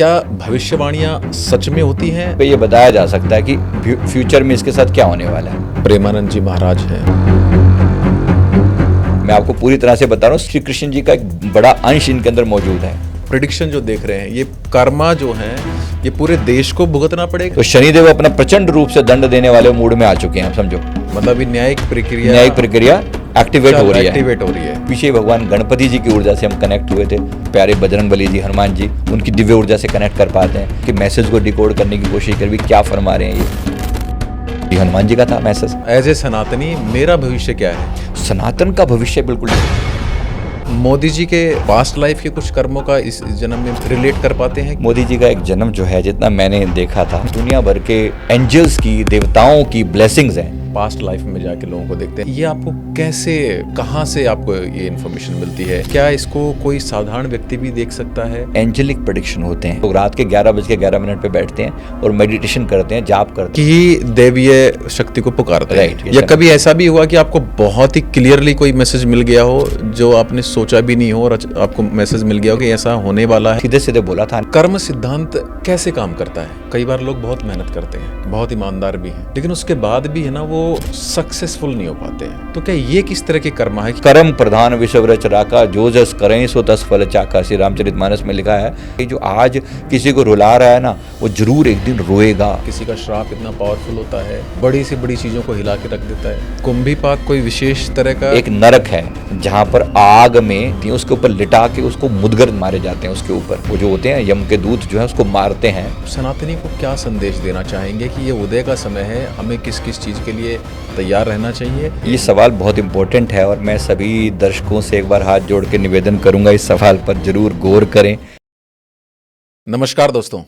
क्या भविष्यवाणियां सच में होती हैं? पे ये बताया जा सकता है कि फ्यूचर में इसके साथ क्या होने वाला है। प्रेमानंद जी महाराज हैं। मैं आपको पूरी तरह से बता रहा हूँ, श्री कृष्ण जी का एक बड़ा अंश इनके अंदर मौजूद है। प्रेडिक्शन जो देख रहे हैं, ये कर्मा जो है, ये पूरे देश को भुगतना पड़ेगा। तो शनिदेव अपना प्रचंड रूप से दंड देने वाले मूड में आ चुके हैं, आप समझो। मतलब ये न्यायिक प्रक्रिया एक्टिवेट हो रही है। पीछे भगवान गणपति जी की ऊर्जा से हम कनेक्ट हुए थे, प्यारे बजरंगबली जी, हनुमान जी, उनकी दिव्य ऊर्जा से कनेक्ट कर पाते हैं कि मैसेज को डिकोड करने की कोशिश कर भी क्या फरमा रहे हैं। ये हनुमान जी का था मैसेज। एज ए सनातनी मेरा भविष्य क्या है? सनातन का भविष्य बिल्कुल मोदी जी के पास्ट लाइफ के कुछ कर्मों का इस जन्म में रिलेट कर पाते हैं? मोदी जी का एक जन्म जो है, जितना मैंने देखा था, दुनिया भर के एंजल्स की, देवताओं की ब्लेसिंग्स हैं। पास्ट लाइफ में जाके लोगों को देखते हैं। ये आपको कैसे, कहाँ से आपको ये इन्फॉर्मेशन मिलती है? क्या इसको कोई साधारण व्यक्ति भी देख सकता है? एंजेलिक प्रेडिक्शन होते हैं। लोग रात के 11:11 पे बैठते हैं और मेडिटेशन करते हैं, जाप करते हैं कि देवीय शक्ति को पुकारते हैं। राइट। या कभी ऐसा भी हुआ कि आपको बहुत ही क्लियरली कोई मैसेज मिल गया हो जो आपने सोचा भी नहीं हो और आपको मैसेज मिल गया हो कि ऐसा होने वाला है? सीधे सीधे बोला था। कर्म सिद्धांत कैसे काम करता है? कई बार लोग बहुत मेहनत करते हैं, बहुत ईमानदार भी हैं, लेकिन उसके बाद भी है ना, वो सक्सेसफुल नहीं हो पाते हैं। तो क्या ये किस तरह के कर्म है? कर्म प्रधान विश्व रचरा का, जो जस करें सो तस फल चाका। श्री रामचरितमानस में लिखा है कि जो आज किसी को रुला रहा है ना, वो जरूर एक दिन रोएगा। किसी का श्राप इतना पावरफुल होता है, बड़ी से बड़ी चीजों को हिला के रख देता है। कुंभीपाक कोई विशेष तरह का एक नरक है जहाँ पर आग में उसके ऊपर लिटा के उसको मुदगर मारे जाते हैं। उसके ऊपर वो जो होते हैं यम के दूत जो है उसको मारते हैं। सनातनी को क्या संदेश देना चाहेंगे कि ये उदय का समय है, हमें किस किस चीज के लिए तैयार रहना चाहिए? ये सवाल बहुत इंपॉर्टेंट है और मैं सभी दर्शकों से एक बार हाथ जोड़ के निवेदन करूंगा, इस सवाल पर जरूर गौर करें। नमस्कार दोस्तों,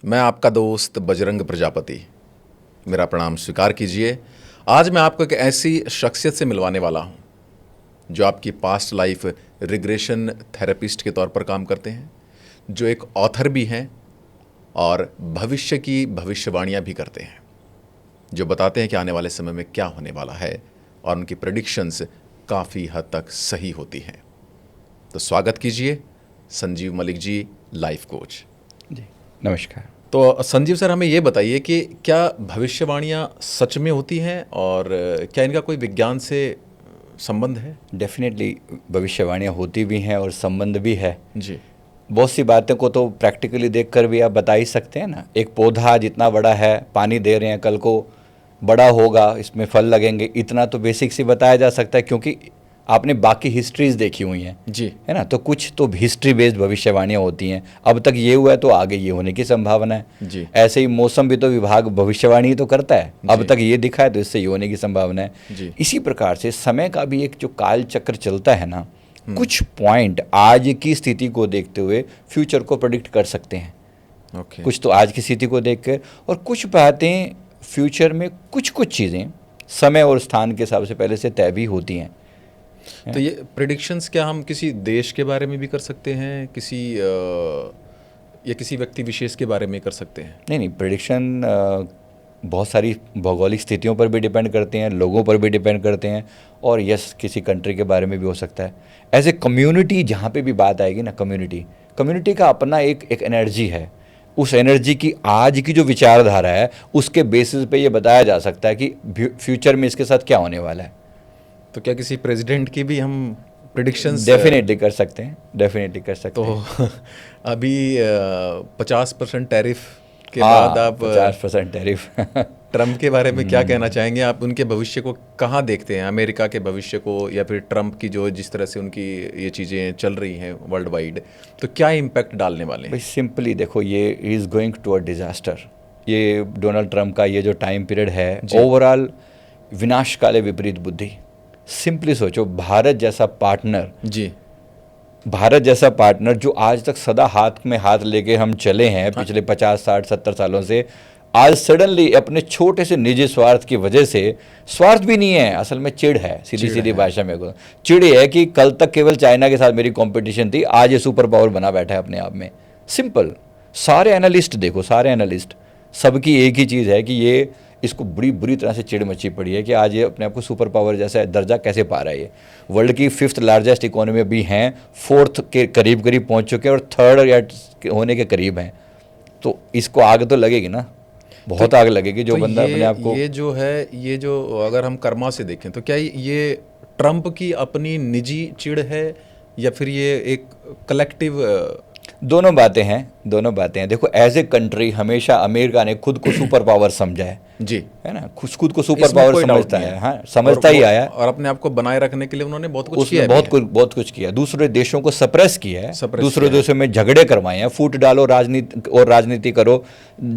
मैं आपका दोस्त बजरंग प्रजापति। मेरा प्रणाम स्वीकार कीजिए। आज मैं आपको एक ऐसी शख्सियत से मिलवाने वाला हूं जो आपकी पास्ट लाइफ रिग्रेशन थेरेपिस्ट के तौर पर काम करते हैं, जो एक ऑथर भी हैं और भविष्य की भविष्यवाणियां भी करते हैं, जो बताते हैं कि आने वाले समय में क्या होने वाला है और उनकी प्रेडिक्शंस काफ़ी हद तक सही होती हैं। तो स्वागत कीजिए संजीव मलिक जी, लाइफ कोच जी। नमस्कार। तो संजीव सर, हमें ये बताइए कि क्या भविष्यवाणियां सच में होती हैं और क्या इनका कोई विज्ञान से संबंध है? डेफिनेटली भविष्यवाणियाँ होती भी हैं और संबंध भी है जी। बहुत सी बातों को तो प्रैक्टिकली देखकर भी आप बता ही सकते हैं ना। एक पौधा जितना बड़ा है, पानी दे रहे हैं, कल को बड़ा होगा, इसमें फल लगेंगे, इतना तो बेसिक से बताया जा सकता है क्योंकि आपने बाकी हिस्ट्रीज देखी हुई हैं जी, है ना। तो कुछ तो हिस्ट्री बेस्ड भविष्यवाणियाँ होती हैं। अब तक ये हुआ है तो आगे ये होने की संभावना है जी। ऐसे ही मौसम भी तो विभाग भविष्यवाणी तो करता है, अब तक ये दिखा है तो इससे ये होने की संभावना है जी। इसी प्रकार से समय का भी एक जो काल चक्र चलता है ना, कुछ पॉइंट आज की स्थिति को देखते हुए फ्यूचर को प्रेडिक्ट कर सकते हैं। ओके। कुछ तो आज की स्थिति को देखकर, और कुछ बातें फ्यूचर में, कुछ चीज़ें समय और स्थान के हिसाब से पहले से तय भी होती हैं। तो ये प्रेडिक्शंस क्या हम किसी देश के बारे में भी कर सकते हैं, या किसी व्यक्ति विशेष के बारे में कर सकते हैं? नहीं, प्रेडिक्शन बहुत सारी भौगोलिक स्थितियों पर भी डिपेंड करते हैं, लोगों पर भी डिपेंड करते हैं, और यस किसी कंट्री के बारे में भी हो सकता है। एज ए कम्युनिटी जहाँ पे भी बात आएगी ना, कम्युनिटी का अपना एक एनर्जी है। उस एनर्जी की आज की जो विचारधारा है उसके बेसिस पे ये बताया जा सकता है कि फ्यूचर में इसके साथ क्या होने वाला है। तो क्या किसी प्रेसिडेंट की भी हम प्रेडिक्शंस डेफिनेटली कर सकते हैं, डेफिनेटली कर सकते हैं। तो अभी 50% टैरिफ के बाद आप 50% टैरिफ ट्रम्प के बारे में क्या कहना चाहेंगे? आप उनके भविष्य को कहाँ देखते हैं, अमेरिका के भविष्य को, या फिर ट्रम्प की जो जिस तरह से उनकी ये चीज़ें चल रही हैं वर्ल्ड वाइड, तो क्या इम्पैक्ट डालने वाले हैं? भाई सिंपली देखो, ये is going to a disaster. ये डोनाल्ड ट्रम्प का ये जो टाइम पीरियड है, ओवरऑल विनाश काले विपरीत बुद्धि। सिंपली सोचो, भारत जैसा पार्टनर जो आज तक सदा हाथ में हाथ लेके हम चले हैं पिछले 50, 60, 70 सालों से, आज सडनली अपने छोटे से निजी स्वार्थ की वजह से, स्वार्थ भी नहीं है असल में, चिढ़ है, सीधी भाषा में चिढ़ है कि कल तक केवल चाइना के साथ मेरी कंपटीशन थी, आज ये सुपर पावर बना बैठा है अपने आप में। सिंपल, सारे एनालिस्ट देखो, सारे एनालिस्ट सबकी एक ही चीज़ है कि ये इसको बड़ी बुरी तरह से चिड़ मची पड़ी है कि आज ये अपने आप को सुपर पावर जैसा दर्जा कैसे पा रहा है। ये वर्ल्ड की 5th लार्जेस्ट इकोनॉमी भी हैं, 4th के करीब पहुंच चुके हैं और 3rd या होने के करीब हैं। तो इसको आग तो लगेगी ना, बहुत आग लगेगी जो बंदा अपने आप को। ये जो अगर हम कर्मा से देखें तो क्या ये ट्रंप की अपनी निजी चिढ़ है या फिर ये एक कलेक्टिव? दोनों बातें हैं। देखो, एज ए कंट्री हमेशा अमेरिका ने खुद को सुपर पावर समझा है जी, है ना, खुद को सुपर पावर समझता है, हाँ, समझता ही आया, और अपने आप को बनाए रखने के लिए उन्होंने बहुत कुछ किया, बहुत कुछ किया। दूसरे देशों को सप्रेस किया है, दूसरे देशों में झगड़े करवाए हैं, फूट डालो राजनीति करो,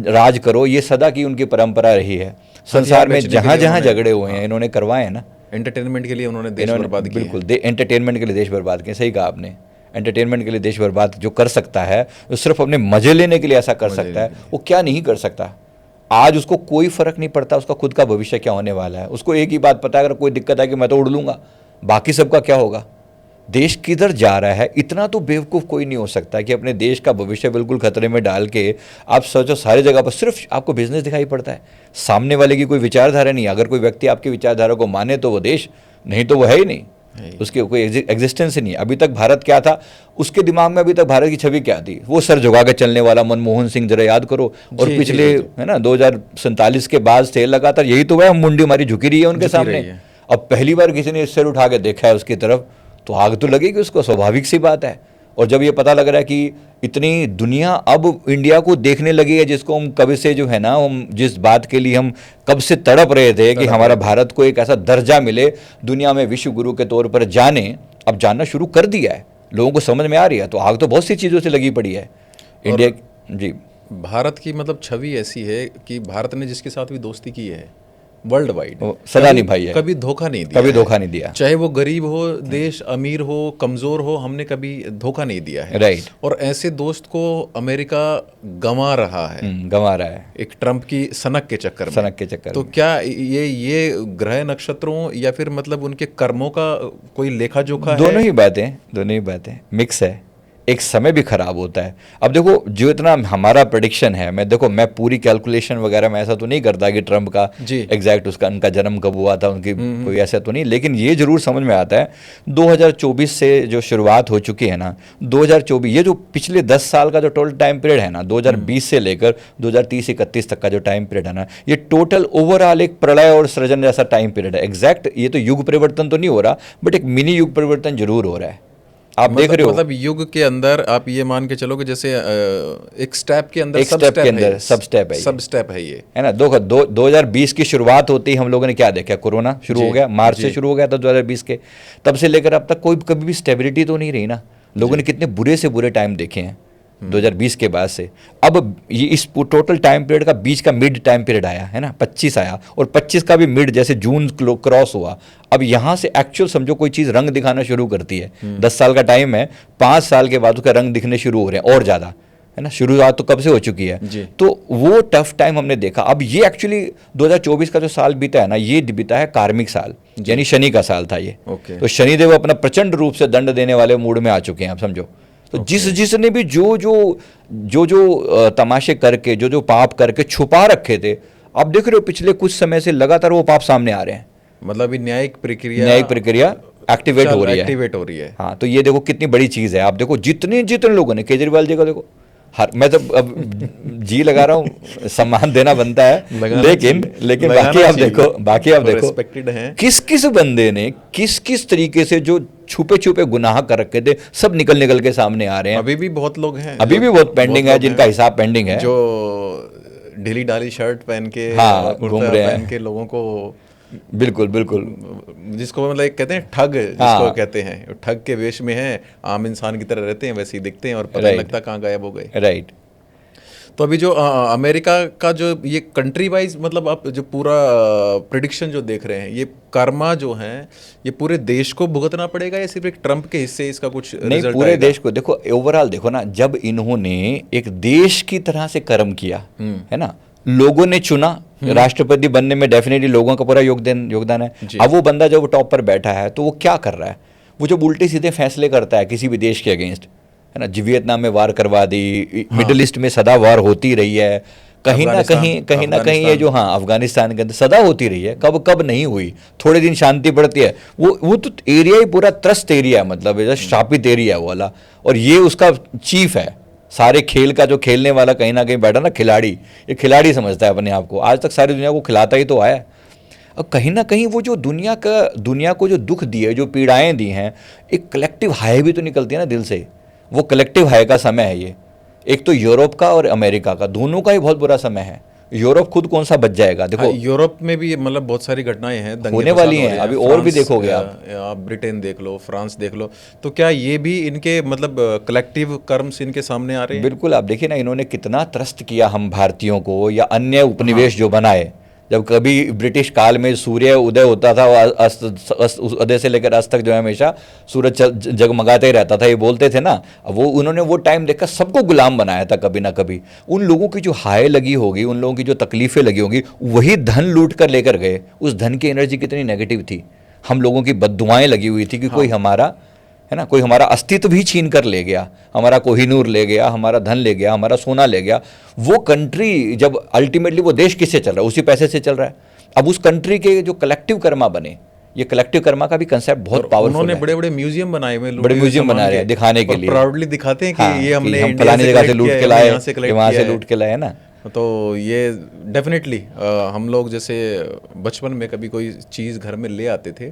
राज करो, ये सदा की उनकी परंपरा रही है। संसार में जहां जहां झगड़े हुए हैं इन्होंने करवाए हैं ना। एंटरटेनमेंट के लिए उन्होंने देश बर्बाद किया। बिल्कुल, एंटरटेनमेंट के लिए देश बर्बाद किया, सही कहा आपने। एंटरटेनमेंट के लिए देश बर्बाद जो कर सकता है, वो सिर्फ अपने मजे लेने के लिए ऐसा कर सकता है, वो क्या नहीं कर सकता। आज उसको कोई फर्क नहीं पड़ता उसका खुद का भविष्य क्या होने वाला है। उसको एक ही बात पता है, अगर कोई दिक्कत है कि मैं तो उड़ लूंगा, बाकी सबका क्या होगा, देश किधर जा रहा है। इतना तो बेवकूफ़ कोई नहीं हो सकता कि अपने देश का भविष्य बिल्कुल खतरे में डाल के आप सोचो सारी जगह पर सिर्फ आपको बिजनेस दिखाई पड़ता है, सामने वाले की कोई विचारधारा नहीं। अगर कोई व्यक्ति आपकी विचारधारा को माने तो वो देश, नहीं तो वो है ही नहीं, उसकी कोई एग्जिस्टेंस ही नहीं। अभी तक भारत क्या था, उसके दिमाग में अभी तक भारत की छवि क्या थी, वो सर झुका के चलने वाला मनमोहन सिंह, जरा याद करो। और पिछले है ना 2047 के बाद से लगातार यही तो है, मुंडी हमारी झुकी रही है उनके सामने। अब पहली बार किसी ने सिर उठा के देखा है उसकी तरफ, तो आग तो लगेगी उसको, स्वाभाविक सी बात है। और जब ये पता लग रहा है कि इतनी दुनिया अब इंडिया को देखने लगी है, जिसको हम कभी से जो है ना, हम जिस बात के लिए हम कब से तड़प रहे थे कि हमारा भारत को एक ऐसा दर्जा मिले, दुनिया में विश्व गुरु के तौर पर जाने, अब जानना शुरू कर दिया है, लोगों को समझ में आ रही है। तो आग तो बहुत सी चीज़ों से लगी पड़ी है इंडिया। जी, भारत की मतलब छवि ऐसी है कि भारत ने जिसके साथ भी दोस्ती की है वर्ल्ड वाइड, सदा निभाई है, कभी धोखा नहीं दिया, चाहे वो गरीब हो, देश अमीर हो, कमजोर हो, हमने कभी धोखा नहीं दिया है। राइट। और ऐसे दोस्त को अमेरिका गंवा रहा है एक ट्रंप की सनक के चक्कर में। तो क्या ये ग्रह नक्षत्रों या फिर मतलब उनके कर्मों का कोई लेखा जोखा है? दोनों ही बातें मिक्स है। एक समय भी खराब होता है। अब देखो, जो इतना हमारा प्रेडिक्शन है, मैं पूरी कैलकुलेशन वगैरह में ऐसा तो नहीं करता कि ट्रंप का एग्जैक्ट उनका जन्म कब हुआ था, उनकी कोई ऐसा तो नहीं, लेकिन ये जरूर समझ में आता है 2024 से जो शुरुआत हो चुकी है ना, 2024 ये जो पिछले 10 साल का जो टोटल टाइम पीरियड है ना, 2020 से लेकर 2030-31 तक का जो टाइम पीरियड है ना, ये टोटल ओवरऑल एक प्रलय और सृजन जैसा टाइम पीरियड है। एग्जैक्ट ये तो युग परिवर्तन तो नहीं हो रहा, बट एक मिनी युग परिवर्तन जरूर हो रहा है। आप देख रहे हो, मतलब युग के अंदर आप ये मान के चलो कि जैसे एक स्टेप के अंदर सब स्टेप है ये, है ना। 2020 की शुरुआत होती ही हम लोगों ने क्या देखा, कोरोना शुरू हो गया, मार्च से शुरू हो गया था 2020 के, तब से लेकर अब तक कोई कभी भी स्टेबिलिटी तो नहीं रही ना। लोगों ने कितने बुरे से बुरे टाइम देखे हैं 2020 के बाद से। अब ये इस टोटल टाइम पीरियड का बीच का मिड टाइम पीरियड आया है ना, 25 आया, और 25 का भी मिड जैसे जून क्रॉस हुआ। अब यहाँ से एक्चुअल समझो कोई चीज़ रंग दिखाना शुरू करती है। 10 साल का टाइम है, 5 साल के बाद उसका रंग दिखने शुरू हो रहे हैं और ज़्यादा, है ना। शुरुआत तो कब से हो चुकी है, तो वो टफ टाइम हमने देखा। अब ये एक्चुअली 2024 का जो साल बीता है ना, ये बीता है कार्मिक साल, यानी शनि का साल था ये। तो शनिदेव अपना प्रचंड रूप से दंड देने वाले मूड में आ चुके हैं, आप समझो। तो जिसने भी जो तमाशे करके, जो पाप करके छुपा रखे थे, अब देख रहे हो पिछले कुछ समय से लगातार वो पाप सामने आ रहे हैं। मतलब न्यायिक प्रक्रिया एक्टिवेट हो रही है। हाँ, तो ये देखो कितनी बड़ी चीज़ है। आप देखो जितने लोगों ने, केजरीवाल जी का देखो, मैं तो अब जी लगा रहा हूँ, सम्मान देना बनता है, लेकिन बाकी आप देखो किस बंदे ने किस तरीके से जो छुपे गुनाह कर रखे थे, सब निकल के सामने आ रहे हैं। अभी भी बहुत लोग हैं, अभी भी बहुत पेंडिंग है, जिनका हिसाब पेंडिंग है, जो ढीली ढाली शर्ट पहन के घूम रहे हैं, के लोगों को बिल्कुल जिसको मतलब कहते हैं ठग, जिसको कहते हैं ठग के वेश में है, आम इंसान की तरह रहते हैं, वैसे ही दिखते हैं और पता नहीं लगता कहाँ गायब हो गए। राइट। तो अभी जो अमेरिका का जो ये कंट्री वाइज मतलब आप जो पूरा प्रेडिक्शन जो देख रहे हैं, ये कर्मा जो है ये पूरे देश को भुगतना पड़ेगा या सिर्फ एक ट्रंप के हिस्से इसका कुछ नहीं, पूरे देश को। देखो ओवरऑल देखो ना, जब इन्होंने एक देश की तरह से कर्म किया है ना, लोगों ने चुना, राष्ट्रपति बनने में डेफिनेटली लोगों का पूरा योगदान है। अब वो बंदा जब टॉप पर बैठा है तो वो क्या कर रहा है, वो जब उल्टे सीधे फैसले करता है किसी भी देश के अगेंस्ट, है ना। वियतनाम में वार करवा दी, मिडिल ईस्ट में सदा वार होती रही है, कहीं ना कहीं ये जो अफगानिस्तान के अंदर सदा होती रही है, कब नहीं हुई, थोड़े दिन शांति पड़ती है, वो तो एरिया ही पूरा त्रस्त एरिया है, मतलब शापित एरिया है वो वाला, और ये उसका चीफ है, सारे खेल का जो खेलने वाला कहीं ना कहीं बैठा ना खिलाड़ी, ये खिलाड़ी समझता है अपने आप को, आज तक सारी दुनिया को खिलाता ही तो आया है। अब कहीं ना कहीं वो जो दुनिया को जो दुख दिए, जो पीड़ाएं दी हैं, एक कलेक्टिव हाय भी तो निकलती है ना दिल से। वो कलेक्टिव हाय का समय है ये। एक तो यूरोप का और अमेरिका का, दोनों का ही बहुत बुरा समय है। यूरोप खुद कौन सा बच जाएगा? देखो यूरोप में भी मतलब बहुत सारी घटनाएं हैं, दंगे होने फसाद वाली हो हैं, रहे अभी और भी फ्रांस, देखोगे आप। आप ब्रिटेन देख लो, फ्रांस देख लो, तो क्या ये भी इनके मतलब कलेक्टिव कर्म्स इनके सामने आ रहे हैं? बिल्कुल, आप देखिए ना, इन्होंने कितना त्रस्त किया हम भारतीयों को, या अन्य उपनिवेश जो बनाए। जब कभी ब्रिटिश काल में सूर्य उदय होता था, और उदय से लेकर अस्त तक जो है हमेशा सूरज जगमगाते ही रहता था, ये बोलते थे ना। वो उन्होंने वो टाइम देखकर सबको गुलाम बनाया था कभी ना कभी। उन लोगों की जो हाय लगी होगी, उन लोगों की जो तकलीफें लगी होंगी, वही धन लूट कर लेकर गए। उस धन की एनर्जी कितनी नेगेटिव थी। हम लोगों की बद्दुआएं लगी हुई थी कि कोई हमारा, है ना, कोई हमारा अस्तित्व भी छीन कर ले गया, हमारा कोहिनूर ले गया, हमारा धन ले गया, हमारा सोना ले गया। वो कंट्री जब अल्टीमेटली, वो देश किससे चल रहा है? उसी पैसे से चल रहा है। अब उस कंट्री के जो कलेक्टिव कर्मा बने, ये कलेक्टिव कर्मा का भी कंसेप्ट बहुत पावरफुल है। उन्होंने बड़े बड़े म्यूजियम बनाए हुए, बड़े म्यूजियम बना रहे हैं दिखाने के लिए, प्राउडली दिखाते हैं कि हाँ, ये हमने हम फलानी जगह से लूट के लाए, वहाँ से लूट के लाए, है ना। तो ये डेफिनेटली हम लोग जैसे बचपन में कभी कोई चीज़ घर में ले आते थे,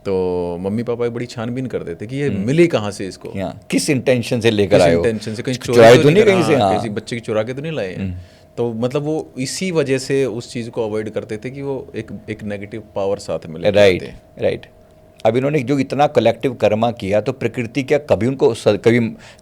तो मम्मी पापा बड़ी छानबीन करते थे कि ये मिली कहाँ से इसको, किस इंटेंशन से लेकर आए हो, इंटेंशन से, कहीं चुराई तो नहीं कहीं से, किसी बच्चे की चुरा के तो नहीं लाए। तो मतलब वो इसी वजह से उस चीज़ को अवॉइड करते थे कि वो एक नेगेटिव पावर साथ में लेके आते हैं। राइट। अब इन्होंने जो इतना कलेक्टिव कर्मा किया, तो प्रकृति क्या कभी उनको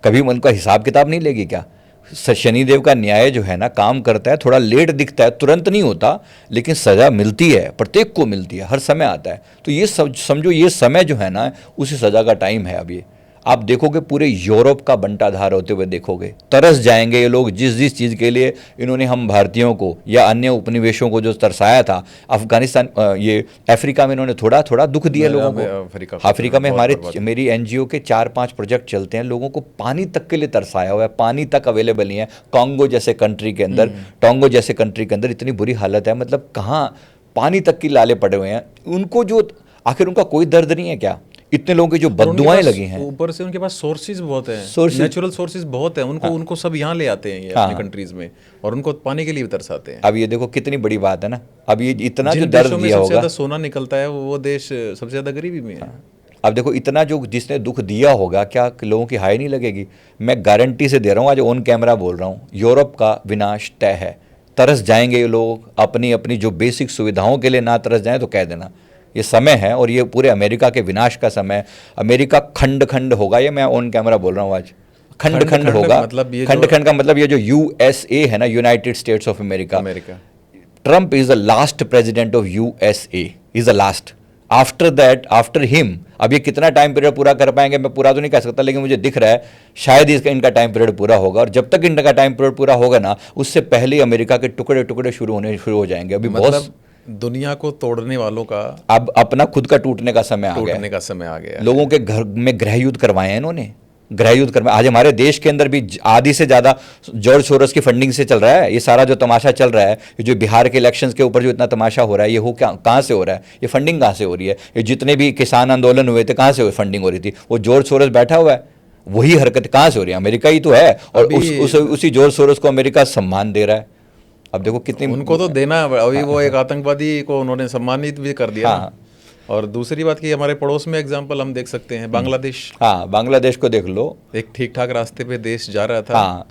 कभी उनका हिसाब किताब नहीं लेगी क्या? शनिदेव का न्याय जो है ना, काम करता है, थोड़ा लेट दिखता है, तुरंत नहीं होता, लेकिन सजा मिलती है, प्रत्येक को मिलती है, हर समय आता है। तो ये समझो, ये समय जो है ना, उसी सजा का टाइम है। अब ये आप देखोगे पूरे यूरोप का बंटाधार होते हुए देखोगे, तरस जाएंगे ये लोग जिस जिस चीज़ के लिए इन्होंने हम भारतीयों को या अन्य उपनिवेशों को जो तरसाया था। अफगानिस्तान, ये अफ्रीका में इन्होंने थोड़ा थोड़ा दुख दिया लोगों को। अफ्रीका में मेरी एनजीओ के 4-5 प्रोजेक्ट चलते हैं, लोगों को पानी तक के लिए तरसाया हुआ है, पानी तक अवेलेबल नहीं है। टोंगो जैसे कंट्री के अंदर इतनी बुरी हालत है, मतलब कहाँ पानी तक की लाले पड़े हुए हैं। उनको जो आखिर उनका कोई दर्द नहीं है क्या? इतने लोगों की जो बद्दुआएं लगी हैं, ऊपर से उनके पास सोर्सेज बहुत हैं, नेचुरल सोर्सेज बहुत हैं, उनको सब यहाँ ले आते हैं ये अपनी कंट्रीज में, और उनको पानी के लिए भी तरसाते हैं। अब ये देखो कितनी बड़ी बात है ना। अब ये इतना जो दर्द दिया होगा, सबसे ज्यादा सोना निकलता है, वो देश सबसे ज्यादा गरीबी में है। अब देखो इतना जो जिसने दुख दिया होगा, क्या लोगों की हाय नहीं लगेगी? मैं गारंटी से दे रहा हूँ, आज ऑन कैमरा बोल रहा हूँ, यूरोप का विनाश तय है। तरस जाएंगे ये लोग, अपनी अपनी जो बेसिक सुविधाओं के लिए ना तरस जाएं तो कह देना ये समय है। और ये पूरे अमेरिका के विनाश का समय। अमेरिका खंड खंड होगा, ये मैं ऑन कैमरा बोल रहा हूँ आज, खंड खंड होगा। खंड खंड का मतलब ये जो यूएसए है ना, United states of America, Trump is the last president of USA, is the last. After that, after him, अब ये कितना टाइम पीरियड पूरा कर पाएंगे मैं पूरा तो नहीं कह सकता, लेकिन मुझे दिख रहा है शायद इनका टाइम पीरियड पूरा होगा। और जब तक इनका टाइम पीरियड पूरा होगा ना, उससे पहले अमेरिका के टुकड़े टुकड़े शुरू हो जाएंगे। अभी बहुत दुनिया को तोड़ने वालों का अब अपना खुद का टूटने का समय आ गया। लोगों के घर में गृह युद्ध करवाए हैं इन्होंने, गृह युद्ध करवाए। आज हमारे देश के अंदर भी आधी से ज़्यादा जॉर्ज सोरोस की फंडिंग से चल रहा है ये सारा जो तमाशा चल रहा है। ये जो बिहार के इलेक्शंस के ऊपर जो इतना तमाशा हो रहा है, ये हो क्या, कहाँ से हो रहा है? ये फंडिंग कहाँ से हो रही है? ये जितने भी किसान आंदोलन हुए थे, कहाँ से फंडिंग हो रही थी? वो जॉर्ज सोरोस बैठा हुआ है, वही हरकत कहाँ से हो रही है? अमेरिका ही तो है, और उसी जॉर्ज सोरोस को अमेरिका सम्मान दे रहा है। अब देखो कितनी, उनको तो देना है, अभी वो एक आतंकवादी को उन्होंने सम्मानित भी कर दिया। हाँ। और दूसरी बात कि हमारे पड़ोस में एग्जांपल हम देख सकते हैं, बांग्लादेश। हाँ, बांग्लादेश को देख लो, एक ठीक ठाक रास्ते पे देश जा रहा था। हाँ,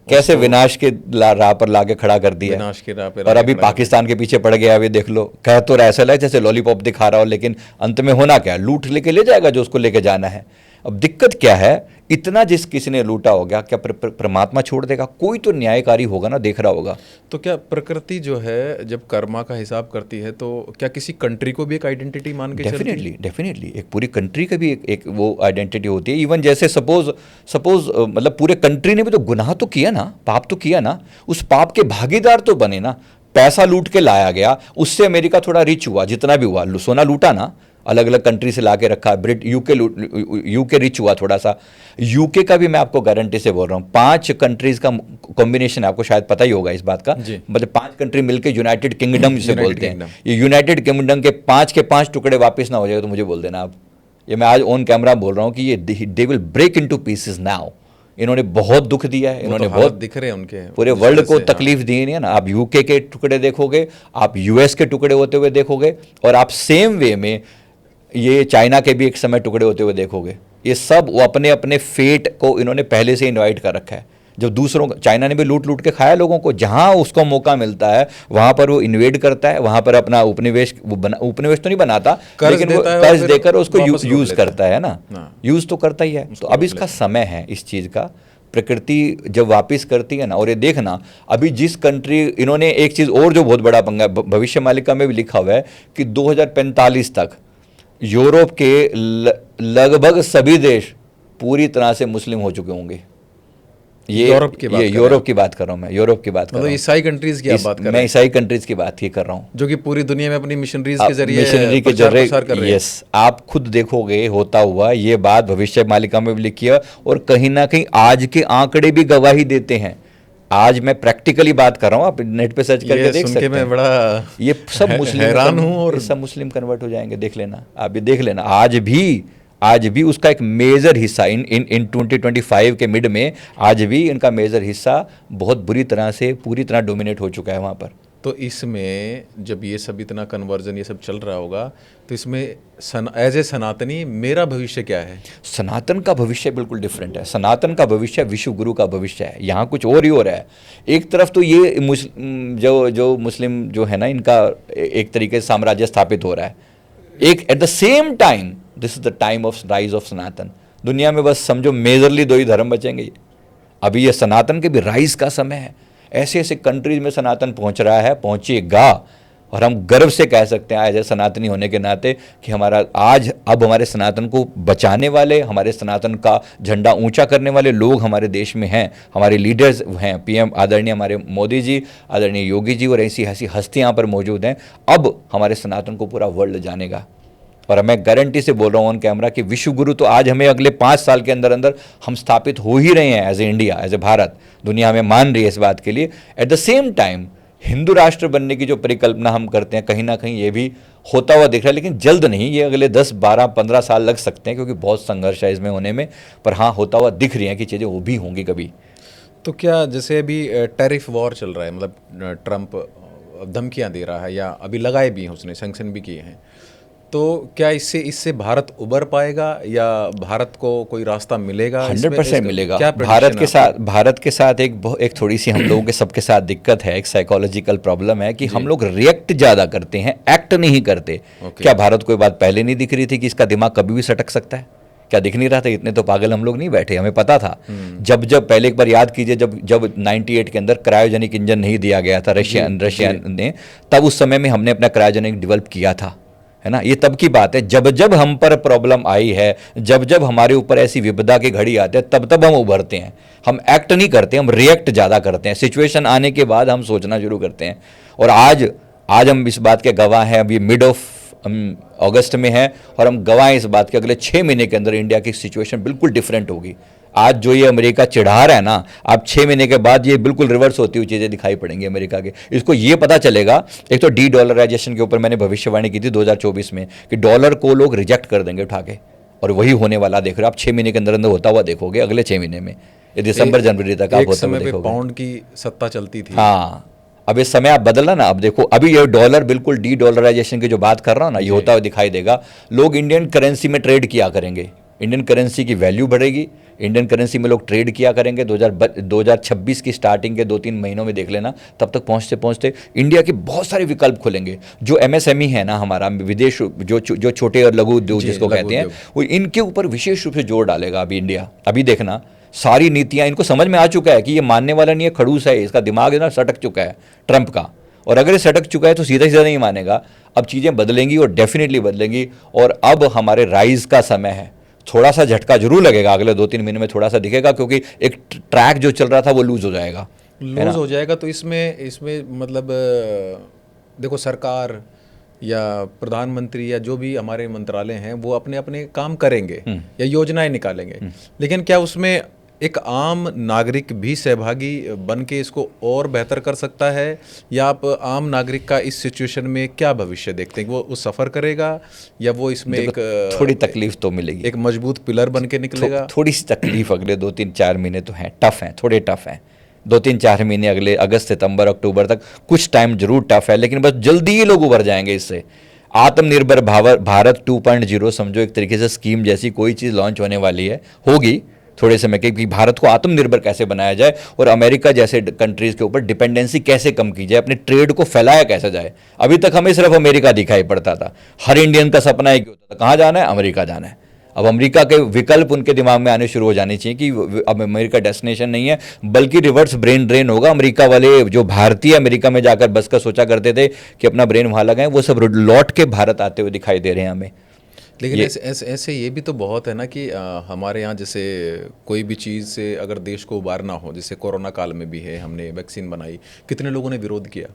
कैसे विनाश के राह पर लाके खड़ा कर दिया, विनाश के राह पे, और अभी पाकिस्तान के पीछे पड़ गया। अभी देख लो, कह तो ऐसा लगे जैसे लॉलीपॉप दिखा रहा हो, लेकिन अंत में होना क्या? लूट लेके ले जाएगा जो उसको लेके जाना है। अब दिक्कत क्या है, इतना जिस किसी ने लूटा हो गया, क्या परमात्मा छोड़ देगा? कोई तो न्यायकारी होगा ना, देख रहा होगा। तो क्या प्रकृति जो है जब कर्मा का हिसाब करती है, तो क्या किसी कंट्री को भी एक आइडेंटिटी मान के चलती है? डेफिनेटली एक पूरी कंट्री का भी एक वो आइडेंटिटी होती है। इवन जैसे सपोज मतलब पूरे कंट्री ने भी तो गुनाह तो किया ना, पाप तो किया ना, उस पाप के भागीदार तो बने ना। पैसा लूट के लाया गया, उससे अमेरिका थोड़ा रिच हुआ, जितना भी हुआ। सोना लूटा ना, अलग अलग कंट्री से लाके रखा। यूके रिच हुआ थोड़ा सा। यूके का भी मैं आपको गारंटी से बोल रहा हूँ, 5 कंट्रीज का कॉम्बिनेशन है, आपको शायद पता ही होगा इस बात का। मतलब 5 कंट्री मिलकर यूनाइटेड किंगडम जिसे बोलते हैं, ये यूनाइटेड किंगडम के 5 टुकड़े वापस ना हो जाए तो मुझे बोल देना आप। ये मैं आज ऑन कैमरा बोल रहा हूँ कि ये they will break into pieces now. इन्होंने बहुत दुख दिया है, इन्होंने हालत बहुत दिख रहे हैं उनके पूरे जिस वर्ल्ड तरह को से, तकलीफ दी नहीं है ना। आप यूके के टुकड़े देखोगे, आप यूएस के टुकड़े होते हुए देखोगे, और आप सेम वे में ये चाइना के भी एक समय टुकड़े होते हुए देखोगे। ये सब वो अपने अपने फेट को इन्होंने पहले से इनवाइट कर रखा है। जब दूसरों चाइना ने भी लूट लूट के खाया लोगों को, जहां उसको मौका मिलता है वहां पर वो इन्वेड करता है, वहां पर अपना उपनिवेश उपनिवेश तो नहीं बनाता, कर्ज लेकिन वो देता है और कर्ज फिर देकर उसको वापस लौट यूज लेता है। करता है ना, हाँ। यूज तो करता ही है। तो अब इसका समय है इस चीज का। प्रकृति जब वापस करती है ना, और ये देखना अभी जिस कंट्री, इन्होंने एक चीज और जो बहुत बड़ा पंगा, भविष्य मालिका में भी लिखा हुआ है कि 2045 तक यूरोप के लगभग सभी देश पूरी तरह से मुस्लिम हो चुके होंगे। यूरोप की बात ये कर रहे यूरोप की बात कर रहा हूँ मैं, यूरोप की बात कर मतलब रहा हूँ। ईसाई कंट्रीज की आप बात कर मैं रहे हैं, ईसाई कंट्रीज की बात ही कर रहा हूँ, जो कि पूरी दुनिया में अपनी मिशनरीज आप के जरिए मिशनरी के प्रचार प्रसार कर जरिए, रहे हैं। यस, आप खुद देखोगे होता हुआ। ये बात भविष्य मालिका में भी लिखी है, और कहीं ना कहीं आज के आंकड़े भी गवाही देते हैं। आज मैं प्रैक्टिकली बात कर रहा हूँ, आप नेट पे सर्च करके ये देख सुन सकते के मैं हैं। बड़ा ये सब मुस्लिम हैरान हूँ, और ये सब मुस्लिम कन्वर्ट हो जाएंगे, देख लेना, आप ये देख लेना। आज भी उसका एक मेजर हिस्सा इन 2025 के मिड में आज भी इनका मेजर हिस्सा बहुत बुरी तरह से पूरी तरह डोमिनेट हो चुका है वहाँ पर। तो इसमें जब ये सब इतना कन्वर्जन ये सब चल रहा होगा, तो इसमें एज ए सनातनी मेरा भविष्य क्या है? सनातन का भविष्य बिल्कुल डिफरेंट है। सनातन का भविष्य विश्व गुरु का भविष्य है। यहाँ कुछ और ही हो रहा है। एक तरफ तो ये जो मुस्लिम जो है ना, इनका एक तरीके से साम्राज्य स्थापित हो रहा है। एक at the same time this is the time of rise of Sanatan. दुनिया में बस समझो मेजरली 2 ही धर्म बचेंगे। अभी ये सनातन के भी राइज का समय है। ऐसे ऐसे कंट्रीज में सनातन पहुंच रहा है, पहुंचेगा, और हम गर्व से कह सकते हैं एज ए सनातनी होने के नाते कि अब हमारे सनातन को बचाने वाले, हमारे सनातन का झंडा ऊंचा करने वाले लोग हमारे देश में हैं। हमारे लीडर्स हैं, पीएम आदरणीय हमारे मोदी जी, आदरणीय योगी जी, और ऐसी ऐसी हस्तियां यहाँ पर मौजूद हैं। अब हमारे सनातन को पूरा वर्ल्ड जानेगा, और मैं गारंटी से बोल रहा हूँ ऑन कैमरा कि विश्व गुरु तो आज हमें अगले 5 साल के अंदर अंदर हम स्थापित हो ही रहे हैं। As a India, as a Bharat, दुनिया हमें मान रही है इस बात के लिए। एट द सेम टाइम हिंदू राष्ट्र बनने की जो परिकल्पना हम करते हैं, कहीं ना कहीं ये भी होता हुआ दिख रहा है, लेकिन जल्द नहीं, ये अगले 10, 12, 15 साल लग सकते हैं, क्योंकि बहुत संघर्ष है इसमें होने में। पर हाँ, होता हुआ दिख रही है कि चीज़ें वो भी होंगी कभी। तो क्या जैसे अभी टैरिफ वॉर चल रहा है, मतलब ट्रंप धमकियां दे रहा है, या अभी लगाए भी हैं, उसने सैंक्शन भी किए हैं, तो क्या इससे भारत उबर पाएगा, या भारत को कोई रास्ता मिलेगा? 100% मिलेगा। क्या भारत के साथ एक थोड़ी सी हम लोगों के सबके साथ दिक्कत है, एक साइकोलॉजिकल प्रॉब्लम है कि हम लोग रिएक्ट ज़्यादा करते हैं, एक्ट नहीं करते। क्या भारत को ये बात पहले नहीं दिख रही थी कि इसका दिमाग कभी भी सटक सकता है? क्या दिख नहीं रहा था? इतने तो पागल हम लोग नहीं बैठे, हमें पता था। जब पहले एक बार याद कीजिए, जब 98 के अंदर क्रायोजेनिक इंजन नहीं दिया गया था रशिया ने, तब उस समय में हमने अपना क्रायोजेनिक डेवलप किया था, है ना। ये तब की बात है। जब हम पर प्रॉब्लम आई है, जब हमारे ऊपर ऐसी विपदा की घड़ी आते हैं, तब हम उभरते हैं। हम एक्ट नहीं करते, हम रिएक्ट ज़्यादा करते हैं। सिचुएशन आने के बाद हम सोचना शुरू करते हैं। और आज हम इस बात के गवाह हैं। अभी मिड ऑफ अगस्त में है, और हम गवाह हैं इस बात के अगले 6 महीने के अंदर इंडिया की सिचुएशन बिल्कुल डिफरेंट होगी। आज जो ये अमेरिका चिढ़ा रहा है ना, आप 6 महीने के बाद ये बिल्कुल रिवर्स होती हुई चीज़ें दिखाई पड़ेंगी अमेरिका के। इसको ये पता चलेगा, एक तो डी-डॉलराइजेशन के ऊपर मैंने भविष्यवाणी की थी 2024 में कि डॉलर को लोग रिजेक्ट कर देंगे उठा के, और वही होने वाला देख रहे हो आप। 6 महीने के अंदर अंदर होता हुआ देखोगे अगले 6 महीने में, ये दिसंबर जनवरी तक आप होता हुआ देखोगे। पाउंड की सत्ता चलती थी। हाँ, अब इस समय आप बदलना ना। अब देखो, अभी ये डॉलर बिल्कुल डी-डॉलराइजेशन की जो बात कर रहा हूँ ना, ये होता हुआ दिखाई देगा। लोग इंडियन करेंसी में ट्रेड किया करेंगे, इंडियन करेंसी की वैल्यू बढ़ेगी, इंडियन करेंसी में लोग ट्रेड किया करेंगे। 2026 की स्टार्टिंग के 2-3 महीनों में देख लेना, तब तक पहुँचते पहुँचते इंडिया के बहुत सारे विकल्प खुलेंगे। जो MSME है ना हमारा, विदेश जो छोटे और लघु उद्योग जिसको कहते हैं, वो इनके ऊपर विशेष रूप से जोर डालेगा अभी इंडिया। अभी देखना, सारी नीतियाँ इनको समझ में आ चुका है कि ये मानने वाला नहीं है, खड़ूस है, इसका दिमाग है ना सटक चुका है ट्रंप का। और अगर ये सटक चुका है तो सीधा सीधा नहीं मानेगा। अब चीज़ें बदलेंगी, और डेफिनेटली बदलेंगी। और अब हमारे राइज का समय है। थोड़ा सा झटका जरूर लगेगा, अगले 2-3 महीने में थोड़ा सा दिखेगा, क्योंकि एक ट्रैक जो चल रहा था वो लूज हो जाएगा, लूज हो जाएगा। तो इसमें मतलब देखो, सरकार या प्रधानमंत्री या जो भी हमारे मंत्रालय हैं, वो अपने अपने काम करेंगे या योजनाएं निकालेंगे, लेकिन क्या उसमें एक आम नागरिक भी सहभागी बन के इसको और बेहतर कर सकता है, या आप आम नागरिक का इस सिचुएशन में क्या भविष्य देखते हैं? वो सफ़र करेगा, या वो इसमें देखो, एक थोड़ी तकलीफ तो मिलेगी, एक मजबूत पिलर बन के निकलेगा? थोड़ी सी तकलीफ अगले 2-3-4 महीने तो हैं, टफ हैं, थोड़े टफ हैं। 2-3-4 महीने अगले अगस्त सितंबर अक्टूबर तक कुछ टाइम जरूर टफ है, लेकिन बस जल्दी ही लोग उभर जाएंगे इससे। आत्मनिर्भर भारत 2.0 समझो, एक तरीके से स्कीम जैसी कोई चीज़ लॉन्च होने वाली है, होगी थोड़े समय के, कि भारत को आत्मनिर्भर कैसे बनाया जाए और अमेरिका जैसे कंट्रीज के ऊपर डिपेंडेंसी कैसे कम की जाए, अपने ट्रेड को फैलाया कैसे जाए। अभी तक हमें सिर्फ अमेरिका दिखाई पड़ता था, हर इंडियन का सपना एक होता था, कहाँ जाना है, अमेरिका जाना है। अब अमेरिका के विकल्प उनके दिमाग में आने शुरू हो जाने चाहिए कि अब अमेरिका डेस्टिनेशन नहीं है, बल्कि रिवर्स ब्रेन ड्रेन होगा। अमेरिका वाले जो भारतीय अमेरिका में जाकर बस का सोचा करते थे कि अपना ब्रेन वहाँ लगाएं, वो सब लौट के भारत आते हुए दिखाई दे रहे हैं हमें। लेकिन ऐसे ये भी तो बहुत है ना कि हमारे यहाँ जैसे कोई भी चीज़ से अगर देश को उबारना हो, जैसे कोरोना काल में भी है, हमने वैक्सीन बनाई, कितने लोगों ने विरोध किया,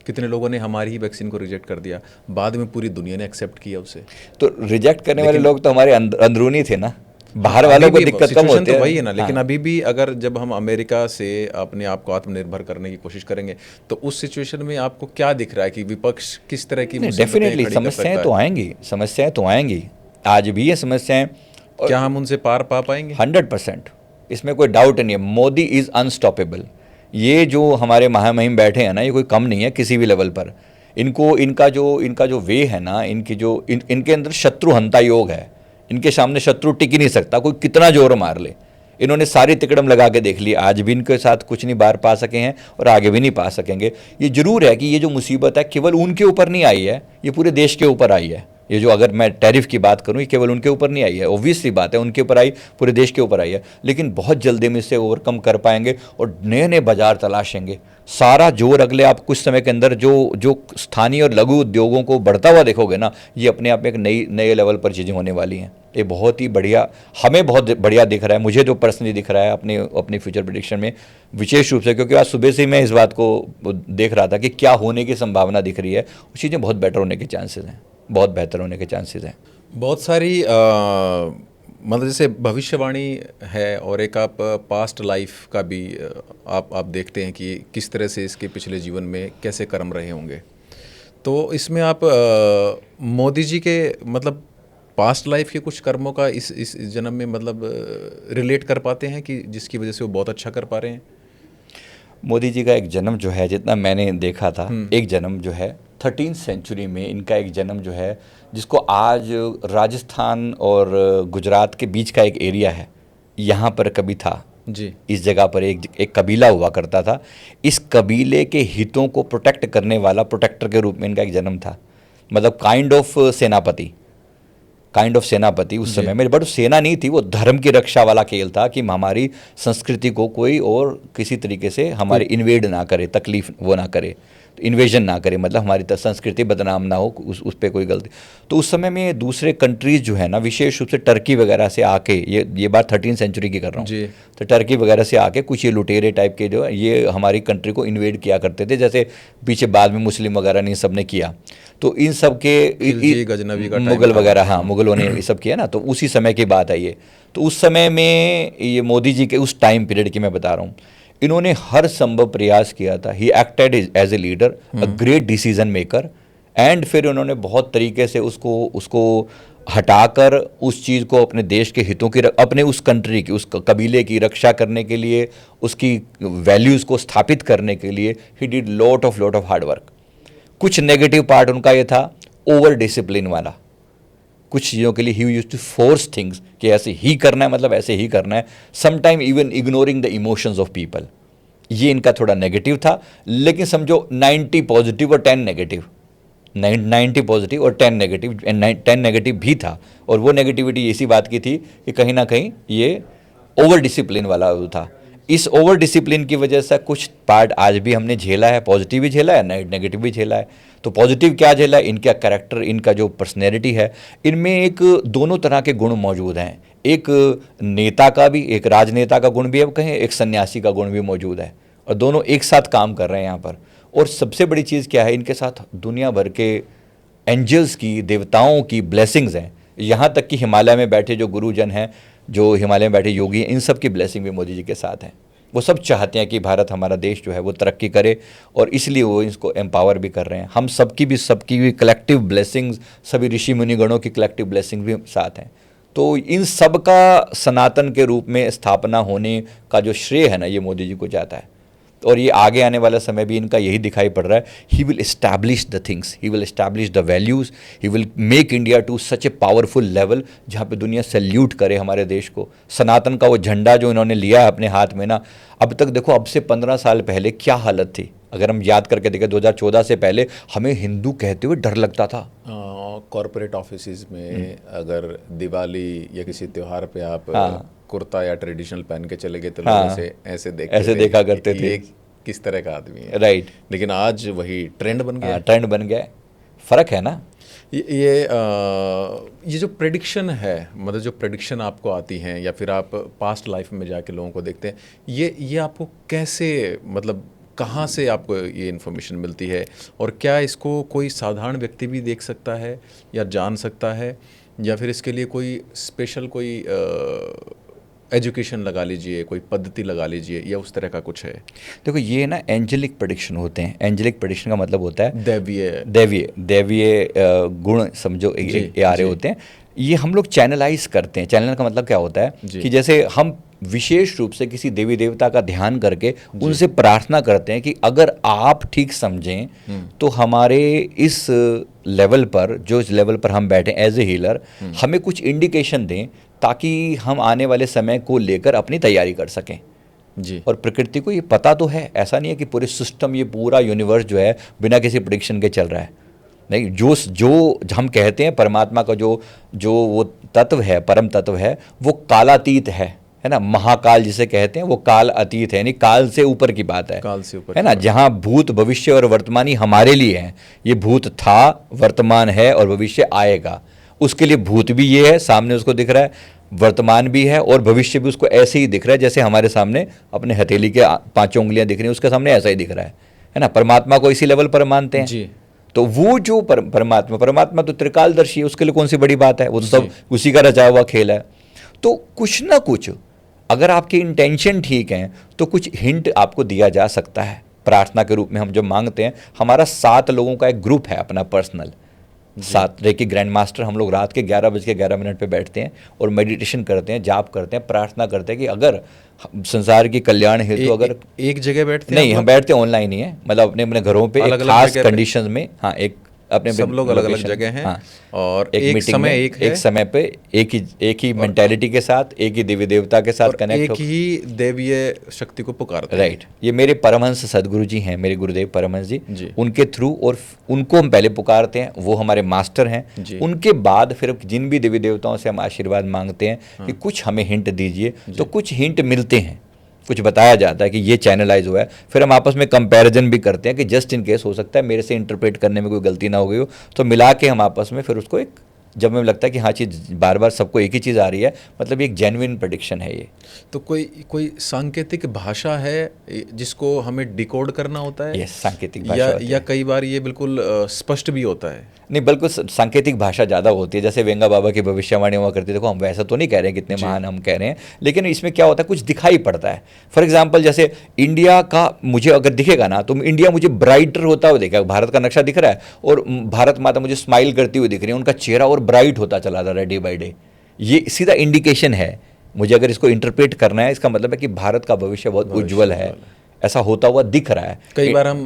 कितने लोगों ने हमारी ही वैक्सीन को रिजेक्ट कर दिया, बाद में पूरी दुनिया ने एक्सेप्ट किया उसे। तो रिजेक्ट करने वाले लोग तो हमारे अंदरूनी थे ना, बाहर वालों को दिक्कत कम होती है। तो वही है ना, लेकिन अभी भी अगर जब हम अमेरिका से अपने आप को आत्मनिर्भर करने की कोशिश करेंगे, तो उस सिचुएशन में आपको क्या दिख रहा है कि विपक्ष किस तरह की डेफिनेटली समस्याएं तो आएंगी, समस्याएं तो आएंगी, आज भी ये समस्याएं। क्या हम उनसे पार पा पाएंगे? 100%, इसमें कोई डाउट नहीं है। Modi is unstoppable. ये जो हमारे महामहिम बैठे हैं ना, ये कोई कम नहीं है किसी भी लेवल पर। इनको इनका जो वे है ना, इनकी जो इनके अंदर शत्रुहंता योग है। इनके सामने शत्रु टिक ही नहीं सकता, कोई कितना जोर मार ले। इन्होंने सारी तिकड़म लगा के देख ली, आज भी इनके साथ कुछ नहीं बार पा सके हैं और आगे भी नहीं पा सकेंगे। ये जरूर है कि ये जो मुसीबत है केवल उनके ऊपर नहीं आई है, ये पूरे देश के ऊपर आई है। ये जो, अगर मैं टैरिफ की बात करूं, ये केवल उनके ऊपर नहीं आई है, ऑब्वियसली बात है, उनके ऊपर आई, पूरे देश के ऊपर आई है। लेकिन बहुत जल्दी में इससे ओवरकम कर पाएंगे और नए नए बाजार तलाशेंगे। सारा जोर अगले आप कुछ समय के अंदर जो स्थानीय और लघु उद्योगों को बढ़ता हुआ देखोगे ना, ये अपने आप में एक नए लेवल पर चीज़ें होने वाली हैं। ये बहुत ही बढ़िया, हमें बहुत बढ़िया दिख रहा है, मुझे जो पर्सनली दिख रहा है अपनी फ्यूचर प्रेडिक्शन में, विशेष रूप से क्योंकि आज सुबह से ही मैं इस बात को देख रहा था कि क्या होने की संभावना दिख रही है। वो चीज़ें बहुत बेटर होने के चांसेस हैं, बहुत बेहतर होने के चांसेस हैं। बहुत सारी मतलब जैसे भविष्यवाणी है, और एक आप पास्ट लाइफ का भी आप देखते हैं कि किस तरह से इसके पिछले जीवन में कैसे कर्म रहे होंगे। तो इसमें आप मोदी जी के मतलब पास्ट लाइफ के कुछ कर्मों का इस जन्म में मतलब रिलेट कर पाते हैं कि जिसकी वजह से वो बहुत अच्छा कर पा रहे हैं? मोदी जी का एक जन्म जो है, जितना मैंने देखा था, एक जन्म जो है 13वीं सेंचुरी में, इनका एक जन्म जो है, जिसको आज राजस्थान और गुजरात के बीच का एक एरिया है, यहाँ पर कभी था जी। इस जगह पर एक कबीला हुआ करता था। इस कबीले के हितों को प्रोटेक्ट करने वाला प्रोटेक्टर के रूप में इनका एक जन्म था। मतलब काइंड ऑफ सेनापति उस समय में, बट सेना नहीं थी, वो धर्म की रक्षा वाला खेल था कि हमारी संस्कृति को कोई और किसी तरीके से हमारे इन्वेड ना करे, तकलीफ वो ना करे, तो इन्वेजन ना करे, मतलब हमारी संस्कृति बदनाम ना हो, उस पर कोई गलती। तो उस समय में दूसरे कंट्रीज जो है ना, विशेष रूप से टर्की वगैरह से आके, ये बात 13वीं सेंचुरी की कर रहा हूँ, तो टर्की वगैरह से आके कुछ ये लुटेरे टाइप के जो है, ये हमारी कंट्री को इन्वेड किया करते थे, जैसे पीछे बाद में मुस्लिम वगैरह ने सब ने किया। तो इन सब के गजनवी का मुगल वगैरह, हाँ, मुगलों ने ये सब किया ना, तो उसी समय की बात है ये। तो उस समय में ये मोदी जी के उस टाइम पीरियड की मैं बता रहा हूँ, इन्होंने हर संभव प्रयास किया था। He acted as a leader, a great decision maker, and फिर उन्होंने बहुत तरीके से उसको हटाकर उस चीज़ को अपने देश के हितों की, अपने उस कंट्री की, उस कबीले की रक्षा करने के लिए, उसकी वैल्यूज़ को स्थापित करने के लिए he did lot of hard work. कुछ नेगेटिव पार्ट उनका ये था, ओवर डिसिप्लिन वाला। कुछ चीज़ों के लिए he used to force things कि ऐसे ही करना है, मतलब ऐसे ही करना है, sometime even ignoring the emotions of people. ये इनका थोड़ा नेगेटिव था, लेकिन समझो 90 पॉजिटिव और 10 नेगेटिव, 90 पॉजिटिव और 10 नेगेटिव, 10 नेगेटिव भी था। और वो नेगेटिविटी इसी बात की थी कि कहीं ना कहीं ये ओवर डिसिप्लिन वाला था। इस ओवर डिसिप्लिन की वजह से कुछ पार्ट आज भी हमने झेला है, पॉजिटिव भी झेला है, नेगेटिव भी झेला है। तो पॉजिटिव क्या झेला है, इनका कैरेक्टर, इनका जो पर्सनैलिटी है, इनमें एक दोनों तरह के गुण मौजूद हैं। एक नेता का भी, एक राजनेता का गुण भी अब कहें, एक सन्यासी का गुण भी मौजूद है, और दोनों एक साथ काम कर रहे हैं यहाँ पर। और सबसे बड़ी चीज़ क्या है, इनके साथ दुनिया भर के एंजल्स की, देवताओं की ब्लेसिंग्स हैं। यहाँ तक कि हिमालय में बैठे जो गुरुजन हैं, जो हिमालय में बैठे योगी हैं, इन सब की ब्लेसिंग भी मोदी जी के साथ है। वो सब चाहते हैं कि भारत, हमारा देश जो है वो तरक्की करे, और इसलिए वो इसको एम्पावर भी कर रहे हैं। हम सबकी भी कलेक्टिव ब्लेसिंग्स, सभी ऋषि मुनिगणों की कलेक्टिव ब्लेसिंग भी साथ हैं। तो इन सब का सनातन के रूप में स्थापना होने का जो श्रेय है ना, ये मोदी जी को जाता है। और ये आगे आने वाला समय भी इनका यही दिखाई पड़ रहा है। He will establish the things, he will establish the values, he will make India to such a powerful level जहाँ पे दुनिया सैल्यूट करे हमारे देश को। सनातन का वो झंडा जो इन्होंने लिया है अपने हाथ में ना, अब तक देखो, अब से 15 साल पहले क्या हालत थी, अगर हम याद करके देखें 2014 से पहले हमें हिंदू कहते हुए डर लगता था। कॉरपोरेट ऑफिसेज में अगर दिवाली या किसी त्योहार पे आप कुर्ता या ट्रेडिशनल पहन के चले गए तो लोग ऐसे देखा करते थे, ये किस तरह का आदमी है। राइट। लेकिन आज वही ट्रेंड बन गया। ट्रेंड बन गया, फर्क है ना। ये जो प्रेडिक्शन है, मतलब जो प्रेडिक्शन आपको आती हैं या फिर आप पास्ट लाइफ में जाके लोगों को देखते हैं, ये आपको कैसे, मतलब कहाँ से आपको ये इन्फॉर्मेशन मिलती है, और क्या इसको कोई साधारण व्यक्ति भी देख सकता है या जान सकता है, या फिर इसके लिए कोई स्पेशल कोई एजुकेशन लगा लीजिए, कोई पद्धति लगा लीजिए, या उस तरह का कुछ है? देखो, ये ना एंजेलिक प्रेडिक्शन होते हैं। एंजेलिक प्रेडिक्शन का मतलब होता है दैवीय गुण, समझो ये आ रहे होते हैं। ये हम लोग चैनलाइज करते हैं। चैनल का मतलब क्या होता है कि जैसे हम विशेष रूप से किसी देवी देवता का ध्यान करके उनसे प्रार्थना करते हैं कि अगर आप ठीक समझें तो हमारे इस लेवल पर, जो इस लेवल पर हम बैठे एज ए हीलर, हमें कुछ इंडिकेशन दें ताकि हम आने वाले समय को लेकर अपनी तैयारी कर सकें जी। और प्रकृति को ये पता तो है, ऐसा नहीं है कि पूरे सिस्टम, ये पूरा यूनिवर्स जो है बिना किसी प्रेडिक्शन के चल रहा है। नहीं, जो हम कहते हैं परमात्मा का जो वो तत्व है, परम तत्व है, वो कालातीत है ना। महाकाल जिसे कहते हैं वो काल अतीत है, यानी काल से ऊपर की बात है, काल से ऊपर है ना। जहाँ भूत, भविष्य और वर्तमान ही हमारे लिए हैं। ये भूत था, वर्तमान है और भविष्य आएगा। उसके लिए भूत भी ये है, सामने उसको दिख रहा है, वर्तमान भी है और भविष्य भी उसको ऐसे ही दिख रहा है जैसे हमारे सामने अपने हथेली के 5 उंगलियां दिख रही हैं, उसके सामने ऐसा ही दिख रहा है ना। परमात्मा को इसी लेवल पर मानते हैं जी। तो वो जो परमात्मा तो त्रिकालदर्शी है, उसके लिए कौन सी बड़ी बात है, वो तो सब उसी का रचा हुआ खेल है। तो कुछ ना कुछ अगर आपके इंटेंशन ठीक हैं तो कुछ हिंट आपको दिया जा सकता है। प्रार्थना के रूप में हम जो मांगते हैं, हमारा 7 लोगों का एक ग्रुप है अपना पर्सनल, 7 रेकी ग्रैंड मास्टर। हम लोग रात के 11:11 पे बैठते हैं और मेडिटेशन करते हैं, जाप करते हैं, प्रार्थना करते हैं कि अगर संसार की कल्याण हेतु, अगर एक जगह बैठते नहीं, हम बैठते ऑनलाइन ही है, मतलब अपने अपने घरों पे एक खास कंडीशन में। हाँ, एक अपने सब लोग अलग अलग जगह हैं। हाँ, और एक समय एक समय पे एक ही मेंटालिटी के साथ, एक ही देवी देवता के साथ कनेक्ट, एक ही देवीय शक्ति को पुकारते हैं। राइट। ये मेरे परमहंस सदगुरु जी हैं, मेरे गुरुदेव परमहंस जी, उनके थ्रू, और उनको हम पहले पुकारते हैं, वो हमारे मास्टर हैं। उनके बाद फिर जिन भी देवी देवताओं से हम आशीर्वाद मांगते हैं कि कुछ हमें हिंट दीजिए, तो कुछ हिंट मिलते हैं, कुछ बताया जाता है कि ये चैनलाइज हुआ है। फिर हम आपस में कंपैरिजन भी करते हैं कि जस्ट इन केस हो सकता है मेरे से इंटरप्रेट करने में कोई गलती ना हो गई हो, तो मिला के हम आपस में फिर उसको एक, जब हमें लगता है कि हाँ चीज़ बार बार सबको एक ही चीज़ आ रही है, मतलब एक जेन्युइन प्रेडिक्शन है ये। तो कोई सांकेतिक भाषा है जिसको हमें डिकोड करना होता है? ये सांकेतिक भाषा या कई बार ये बिल्कुल स्पष्ट भी होता है? नहीं, बिल्कुल सांकेतिक भाषा ज़्यादा होती है। जैसे वेंगा बाबा की भविष्यवाणी हुआ करती है, देखो हम वैसा तो नहीं कह रहे हैं कितने महान हम कह रहे हैं, लेकिन इसमें क्या होता है, कुछ दिखाई पड़ता है। फॉर एग्जाम्पल, जैसे इंडिया का मुझे अगर दिखेगा ना, तो इंडिया मुझे ब्राइटर होता हुआ दिखेगा। भारत का नक्शा दिख रहा है और भारत माता मुझे स्माइल करती हुई दिख रही है, उनका चेहरा और ब्राइट होता चला जा रहा है डे बाई डे। ये सीधा इंडिकेशन है। मुझे अगर इसको इंटरप्रेट करना है, इसका मतलब है कि भारत का भविष्य बहुत उज्ज्वल है, ऐसा होता हुआ दिख रहा है। कई बार हम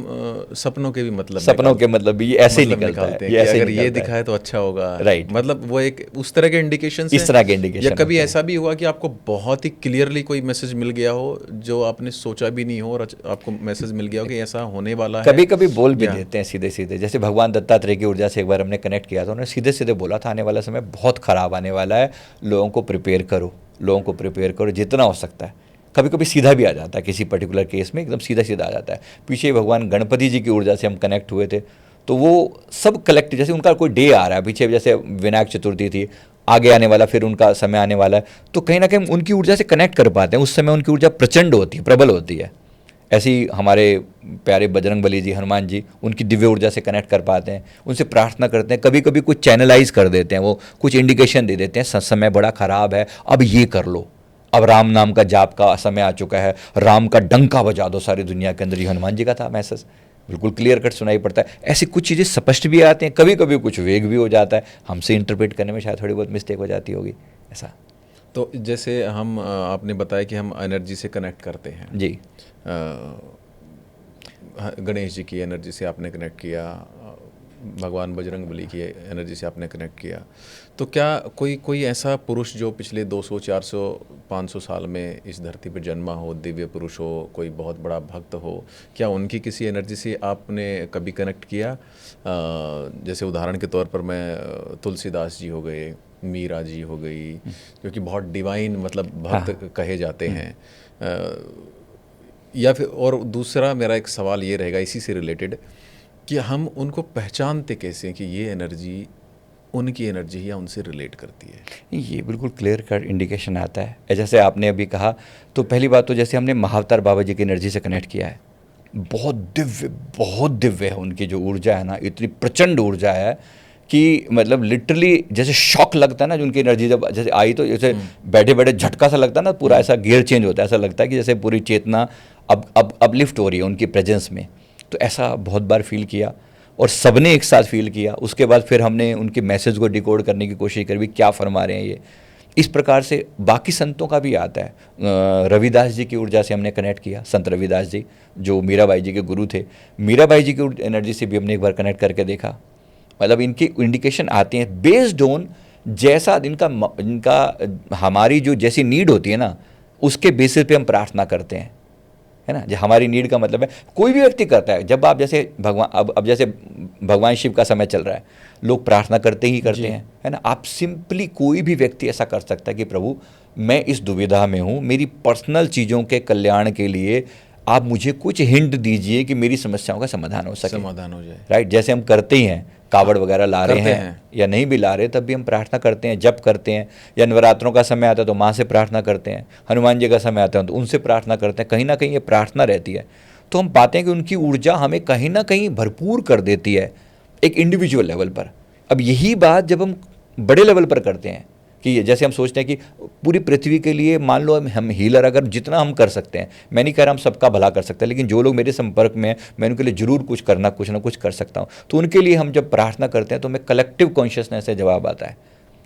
सपनों के भी मतलब भी ऐसे ही निकलता है, ये अगर ये दिखा है तो अच्छा होगा, राइट। मतलब वो एक उस तरह के इंडिकेशन, इस तरह के इंडिकेशन। या कभी ऐसा भी हुआ कि आपको बहुत ही क्लियरली कोई मैसेज मिल गया हो जो आपने सोचा भी नहीं हो, और आपको मैसेज मिल गया हो कि ऐसा होने वाला है? कभी कभी बोल भी देते हैं सीधे सीधे। जैसे भगवान दत्तात्रेय की ऊर्जा से एक बार हमने कनेक्ट किया था, उन्होंने सीधे सीधे बोला था आने वाला समय बहुत खराब आने वाला है, लोगों को प्रिपेयर करो जितना हो सकता है। कभी कभी सीधा भी आ जाता है, किसी पर्टिकुलर केस में एकदम सीधा आ जाता है। पीछे भगवान गणपति जी की ऊर्जा से हम कनेक्ट हुए थे, तो वो सब कलेक्टिव, जैसे उनका कोई डे आ रहा है पीछे, जैसे विनायक चतुर्थी थी, आगे आने वाला, फिर उनका समय आने वाला है, तो कहीं ना कहीं उनकी ऊर्जा से कनेक्ट कर पाते हैं। उस समय उनकी ऊर्जा प्रचंड होती है, प्रबल होती है। ऐसे ही हमारे प्यारे बजरंग बली जी, हनुमान जी, उनकी दिव्य ऊर्जा से कनेक्ट कर पाते हैं, उनसे प्रार्थना करते हैं, कभी कभी कुछ चैनलाइज कर देते हैं, वो कुछ इंडिकेशन दे देते हैं, समय बड़ा खराब है, अब ये कर लो, अब राम नाम का जाप का समय आ चुका है, राम का डंका बजा दो सारी दुनिया के अंदर। ये हनुमान जी का था मैसेज, बिल्कुल क्लियर कट सुनाई पड़ता है। ऐसी कुछ चीज़ें स्पष्ट भी आती हैं, कभी कभी कुछ वेग भी हो जाता है, हमसे इंटरप्रेट करने में शायद थोड़ी बहुत मिस्टेक हो जाती होगी ऐसा। तो जैसे हम आपने बताया कि हम एनर्जी से कनेक्ट करते हैं जी। गणेश जी की एनर्जी से आपने कनेक्ट किया, भगवान बजरंग बली की एनर्जी से आपने कनेक्ट किया, तो क्या कोई ऐसा पुरुष जो पिछले 200, 400, 500 साल में इस धरती पर जन्मा हो, दिव्य पुरुष हो, कोई बहुत बड़ा भक्त हो, क्या उनकी किसी एनर्जी से आपने कभी कनेक्ट किया? जैसे उदाहरण के तौर पर मैं तुलसीदास जी हो गए, मीरा जी हो गई, जो कि बहुत डिवाइन मतलब भक्त कहे जाते हैं। या फिर और दूसरा मेरा एक सवाल ये रहेगा इसी से रिलेटेड कि हम उनको पहचानते कैसे हैं कि ये एनर्जी उनकी एनर्जी या उनसे रिलेट करती है? ये बिल्कुल क्लियर कट इंडिकेशन आता है। जैसे आपने अभी कहा, तो पहली बात तो जैसे हमने महाअवतार बाबा जी की एनर्जी से कनेक्ट किया है, बहुत दिव्य है उनकी जो ऊर्जा है ना, इतनी प्रचंड ऊर्जा है कि मतलब लिटरली जैसे शॉक लगता है ना, जो उनकी एनर्जी जब जैसे आई तो जैसे बैठे बैठे झटका सा लगता है ना, पूरा ऐसा गियर चेंज होता है, ऐसा लगता है कि जैसे पूरी चेतना अब लिफ्ट हो रही है उनकी प्रेजेंस में। तो ऐसा बहुत बार फील किया और सबने एक साथ फील किया। उसके बाद फिर हमने उनके मैसेज को डिकोड करने की कोशिश करी, भी क्या फरमा रहे हैं ये। इस प्रकार से बाकी संतों का भी आता है। रविदास जी की ऊर्जा से हमने कनेक्ट किया, संत रविदास जी जो मीराबाई जी के गुरु थे, मीराबाई जी की एनर्जी से भी हमने एक बार कनेक्ट करके देखा। मतलब इनकी इंडिकेशन आते हैं बेस्ड ऑन जैसा इनका हमारी जो जैसी नीड होती है ना, उसके बेसिस पे हम प्रार्थना करते हैं, है ना। जो हमारी नीड का मतलब है, कोई भी व्यक्ति करता है। जब आप जैसे भगवान अब जैसे भगवान शिव का समय चल रहा है, लोग प्रार्थना करते ही करते हैं, है ना। आप सिंपली कोई भी व्यक्ति ऐसा कर सकता है कि प्रभु मैं इस दुविधा में हूँ, मेरी पर्सनल चीज़ों के कल्याण के लिए आप मुझे कुछ हिंट दीजिए कि मेरी समस्याओं का समाधान हो सके, समाधान हो जाए। राइट। जैसे हम करते ही हैं, कावड़ वगैरह ला रहे हैं या नहीं भी ला रहे, तब भी हम प्रार्थना करते हैं, जप करते हैं। या नवरात्रों का समय आता है तो माँ से प्रार्थना करते हैं, हनुमान जी का समय आता है तो उनसे प्रार्थना करते हैं। कहीं ना कहीं ये प्रार्थना रहती है, तो हम पाते हैं कि उनकी ऊर्जा हमें कहीं ना कहीं भरपूर कर देती है एक इंडिविजुअल लेवल पर। अब यही बात जब हम बड़े लेवल पर करते हैं कि जैसे हम सोचते हैं कि पूरी पृथ्वी के लिए मान लो हम हीलर अगर जितना हम कर सकते हैं, मैं नहीं कह रहा हम सबका भला कर सकते हैं, लेकिन जो लोग मेरे संपर्क में हैं मैं उनके लिए जरूर कुछ ना कुछ कर सकता हूँ। तो उनके लिए हम जब प्रार्थना करते हैं तो हमें कलेक्टिव कॉन्शियसनेस से जवाब आता है,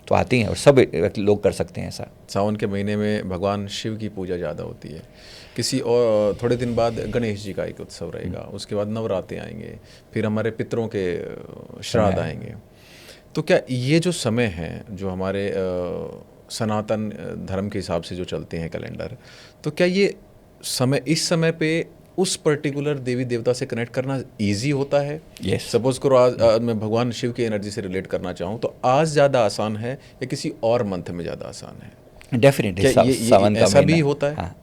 तो आती हैं और सब लोग कर सकते हैं ऐसा। सावन के महीने में भगवान शिव की पूजा ज़्यादा होती है। किसी और थोड़े दिन बाद गणेश जी का एक उत्सव रहेगा, उसके बाद नवरात्रे आएंगे, फिर हमारे पितरों के श्राद्ध आएंगे। तो क्या ये जो समय है, जो हमारे सनातन धर्म के हिसाब से जो चलते हैं कैलेंडर, तो क्या ये समय इस समय पे उस पर्टिकुलर देवी देवता से कनेक्ट करना इजी होता है? Yes. सपोज करो आज मैं भगवान शिव की एनर्जी से रिलेट करना चाहूँ तो आज ज़्यादा आसान है या किसी और मंथ में ज़्यादा आसान है? डेफिनेटली सावन का ऐसा भी महीना होता है? हाँ,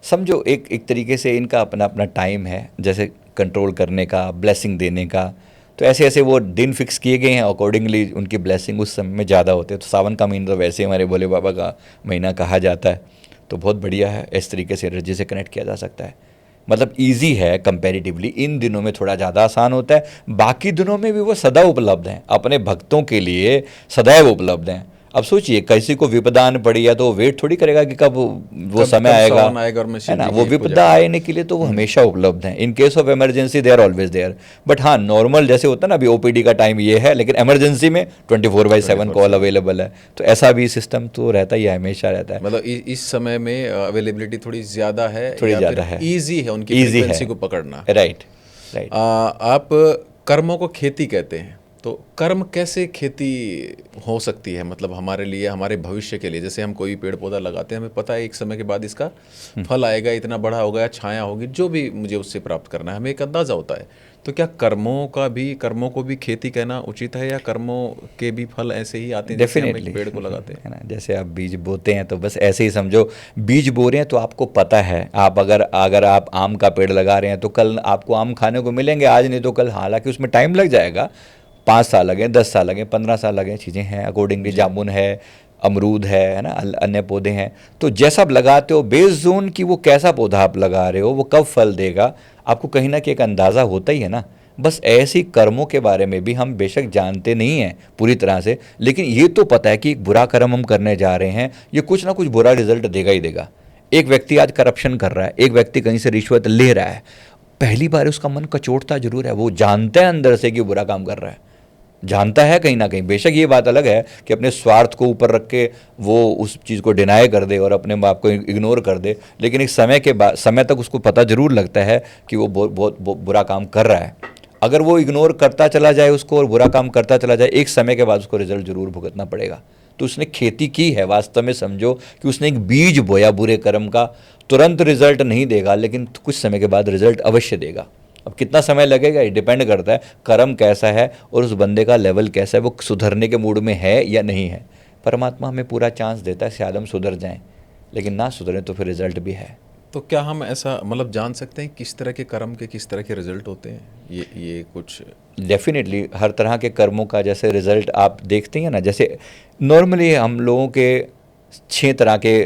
समझो एक तरीके से इनका अपना अपना टाइम है, जैसे कंट्रोल करने का, ब्लेसिंग देने का। तो ऐसे ऐसे वो दिन फिक्स किए गए हैं, अकॉर्डिंगली उनकी ब्लेसिंग उस समय में ज़्यादा होते हैं। तो सावन का महीना तो वैसे हमारे भोले बाबा का महीना कहा जाता है, तो बहुत बढ़िया है, इस तरीके से एनर्जी से कनेक्ट किया जा सकता है। मतलब इजी है कंपैरेटिवली, इन दिनों में थोड़ा ज़्यादा आसान होता है, बाकी दिनों में भी वो सदा उपलब्ध हैं, अपने भक्तों के लिए सदैव उपलब्ध हैं। अब सोचिए किसी को विपदा आने पड़ी है तो वो वेट थोड़ी करेगा कि कब वो समय आएगा, है ना। वो विपदा आने के लिए तो वो हमेशा उपलब्ध हैं। In case of emergency they are always there. But हाँ, नॉर्मल जैसे होता है ना, अभी ओपीडी का टाइम ये है, लेकिन इमरजेंसी में 24/7 कॉल अवेलेबल है। तो ऐसा भी सिस्टम तो रहता ही है, हमेशा रहता है। मतलब इस समय में अवेलेबिलिटी थोड़ी ज़्यादा है, थोड़ी ज़्यादा है, ईजी है उनकी फ्रीक्वेंसी को पकड़ना। राइट। आप कर्मों को खेती कहते हैं, तो कर्म कैसे खेती हो सकती है? मतलब हमारे लिए, हमारे भविष्य के लिए, जैसे हम कोई पेड़ पौधा लगाते हैं, हमें पता है एक समय के बाद इसका फल आएगा, इतना बड़ा होगा, छाया होगी, जो भी मुझे उससे प्राप्त करना है, हमें एक अंदाज़ा होता है। तो क्या कर्मों को भी खेती कहना उचित है, या कर्मों के भी फल ऐसे ही आते हैं जैसे हम एक पेड़ को लगाते हैं? है ना, जैसे आप बीज बोते हैं तो बस ऐसे ही समझो, बीज बो रहे हैं तो आपको पता है, आप अगर आप आम का पेड़ लगा रहे हैं तो कल आपको आम खाने को मिलेंगे, आज नहीं तो कल। हालांकि उसमें टाइम लग जाएगा, 5 साल लगे, 10 साल लगे, 15 साल लगे, चीज़ें हैं। अकॉर्डिंगली जामुन है, अमरूद है ना, अन्य पौधे हैं, तो जैसा आप लगाते हो बेस्ड ऑन कि वो कैसा पौधा आप लगा रहे हो, वो कब फल देगा, आपको कहीं ना कहीं एक अंदाज़ा होता ही है ना। बस ऐसे ही कर्मों के बारे में भी हम बेशक जानते नहीं हैं पूरी तरह से, लेकिन ये तो पता है कि एक बुरा कर्म हम करने जा रहे हैं, ये कुछ ना कुछ बुरा रिजल्ट देगा ही देगा। एक व्यक्ति आज करप्शन कर रहा है, एक व्यक्ति कहीं से रिश्वत ले रहा है, पहली बार उसका मन कचोटता जरूर है, वो जानता है अंदर से कि बुरा काम कर रहा है, जानता है कहीं ना कहीं। बेशक ये बात अलग है कि अपने स्वार्थ को ऊपर रख के वो उस चीज़ को डिनाई कर दे और अपने बाप को इग्नोर कर दे, लेकिन एक समय तक उसको पता जरूर लगता है कि वो बहुत बुरा काम कर रहा है। अगर वो इग्नोर करता चला जाए उसको और बुरा काम करता चला जाए, एक समय के बाद उसको रिजल्ट जरूर भुगतना पड़ेगा। तो उसने खेती की है, वास्तव में समझो कि उसने एक बीज बोया बुरे कर्म का, तुरंत रिजल्ट नहीं देगा लेकिन कुछ समय के बाद रिजल्ट अवश्य देगा। अब कितना समय लगेगा ये डिपेंड करता है कर्म कैसा है और उस बंदे का लेवल कैसा है, वो सुधरने के मूड में है या नहीं है। परमात्मा हमें पूरा चांस देता है शायद हम सुधर जाएं, लेकिन ना सुधरें तो फिर रिजल्ट भी है। तो क्या हम ऐसा मतलब जान सकते हैं किस तरह के कर्म के किस तरह के रिजल्ट होते हैं? ये कुछ डेफिनेटली हर तरह के कर्मों का जैसे रिजल्ट आप देखते हैं ना, जैसे नॉर्मली हम लोगों के 6 तरह के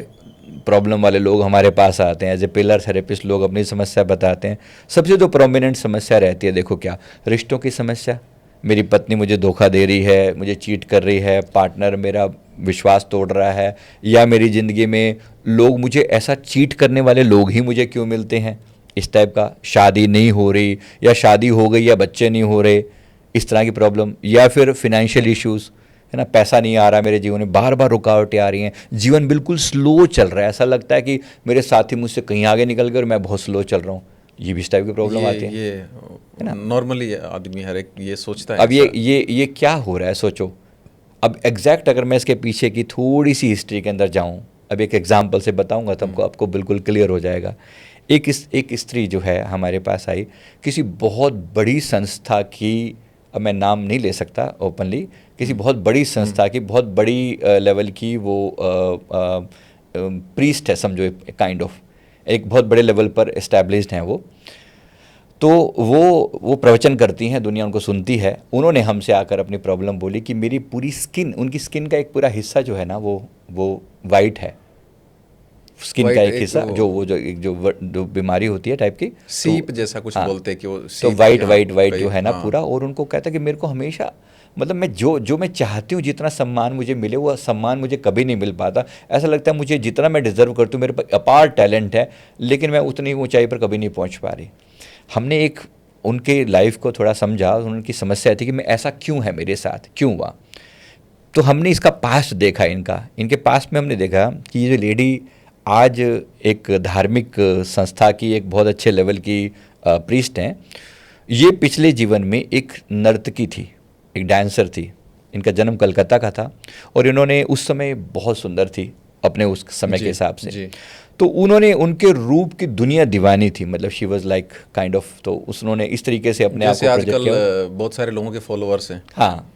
प्रॉब्लम वाले लोग हमारे पास आते हैं एज ए पिलर थेरेपिस्ट, लोग अपनी समस्या बताते हैं। सबसे जो प्रोमिनेंट समस्या रहती है देखो क्या, रिश्तों की समस्या। मेरी पत्नी मुझे धोखा दे रही है, मुझे चीट कर रही है, पार्टनर मेरा विश्वास तोड़ रहा है, या मेरी ज़िंदगी में लोग मुझे ऐसा चीट करने वाले लोग ही मुझे क्यों मिलते हैं, इस टाइप का। शादी नहीं हो रही या शादी हो गई या बच्चे नहीं हो रहे, इस तरह की प्रॉब्लम। या फिर फिनेंशियल इश्यूज़ है ना, पैसा नहीं आ रहा मेरे जीवन में, बार बार रुकावटें आ रही हैं, जीवन बिल्कुल स्लो चल रहा है, ऐसा लगता है कि मेरे साथी मुझसे कहीं आगे निकल गए और मैं बहुत स्लो चल रहा हूँ। ये भी इस टाइप की प्रॉब्लम आती है। ये नॉर्मली आदमी हर एक ये सोचता है। अब ये क्या हो रहा है सोचो। अब एग्जैक्ट अगर मैं इसके पीछे की थोड़ी सी हिस्ट्री के अंदर जाऊँ, अब एक एग्जाम्पल से बताऊँगा तो आपको बिल्कुल क्लियर हो जाएगा। एक स्त्री जो है हमारे पास आई, किसी बहुत बड़ी संस्था की, अब मैं नाम नहीं ले सकता ओपनली, किसी बहुत बड़ी संस्था की, बहुत बड़ी लेवल की वो प्रीस्ट है समझो, काइंड ऑफ एक बहुत बड़े लेवल पर एस्टैब्लिश्ड हैं वो। तो वो प्रवचन करती हैं, दुनिया उनको सुनती है। उन्होंने हमसे आकर अपनी प्रॉब्लम बोली कि मेरी पूरी स्किन, उनकी स्किन का एक पूरा हिस्सा जो है ना वो वाइट है, स्किन का एक हिस्सा जो बीमारी होती है टाइप की, सीप जैसा कुछ बोलते हैं कि वो तो वाइट जो है ना पूरा। और उनको कहता है कि मेरे को हमेशा मतलब मैं जो मैं चाहती हूँ, जितना सम्मान मुझे मिले वो सम्मान मुझे कभी नहीं मिल पाता। ऐसा लगता है मुझे जितना मैं डिज़र्व करती हूँ, मेरे पास अपार टैलेंट है, लेकिन मैं उतनी ऊंचाई पर कभी नहीं पहुँच पा रही। हमने एक उनके लाइफ को थोड़ा समझा, उनकी समस्या थी कि मैं ऐसा क्यों है मेरे साथ, क्यों हुआ। तो हमने इसका पास्ट देखा, इनके पास्ट में हमने देखा कि ये जो लेडी आज एक धार्मिक संस्था की एक बहुत अच्छे लेवल की प्रीस्ट हैं, ये पिछले जीवन में एक नर्तकी थी, एक डांसर थी। इनका जन्म कलकत्ता का था और इन्होंने उस समय बहुत सुंदर थी अपने उस समय के हिसाब से। तो उन्होंने, उनके रूप की दुनिया दीवानी थी, मतलब she was like kind of. तो उन्होंने इस तरीके से अपने आप को प्रोजेक्ट किया। बहुत सारे लोगों के फॉलोअर्स हैं, हाँ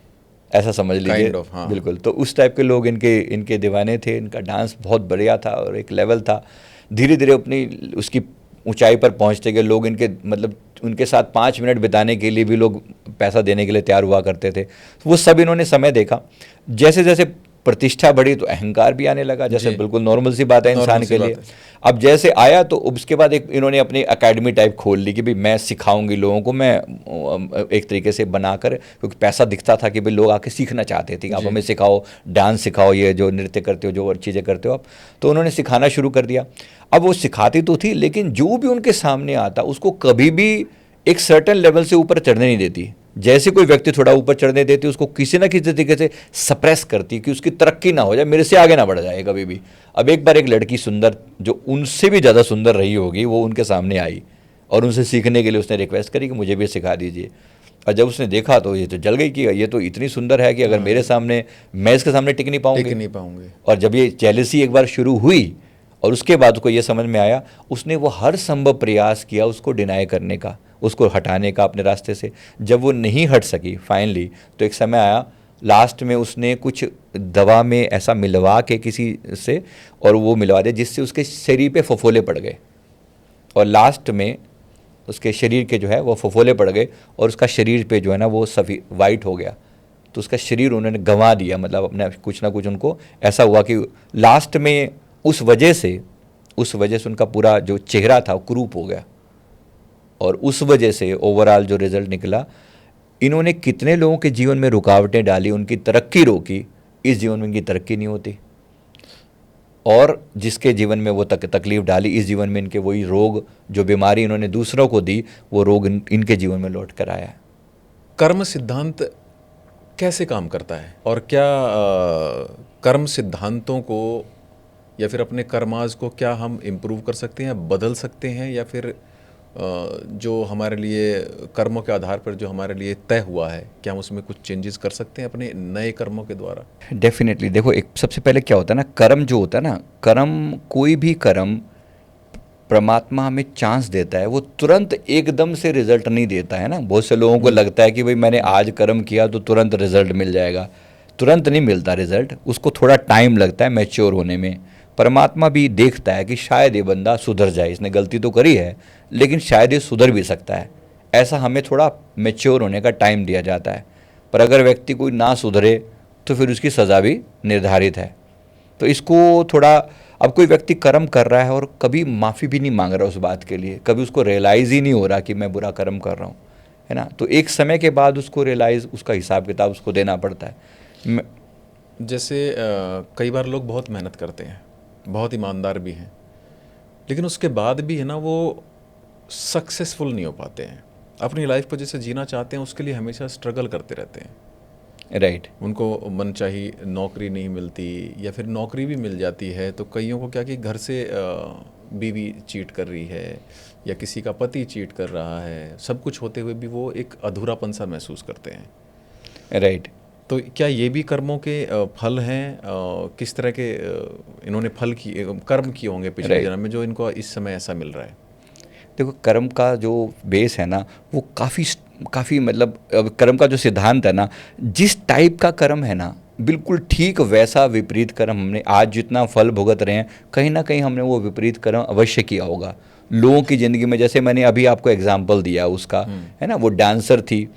ऐसा समझ लीजिए, हाँ। बिल्कुल। तो उस टाइप के लोग इनके दीवाने थे। इनका डांस बहुत बढ़िया था और एक लेवल था। धीरे धीरे अपनी उसकी ऊंचाई पर पहुंचते गए लोग। इनके मतलब उनके साथ 5 मिनट बिताने के लिए भी लोग पैसा देने के लिए तैयार हुआ करते थे। वो सब इन्होंने समय देखा। जैसे जैसे प्रतिष्ठा बढ़ी तो अहंकार भी आने लगा, जैसे बिल्कुल नॉर्मल सी बात है इंसान के लिए। अब जैसे आया तो उसके बाद इन्होंने अपनी एकेडमी टाइप खोल ली कि भाई मैं सिखाऊंगी लोगों को, मैं एक तरीके से बनाकर, क्योंकि पैसा दिखता था कि भाई लोग आके सीखना चाहते थे, आप हमें सिखाओ, डांस सिखाओ, ये जो नृत्य करते हो, जो और चीज़ें करते हो आप। तो उन्होंने सिखाना शुरू कर दिया। अब वो सिखाती तो थी, लेकिन जो भी उनके सामने आता उसको कभी भी एक सर्टेन लेवल से ऊपर चढ़ने नहीं देती। जैसे कोई व्यक्ति थोड़ा ऊपर चढ़ने देती, उसको किसी ना किसी तरीके से सप्रेस करती कि उसकी तरक्की ना हो जाए, मेरे से आगे ना बढ़ जाए कभी भी। अब एक बार एक लड़की सुंदर, जो उनसे भी ज़्यादा सुंदर रही होगी, वो उनके सामने आई और उनसे सीखने के लिए उसने रिक्वेस्ट करी कि मुझे भी सिखा दीजिए। और जब उसने देखा तो ये तो जल गई कि ये तो इतनी सुंदर है कि अगर मेरे सामने, मैं इसके सामने टिक नहीं पाऊंगी। और जब ये जेलसी एक बार शुरू हुई और उसके बाद उसको ये समझ में आया, उसने वो हर संभव प्रयास किया उसको डिनाई करने का, उसको हटाने का अपने रास्ते से। जब वो नहीं हट सकी फाइनली, तो एक समय आया, लास्ट में उसने कुछ दवा में ऐसा मिलवा के किसी से, और वो मिलवा दिया जिससे उसके शरीर पे फफोले पड़ गए, और लास्ट में उसके शरीर के जो है वो फफोले पड़ गए और उसका शरीर पे जो है ना वो सफ़ेद वाइट हो गया। तो उसका शरीर उन्होंने गंवा दिया, मतलब अपने कुछ ना कुछ उनको ऐसा हुआ कि लास्ट में उस वजह से उनका पूरा जो चेहरा था वो कुरूप हो गया। और उस वजह से ओवरऑल जो रिजल्ट निकला, इन्होंने कितने लोगों के जीवन में रुकावटें डाली, उनकी तरक्की रोकी, इस जीवन में इनकी तरक्की नहीं होती। और जिसके जीवन में वो तकलीफ डाली, इस जीवन में इनके वही रोग, जो बीमारी इन्होंने दूसरों को दी, वो रोग इनके जीवन में लौट कर आया। कर्म सिद्धांत कैसे काम करता है, और क्या कर्म सिद्धांतों को या फिर अपने कर्माज को क्या हम इम्प्रूव कर सकते हैं, बदल सकते हैं, या फिर जो हमारे लिए कर्मों के आधार पर जो हमारे लिए तय हुआ है, क्या हम उसमें कुछ चेंजेस कर सकते हैं अपने नए कर्मों के द्वारा? डेफिनेटली। देखो, एक सबसे पहले क्या होता है ना, कर्म जो होता है ना, कर्म, कोई भी कर्म परमात्मा हमें चांस देता है, वो तुरंत एकदम से रिजल्ट नहीं देता है ना। बहुत से लोगों को लगता है कि भाई मैंने आज कर्म किया तो तुरंत रिजल्ट मिल जाएगा। तुरंत नहीं मिलता रिजल्ट, उसको थोड़ा टाइम लगता है मैच्योर होने में। परमात्मा भी देखता है कि शायद ये बंदा सुधर जाए, इसने गलती तो करी है लेकिन शायद ये सुधर भी सकता है, ऐसा हमें थोड़ा मैच्योर होने का टाइम दिया जाता है। पर अगर व्यक्ति कोई ना सुधरे तो फिर उसकी सज़ा भी निर्धारित है। तो इसको थोड़ा, अब कोई व्यक्ति कर्म कर रहा है और कभी माफ़ी भी नहीं मांग रहा उस बात के लिए, कभी उसको रियलाइज़ ही नहीं हो रहा कि मैं बुरा कर्म कर रहा हूँ, है ना, तो एक समय के बाद उसको रियलाइज़, उसका हिसाब किताब उसको देना पड़ता है। जैसे कई बार लोग बहुत मेहनत करते हैं, बहुत ईमानदार भी हैं, लेकिन उसके बाद भी है ना वो सक्सेसफुल नहीं हो पाते हैं, अपनी लाइफ को जैसे जीना चाहते हैं उसके लिए हमेशा स्ट्रगल करते रहते हैं। राइट। उनको मनचाही नौकरी नहीं मिलती, या फिर नौकरी भी मिल जाती है तो कईयों को क्या कि घर से बीवी चीट कर रही है या किसी का पति चीट कर रहा है, सब कुछ होते हुए भी वो एक अधूरापन सा महसूस करते हैं। राइट। तो क्या ये भी कर्मों के फल हैं? किस तरह के इन्होंने फल किए, कर्म किए होंगे पिछले जन्म में, जो इनको इस समय ऐसा मिल रहा है? देखो, कर्म का जो बेस है ना, वो काफ़ी मतलब कर्म का जो सिद्धांत है ना, जिस टाइप का कर्म है ना, बिल्कुल ठीक वैसा विपरीत कर्म हमने आज जितना फल भुगत रहे हैं, कहीं ना कहीं हमने वो विपरीत कर्म अवश्य किया होगा लोगों की ज़िंदगी में। जैसे मैंने अभी आपको एग्जाम्पल दिया उसका, है ना, वो डांसर थी,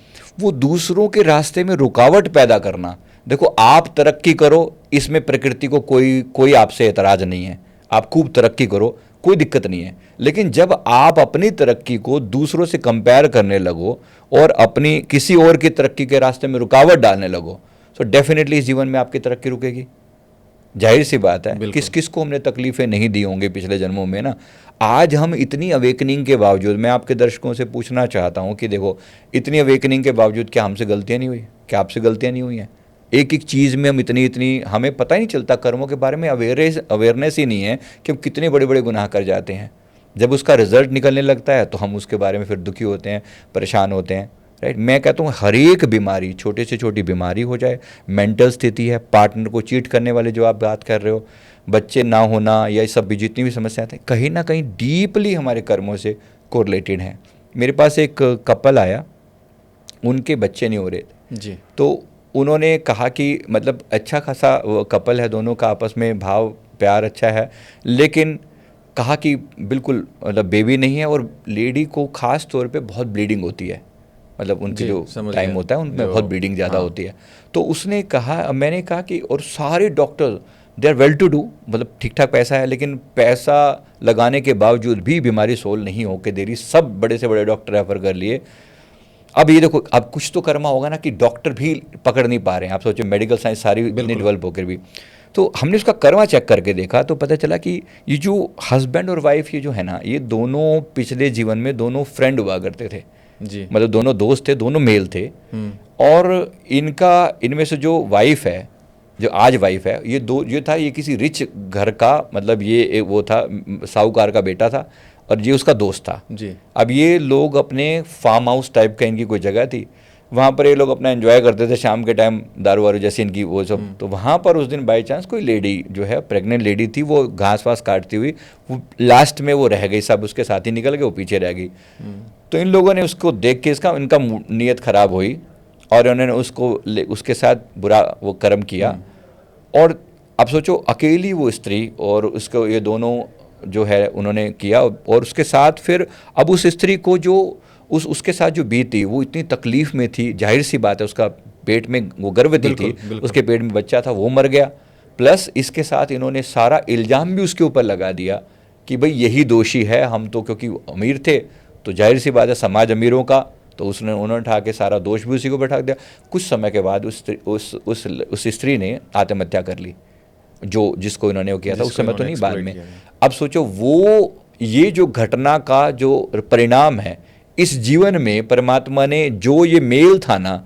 वो दूसरों के रास्ते में रुकावट पैदा करना। देखो, आप तरक्की करो, इसमें प्रकृति को कोई आपसे एतराज़ नहीं है, आप खूब तरक्की करो, कोई दिक्कत नहीं है। लेकिन जब आप अपनी तरक्की को दूसरों से कंपेयर करने लगो और अपनी किसी और की तरक्की के रास्ते में रुकावट डालने लगो, तो डेफिनेटली इस जीवन में आपकी तरक्की रुकेगी। जाहिर सी बात है, किस किस को हमने तकलीफें नहीं दी होंगी पिछले जन्मों में ना। आज हम इतनी अवेकनिंग के बावजूद, मैं आपके दर्शकों से पूछना चाहता हूं कि देखो, इतनी अवेकनिंग के बावजूद क्या हमसे गलतियां नहीं हुई? क्या आपसे गलतियां नहीं हुई हैं? एक एक चीज़ में हम इतनी हमें पता ही नहीं चलता, कर्मों के बारे में अवेयरनेस ही नहीं है कि हम कितने बड़े बड़े गुनाह कर जाते हैं। जब उसका रिजल्ट निकलने लगता है तो हम उसके बारे में फिर दुखी होते हैं, परेशान होते हैं। राइट। मैं कहता हूँ हर एक बीमारी, छोटे से छोटी बीमारी हो जाए, मेंटल स्थिति है, पार्टनर को चीट करने वाले जो आप बात कर रहे हो, बच्चे ना होना, या सब भी जितनी भी समस्याएं थे, कहीं ना कहीं डीपली हमारे कर्मों से कोरिलेटेड हैं। मेरे पास एक कपल आया, उनके बच्चे नहीं हो रहे थे जी। तो उन्होंने कहा कि मतलब अच्छा खासा कपल है, दोनों का आपस में भाव प्यार अच्छा है, लेकिन कहा कि बिल्कुल मतलब बेबी नहीं है, और लेडी को ख़ास तौर पे बहुत ब्लीडिंग होती है, मतलब उनकी जो टाइम होता है उनमें बहुत ब्लीडिंग ज़्यादा होती है। तो उसने कहा, मैंने कहा कि और सारे doctor they are well to do, मतलब ठीक ठाक पैसा है, लेकिन पैसा लगाने के बावजूद भी बीमारी सोल्व नहीं होके दे रही। सब बड़े से बड़े डॉक्टर रेफर कर लिए। अब ये देखो, अब कुछ तो कर्मा होगा ना कि डॉक्टर भी पकड़ नहीं पा रहे हैं। आप सोचो, मेडिकल साइंस सारी इतनी डेवलप होकर भी। तो हमने उसका कर्मा चेक करके देखा तो पता चला कि ये जो हस्बैंड और वाइफ ये जो है ना, ये दोनों पिछले जीवन में दोनों फ्रेंड हुआ करते थे जी। मतलब दोनों दोस्त थे, दोनों मेल थे। और इनमें से जो वाइफ है, जो आज वाइफ है, ये किसी रिच घर का, मतलब ये वो था, साहूकार का बेटा था, और ये उसका दोस्त था जी। अब ये लोग अपने फार्म हाउस टाइप का, इनकी कोई जगह थी, वहाँ पर ये लोग अपना एंजॉय करते थे शाम के टाइम, दारू वारू जैसी इनकी वो सब। तो वहाँ पर उस दिन बाई चांस कोई लेडी जो है, प्रेग्नेंट लेडी थी, वो घास वास काटती हुई, वो लास्ट में वो रह गई, सब उसके साथ ही निकल गए, वो पीछे रह गई। तो इन लोगों ने उसको देख के इनका नीयत खराब हुई और उन्होंने उसके साथ बुरा वो कर्म किया। और अब सोचो, अकेली वो स्त्री और उसको ये दोनों जो है उन्होंने किया, और उसके साथ फिर अब उस स्त्री को जो उसके साथ जो बीती, वो इतनी तकलीफ़ में थी। जाहिर सी बात है, उसका पेट में वो गर्भवती थी, बिल्कुल। उसके पेट में बच्चा था, वो मर गया। प्लस इसके साथ इन्होंने सारा इल्ज़ाम भी उसके ऊपर लगा दिया कि भाई यही दोषी है, हम तो क्योंकि अमीर थे तो जाहिर सी बात है समाज अमीरों का, तो उन्होंने उठा के सारा दोष भी उसी को बैठा दिया। कुछ समय के बाद उस स्त्री ने आत्महत्या कर ली, जो जिसको इन्होंने वो किया था, उस समय तो नहीं, बाद में। अब सोचो वो ये जो घटना का जो परिणाम है, इस जीवन में परमात्मा ने जो ये मेल था ना,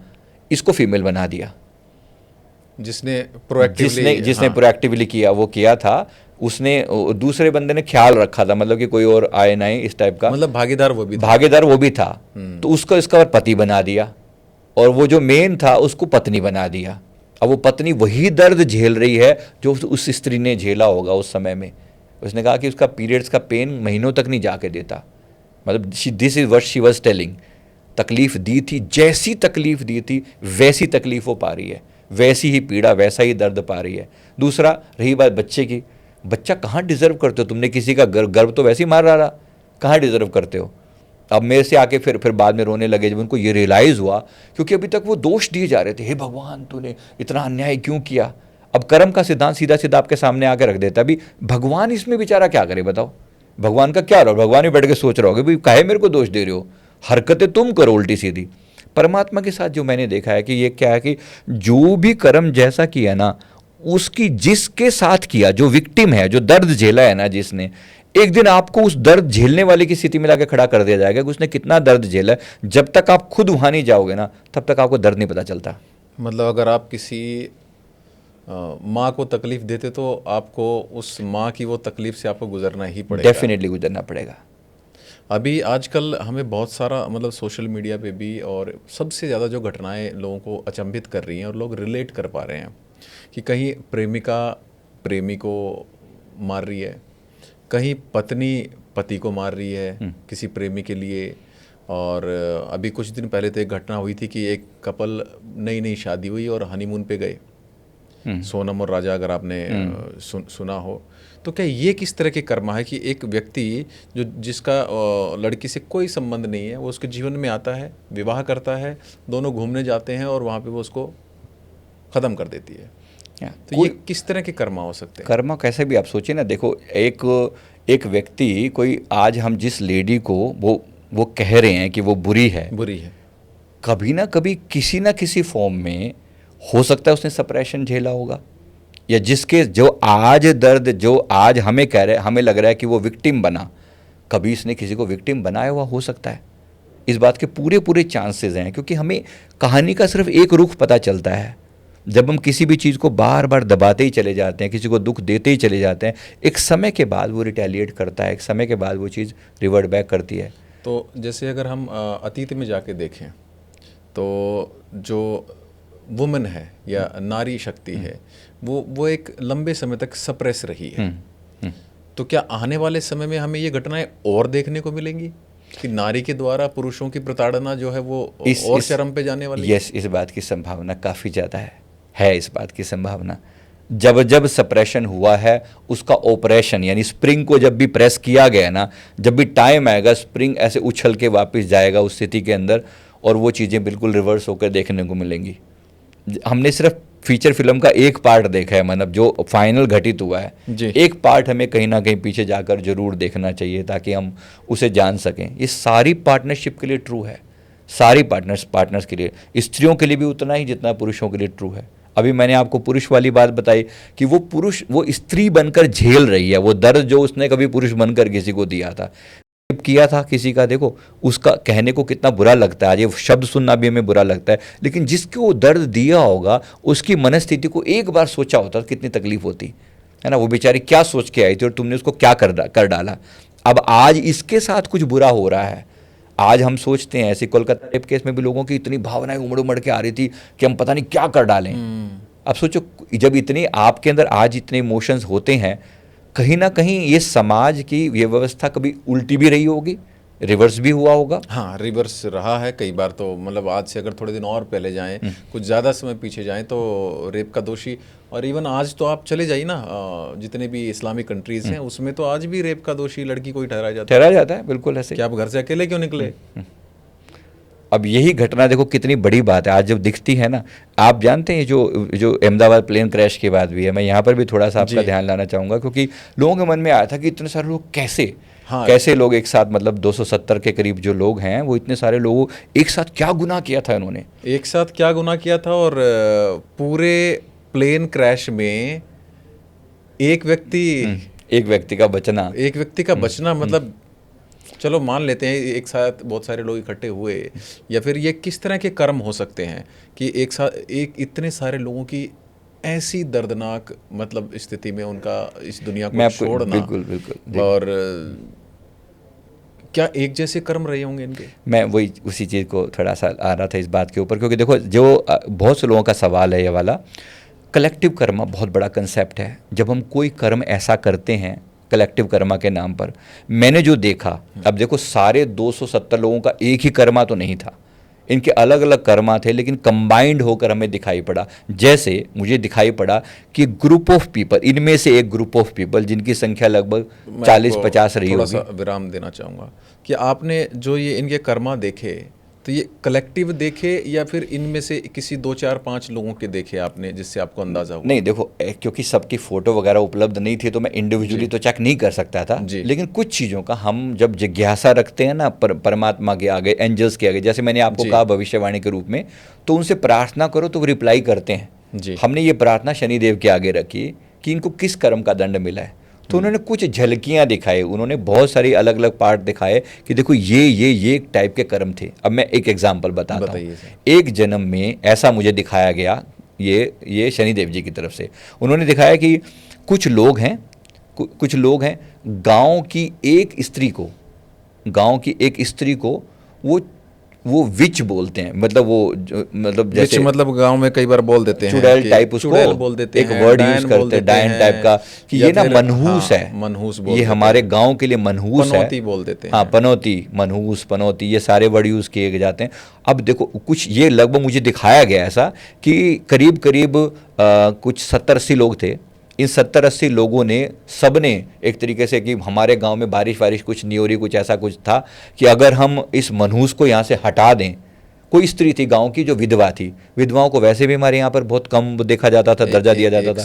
इसको फीमेल बना दिया। जिसने प्रोएक्टिवली किया, वो किया था उसने, दूसरे बंदे ने ख्याल रखा था, मतलब कि कोई और आए ना इस टाइप का, मतलब भागीदार वो भी था। तो उसको इसका पति बना दिया, और वो जो मेन था उसको पत्नी बना दिया। अब वो पत्नी वही दर्द झेल रही है जो उस स्त्री ने झेला होगा उस समय में। उसने कहा कि उसका पीरियड्स का पेन महीनों तक नहीं जाके देता, मतलब this is what she was telling. तकलीफ दी थी, जैसी तकलीफ दी थी वैसी तकलीफ वो पा रही है, वैसी ही पीड़ा, वैसा ही दर्द पा रही है। दूसरा, रही बात बच्चे की, बच्चा कहाँ डिजर्व करते हो तुमने, किसी का गर्भ तो वैसे ही मार रहा, कहाँ डिजर्व करते हो। अब मेरे से आके फिर बाद में रोने लगे जब उनको ये रियलाइज़ हुआ, क्योंकि अभी तक वो दोष दिए जा रहे थे, हे भगवान तूने इतना अन्याय क्यों किया। अब कर्म का सिद्धांत सीधा सीधा आपके सामने आके रख देता, अभी भगवान इसमें बेचारा क्या करे बताओ, भगवान का क्या रहो, भगवान ही बैठ के सोच रहे होगे भाई काहे मेरे को दोष दे रहे हो, हरकतें तुम करो उल्टी सीधी। परमात्मा के साथ जो मैंने देखा है कि ये क्या है कि जो भी कर्म जैसा किया ना, उसकी जिसके साथ किया, जो विक्टिम है, जो दर्द झेला है ना जिसने, एक दिन आपको उस दर्द झेलने वाले की स्थिति में लाके खड़ा कर दिया जाएगा कि उसने कितना दर्द झेला है। जब तक आप खुद वहां नहीं जाओगे ना, तब तक आपको दर्द नहीं पता चलता। मतलब अगर आप किसी माँ को तकलीफ देते तो आपको उस माँ की वो तकलीफ से आपको गुजरना ही पड़ेगा, डेफिनेटली गुजरना पड़ेगा। अभी आजकल हमें बहुत सारा, मतलब सोशल मीडिया पे भी, और सबसे ज़्यादा जो घटनाएं लोगों को अचंभित कर रही हैं और लोग रिलेट कर पा रहे हैं कि कहीं प्रेमिका प्रेमी को मार रही है, कहीं पत्नी पति को मार रही है किसी प्रेमी के लिए। और अभी कुछ दिन पहले तो एक घटना हुई थी कि एक कपल नई शादी हुई और हनीमून पे गए, सोनम और राजा, अगर आपने सुना हो। तो क्या ये किस तरह के कर्म है कि एक व्यक्ति जिसका लड़की से कोई संबंध नहीं है, वो उसके जीवन में आता है, विवाह करता है, दोनों घूमने जाते हैं और वहाँ पे वो उसको ख़त्म कर देती है। तो ये किस तरह के कर्म हो सकते हैं? कर्म कैसे भी आप सोचिए ना, देखो एक व्यक्ति, कोई आज हम जिस लेडी को वो कह रहे हैं कि वो बुरी है, कभी ना कभी किसी ना किसी फॉर्म में हो सकता है उसने सप्रेशन झेला होगा, या जिसके जो आज दर्द, जो आज हमें कह रहे, हमें लग रहा है कि वो विक्टिम बना, कभी इसने किसी को विक्टिम बनाया हुआ हो सकता है। इस बात के पूरे चांसेस हैं, क्योंकि हमें कहानी का सिर्फ एक रुख पता चलता है। जब हम किसी भी चीज़ को बार बार दबाते ही चले जाते हैं, किसी को दुख देते ही चले जाते हैं, एक समय के बाद वो रिटेलिएट करता है, एक समय के बाद वो चीज़ रिवर्ट बैक करती है। तो जैसे अगर हम अतीत में जाके देखें तो जो वुमन है या नारी शक्ति है, वो एक लंबे समय तक सप्रेस रही है। तो क्या आने वाले समय में हमें ये घटनाएं और देखने को मिलेंगी कि नारी के द्वारा पुरुषों की प्रताड़ना जो है वो और चरम पे जाने वाली? यस, इस बात की संभावना काफ़ी ज़्यादा है इस बात की संभावना। जब सप्रेशन हुआ है, उसका ऑपरेशन यानी स्प्रिंग को जब भी प्रेस किया गया ना, जब भी टाइम आएगा, स्प्रिंग ऐसे उछल के वापस जाएगा उस स्थिति के अंदर, और वो चीज़ें बिल्कुल रिवर्स होकर देखने को मिलेंगी। हमने सिर्फ फीचर फिल्म का एक पार्ट देखा है, मतलब जो फाइनल घटित हुआ है, एक पार्ट हमें कहीं ना कहीं पीछे जाकर जरूर देखना चाहिए ताकि हम उसे जान सकें। ये सारी पार्टनरशिप के लिए ट्रू है, सारी पार्टनर्स के लिए, स्त्रियों के लिए भी उतना ही जितना पुरुषों के लिए ट्रू है। अभी मैंने आपको पुरुष वाली बात बताई कि वो स्त्री बनकर झेल रही है वो दर्द जो उसने कभी पुरुष बनकर किसी को दिया था, किया था किसी का। देखो उसका कहने को कितना बुरा लगता है, आज ये शब्द सुनना भी हमें बुरा लगता है, लेकिन जिसको वो दर्द दिया होगा उसकी मनस्थिति को एक बार सोचा होता तो कितनी तकलीफ होती है ना। वो बेचारी क्या सोच के आई थी और तुमने उसको क्या कर डाला। अब आज इसके साथ कुछ बुरा हो रहा है। आज हम सोचते हैं, ऐसे कोलकाता रेप केस में भी लोगों की इतनी भावनाएं उमड़ के आ रही थी कि हम पता नहीं क्या कर डालें। अब सोचो, जब इतनी आपके अंदर आज इतने इमोशंस होते हैं, कहीं ना कहीं ये समाज की ये व्यवस्था कभी उल्टी भी रही होगी, रिवर्स भी हुआ होगा। हाँ, रिवर्स रहा है कई बार। तो मतलब आज से अगर थोड़े दिन और पहले जाएं, कुछ ज़्यादा समय पीछे जाएं, तो रेप का दोषी, और इवन आज तो आप चले जाइए ना, जितने भी इस्लामिक कंट्रीज़ हैं उसमें तो आज भी रेप का दोषी लड़की को ही ठहराया जाता है। बिल्कुल ऐसे कि आप घर से अकेले क्यों निकले। अब यही घटना देखो कितनी बड़ी बात है आज जब दिखती है ना। आप जानते हैं जो जो अहमदाबाद प्लेन क्रैश की बात भी है, मैं यहाँ पर भी थोड़ा सा आपका जी। ध्यान लाना चाहूँगा, क्योंकि लोगों के मन में आया था कि इतने सारे लोग कैसे, हाँ। कैसे लोग एक साथ, मतलब 270 के करीब जो लोग हैं वो इतने सारे लोगों एक साथ क्या गुनाह किया था इन्होंने। एक साथ क्या गुनाह किया था, और पूरे प्लेन क्रैश में एक व्यक्ति एक व्यक्ति का बचना, एक व्यक्ति का बचना, मतलब चलो मान लेते हैं एक साथ बहुत सारे लोग इकट्ठे हुए, या फिर ये किस तरह के कर्म हो सकते हैं कि एक साथ एक इतने सारे लोगों की ऐसी दर्दनाक मतलब स्थिति में उनका इस दुनिया मैं को आपको छोड़ना। बिल्कुल बिल्कुल और क्या एक जैसे कर्म रहे होंगे इनके? मैं वही उसी चीज़ को थोड़ा सा आ रहा था इस बात के ऊपर, क्योंकि देखो जो बहुत से लोगों का सवाल है ये वाला, कलेक्टिव कर्मा बहुत बड़ा कंसेप्ट है। जब हम कोई कर्म ऐसा करते हैं कलेक्टिव कर्मा के नाम पर, मैंने जो देखा, अब देखो सारे 270 लोगों का एक ही कर्मा तो नहीं था, इनके अलग अलग कर्मा थे, लेकिन कंबाइंड होकर हमें दिखाई पड़ा। जैसे मुझे दिखाई पड़ा कि ग्रुप ऑफ पीपल, इनमें से एक ग्रुप ऑफ पीपल जिनकी संख्या लगभग मैं 40-50 रही थोड़ा होगी। सा विराम देना चाहूँगा कि आपने जो ये इनके कर्मा देखे, तो ये कलेक्टिव देखे या फिर इनमें से किसी 2 4 5 लोगों के देखे आपने, जिससे आपको अंदाजा हुआ? नहीं देखो, क्योंकि सबकी फ़ोटो वगैरह उपलब्ध नहीं थी तो मैं इंडिविजुअली तो चेक नहीं कर सकता था, लेकिन कुछ चीज़ों का हम जब जिज्ञासा रखते हैं ना परमात्मा के आगे, एंजल्स के आगे, जैसे मैंने आपको कहा भविष्यवाणी के रूप में, तो उनसे प्रार्थना करो तो वो रिप्लाई करते हैं। हमने ये प्रार्थना शनिदेव के आगे रखी कि इनको किस कर्म का दंड मिला है, तो उन्होंने कुछ झलकियां दिखाई, उन्होंने बहुत सारी अलग अलग पार्ट दिखाए कि देखो ये एक टाइप के कर्म थे। अब मैं एक एग्जांपल बताता हूँ। एक जन्म में ऐसा मुझे दिखाया गया, ये शनिदेव जी की तरफ से उन्होंने दिखाया कि कुछ लोग हैं गांव की एक स्त्री को वो विच बोलते हैं, मतलब वो मतलब जैसे मतलब गांव में कई बार बोल देते हैं चुड़ैल टाइप, उसको चुड़ैल बोल देते एक हैं, वर्ड यूज करते हैं डायन टाइप का, कि ये ना मनहूस है, मनहूस ये हमारे गांव के लिए मनहूस है, पनौती बोल देते हैं। हाँ, पनौती, मनहूस, पनौती, ये सारे वर्ड यूज किए जाते हैं। अब देखो कुछ ये लगभग मुझे दिखाया गया ऐसा कि करीब करीब कुछ 70-80 लोग थे। इन 70-80 लोगों ने, सब ने एक तरीके से, कि हमारे गांव में बारिश कुछ नहीं हो रही, कुछ ऐसा कुछ था कि अगर हम इस मनहूस को यहाँ से हटा दें। कोई स्त्री थी गांव की जो विधवा थी, विधवाओं को वैसे भी हमारे यहाँ पर बहुत कम देखा जाता था, दर्जा दिया जाता था,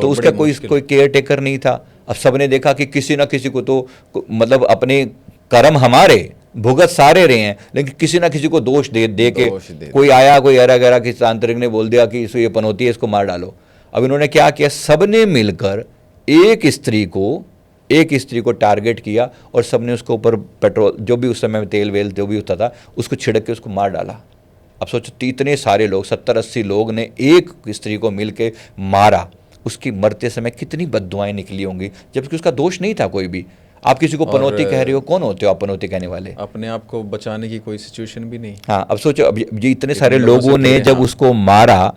तो उसका कोई केयर टेकर नहीं था। अब सबने देखा कि किसी ना किसी को तो मतलब अपने कर्म हमारे भुगत सारे रहे हैं, लेकिन किसी ना किसी को दोष दे के कोई आया, कोई अरा गरा किसी तांत्रिक ने बोल दिया कि ये पनौती है, इसको मार डालो। अब इन्होंने क्या किया, सबने मिलकर एक स्त्री को टारगेट किया और सबने उसके ऊपर पेट्रोल, जो भी उस समय तेल वेल जो भी होता था, उसको छिड़क के उसको मार डाला। अब सोचो इतने सारे लोग, 70-80 लोग ने एक स्त्री को मिल के मारा। उसकी मरते समय कितनी बद्दुआएं निकली होंगी, जबकि उसका दोष नहीं था कोई भी। आप किसी को पनौती कह रहे हो, कौन होते हो आप पनौती कहने वाले? अपने आप को बचाने की कोई सिचुएशन भी नहीं। हाँ, अब सोचो, अब ये इतने सारे लोगों ने जब उसको मारा,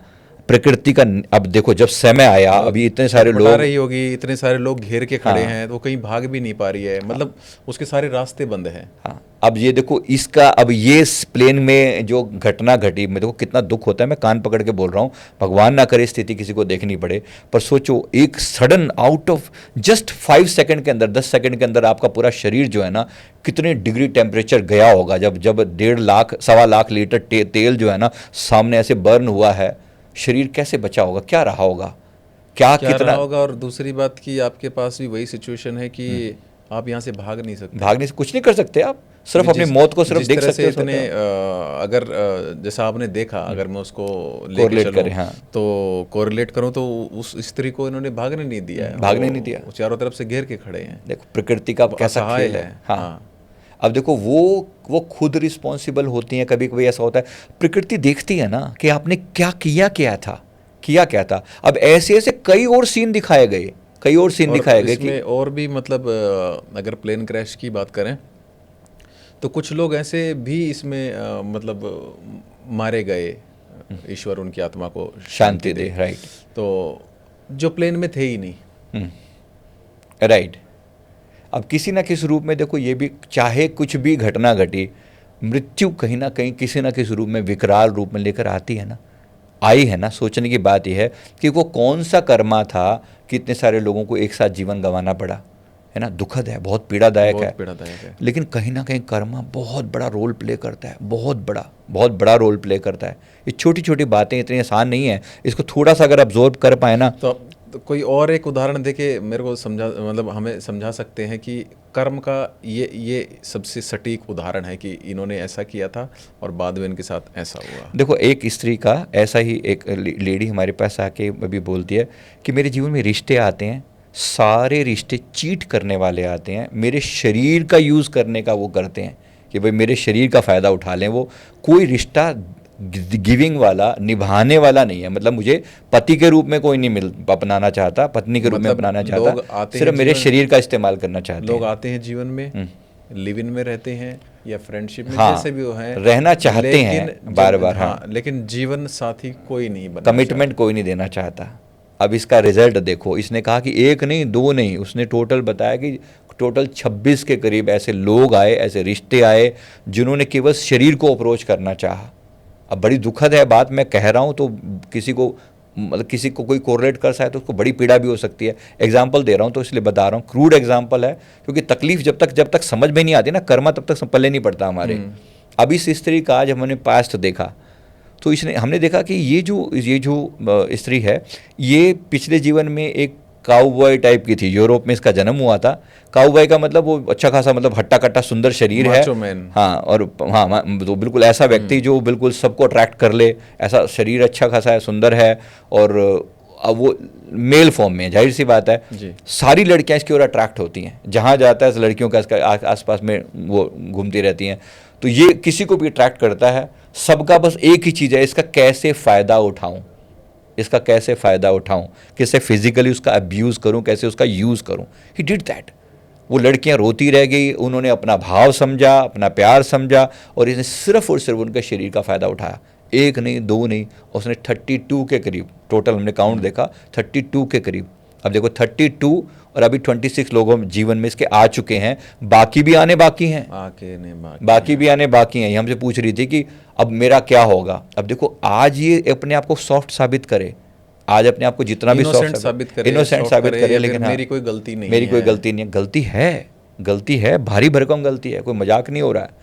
प्रकृति का, अब देखो जब समय आया, अभी इतने सारे लोग रही होगी, इतने सारे लोग घेर के खड़े हैं, तो कहीं भाग भी नहीं पा रही है, मतलब उसके सारे रास्ते बंद हैं। हाँ, अब ये देखो इसका, अब ये प्लेन में जो घटना घटी, मैं देखो कितना दुख होता है, मैं कान पकड़ के बोल रहा हूँ, भगवान ना करे स्थिति किसी को देखनी पड़े, पर सोचो एक sudden out of just 5 second के अंदर, 10 सेकंड के अंदर आपका पूरा शरीर जो है ना, कितने डिग्री टेम्परेचर गया होगा, जब 1.5 लाख 1.25 लाख लीटर तेल जो है ना सामने ऐसे बर्न हुआ है, शरीर कैसे बचा होगा, क्या रहा होगा, क्या कितना रहा होगा। और दूसरी बात कि आपके पास भी वही सिचुएशन है कि आप यहाँ से भाग नहीं सकते, कुछ नहीं कर सकते, आप सिर्फ अपनी मौत को सिर्फ देख सकते हो। इतने अगर जैसा आपने देखा, अगर मैं उसको कोरिलेट करें, हाँ, तो कोरिलेट करूं तो उस स्त्री को इन्होंने भागने नहीं दिया, चारों तरफ से घेर के खड़े हैं। देखो प्रकृति का कैसा खेल है। हाँ, अब देखो वो खुद रिस्पॉन्सिबल होती हैं। कभी कभी ऐसा होता है, प्रकृति देखती है ना कि आपने किया था। अब ऐसे कई और सीन दिखाए गए, कि और भी, मतलब अगर प्लेन क्रैश की बात करें तो कुछ लोग ऐसे भी इसमें मतलब मारे गए, ईश्वर उनकी आत्मा को शांति दे, राइट, तो जो प्लेन में थे ही नहीं, राइट। अब किसी ना किसी रूप में देखो, ये भी चाहे कुछ भी घटना घटी, मृत्यु कहीं ना कहीं किसी ना किसी रूप में विकराल रूप में लेकर आई है ना। सोचने की बात यह है कि वो कौन सा कर्मा था कि इतने सारे लोगों को एक साथ जीवन गंवाना पड़ा। है ना, दुखद है, बहुत पीड़ादायक है। बहुत पीड़ादायक है। लेकिन कहीं ना कहीं कर्मा बहुत बड़ा रोल प्ले करता है, बहुत बड़ा रोल प्ले करता है। ये छोटी छोटी बातें इतनी आसान नहीं है, इसको थोड़ा सा अगर अब्जॉर्ब कर पाए ना। तो कोई और एक उदाहरण देके मेरे को समझा, मतलब हमें समझा सकते हैं कि कर्म का ये सबसे सटीक उदाहरण है कि इन्होंने ऐसा किया था और बाद में इनके साथ ऐसा हुआ। देखो, एक स्त्री का ऐसा ही एक लेडी हमारे पास आके अभी बोलती है कि मेरे जीवन में रिश्ते आते हैं, सारे रिश्ते चीट करने वाले आते हैं, मेरे शरीर का यूज़ करने का वो करते हैं कि भाई मेरे शरीर का फ़ायदा उठा लें। वो कोई रिश्ता गिविंग वाला, निभाने वाला नहीं है। मतलब मुझे पति के रूप में कोई नहीं अपनाना चाहता, पत्नी के रूप में मतलब अपनाना लोग चाहता, आते सिर्फ हैं मेरे जीवन शरीर का इस्तेमाल करना चाहते लोग हैं। आते हैं जीवन में, लिव इन में रहते हैं या फ्रेंडशिप में, हाँ, जैसे भी वो हैं, रहना चाहते हैं बार बार। हाँ, लेकिन जीवन साथी कोई नहीं बनना कमिटमेंट कोई नहीं देना चाहता। अब इसका रिजल्ट देखो, इसने कहा कि एक नहीं दो नहीं, उसने टोटल बताया कि टोटल 26 के करीब ऐसे लोग आए, ऐसे रिश्ते आए जिन्होंने केवल शरीर को अप्रोच करना चाहा। अब बड़ी दुखद है बात, मैं कह रहा हूँ तो किसी को, मतलब किसी को कोई कोरिलेट कर सकता है तो उसको बड़ी पीड़ा भी हो सकती है। एग्जाम्पल दे रहा हूँ तो इसलिए बता रहा हूँ, क्रूड एग्जाम्पल है, क्योंकि तकलीफ जब तक समझ में नहीं आती ना, कर्मा तब तक पल्ले नहीं पड़ता हमारे। अब इस स्त्री का जब हमने पास्ट देखा तो हमने देखा कि ये जो स्त्री है, ये पिछले जीवन में एक काउबॉय टाइप की थी। यूरोप में इसका जन्म हुआ था। काउबॉय का मतलब वो अच्छा खासा, मतलब हट्टा कट्टा सुंदर शरीर है। हाँ, और हाँ, तो बिल्कुल ऐसा व्यक्ति जो बिल्कुल सबको अट्रैक्ट कर ले, ऐसा शरीर अच्छा खासा है, सुंदर है, और अब वो मेल फॉर्म में, जाहिर सी बात है सारी लड़कियां इसकी ओर अट्रैक्ट होती हैं। जहाँ जाता है लड़कियों का आसपास में वो घूमती रहती हैं। तो ये किसी को भी अट्रैक्ट करता है। सबका बस एक ही चीज़ है, इसका कैसे फ़ायदा उठाऊं, इसका कैसे फ़ायदा उठाऊं, कैसे फिजिकली उसका अब्यूज़ करूं, कैसे उसका यूज़ करूं। He did that. वो लड़कियां रोती रह गई, उन्होंने अपना भाव समझा, अपना प्यार समझा, और इसने सिर्फ और सिर्फ उनके शरीर का फ़ायदा उठाया। एक नहीं दो नहीं, उसने 32 के करीब टोटल, हमने काउंट देखा 32 के करीब। अब देखो 32 और अभी 26 लोगों जीवन में इसके आ चुके हैं, बाकी भी आने बाकी हैं, बाकी भी आने बाकी हैं। ये हमसे पूछ रही थी कि अब मेरा क्या होगा। अब देखो, आज ये अपने आप को सॉफ्ट साबित करे, आज अपने आप को जितना भी सॉफ्ट साबित करे, इनोसेंट साबित करे, लेकिन मेरी कोई गलती नहीं है, मेरी कोई गलती नहीं है। गलती है, भारी भरकम गलती है, कोई मजाक नहीं हो रहा है।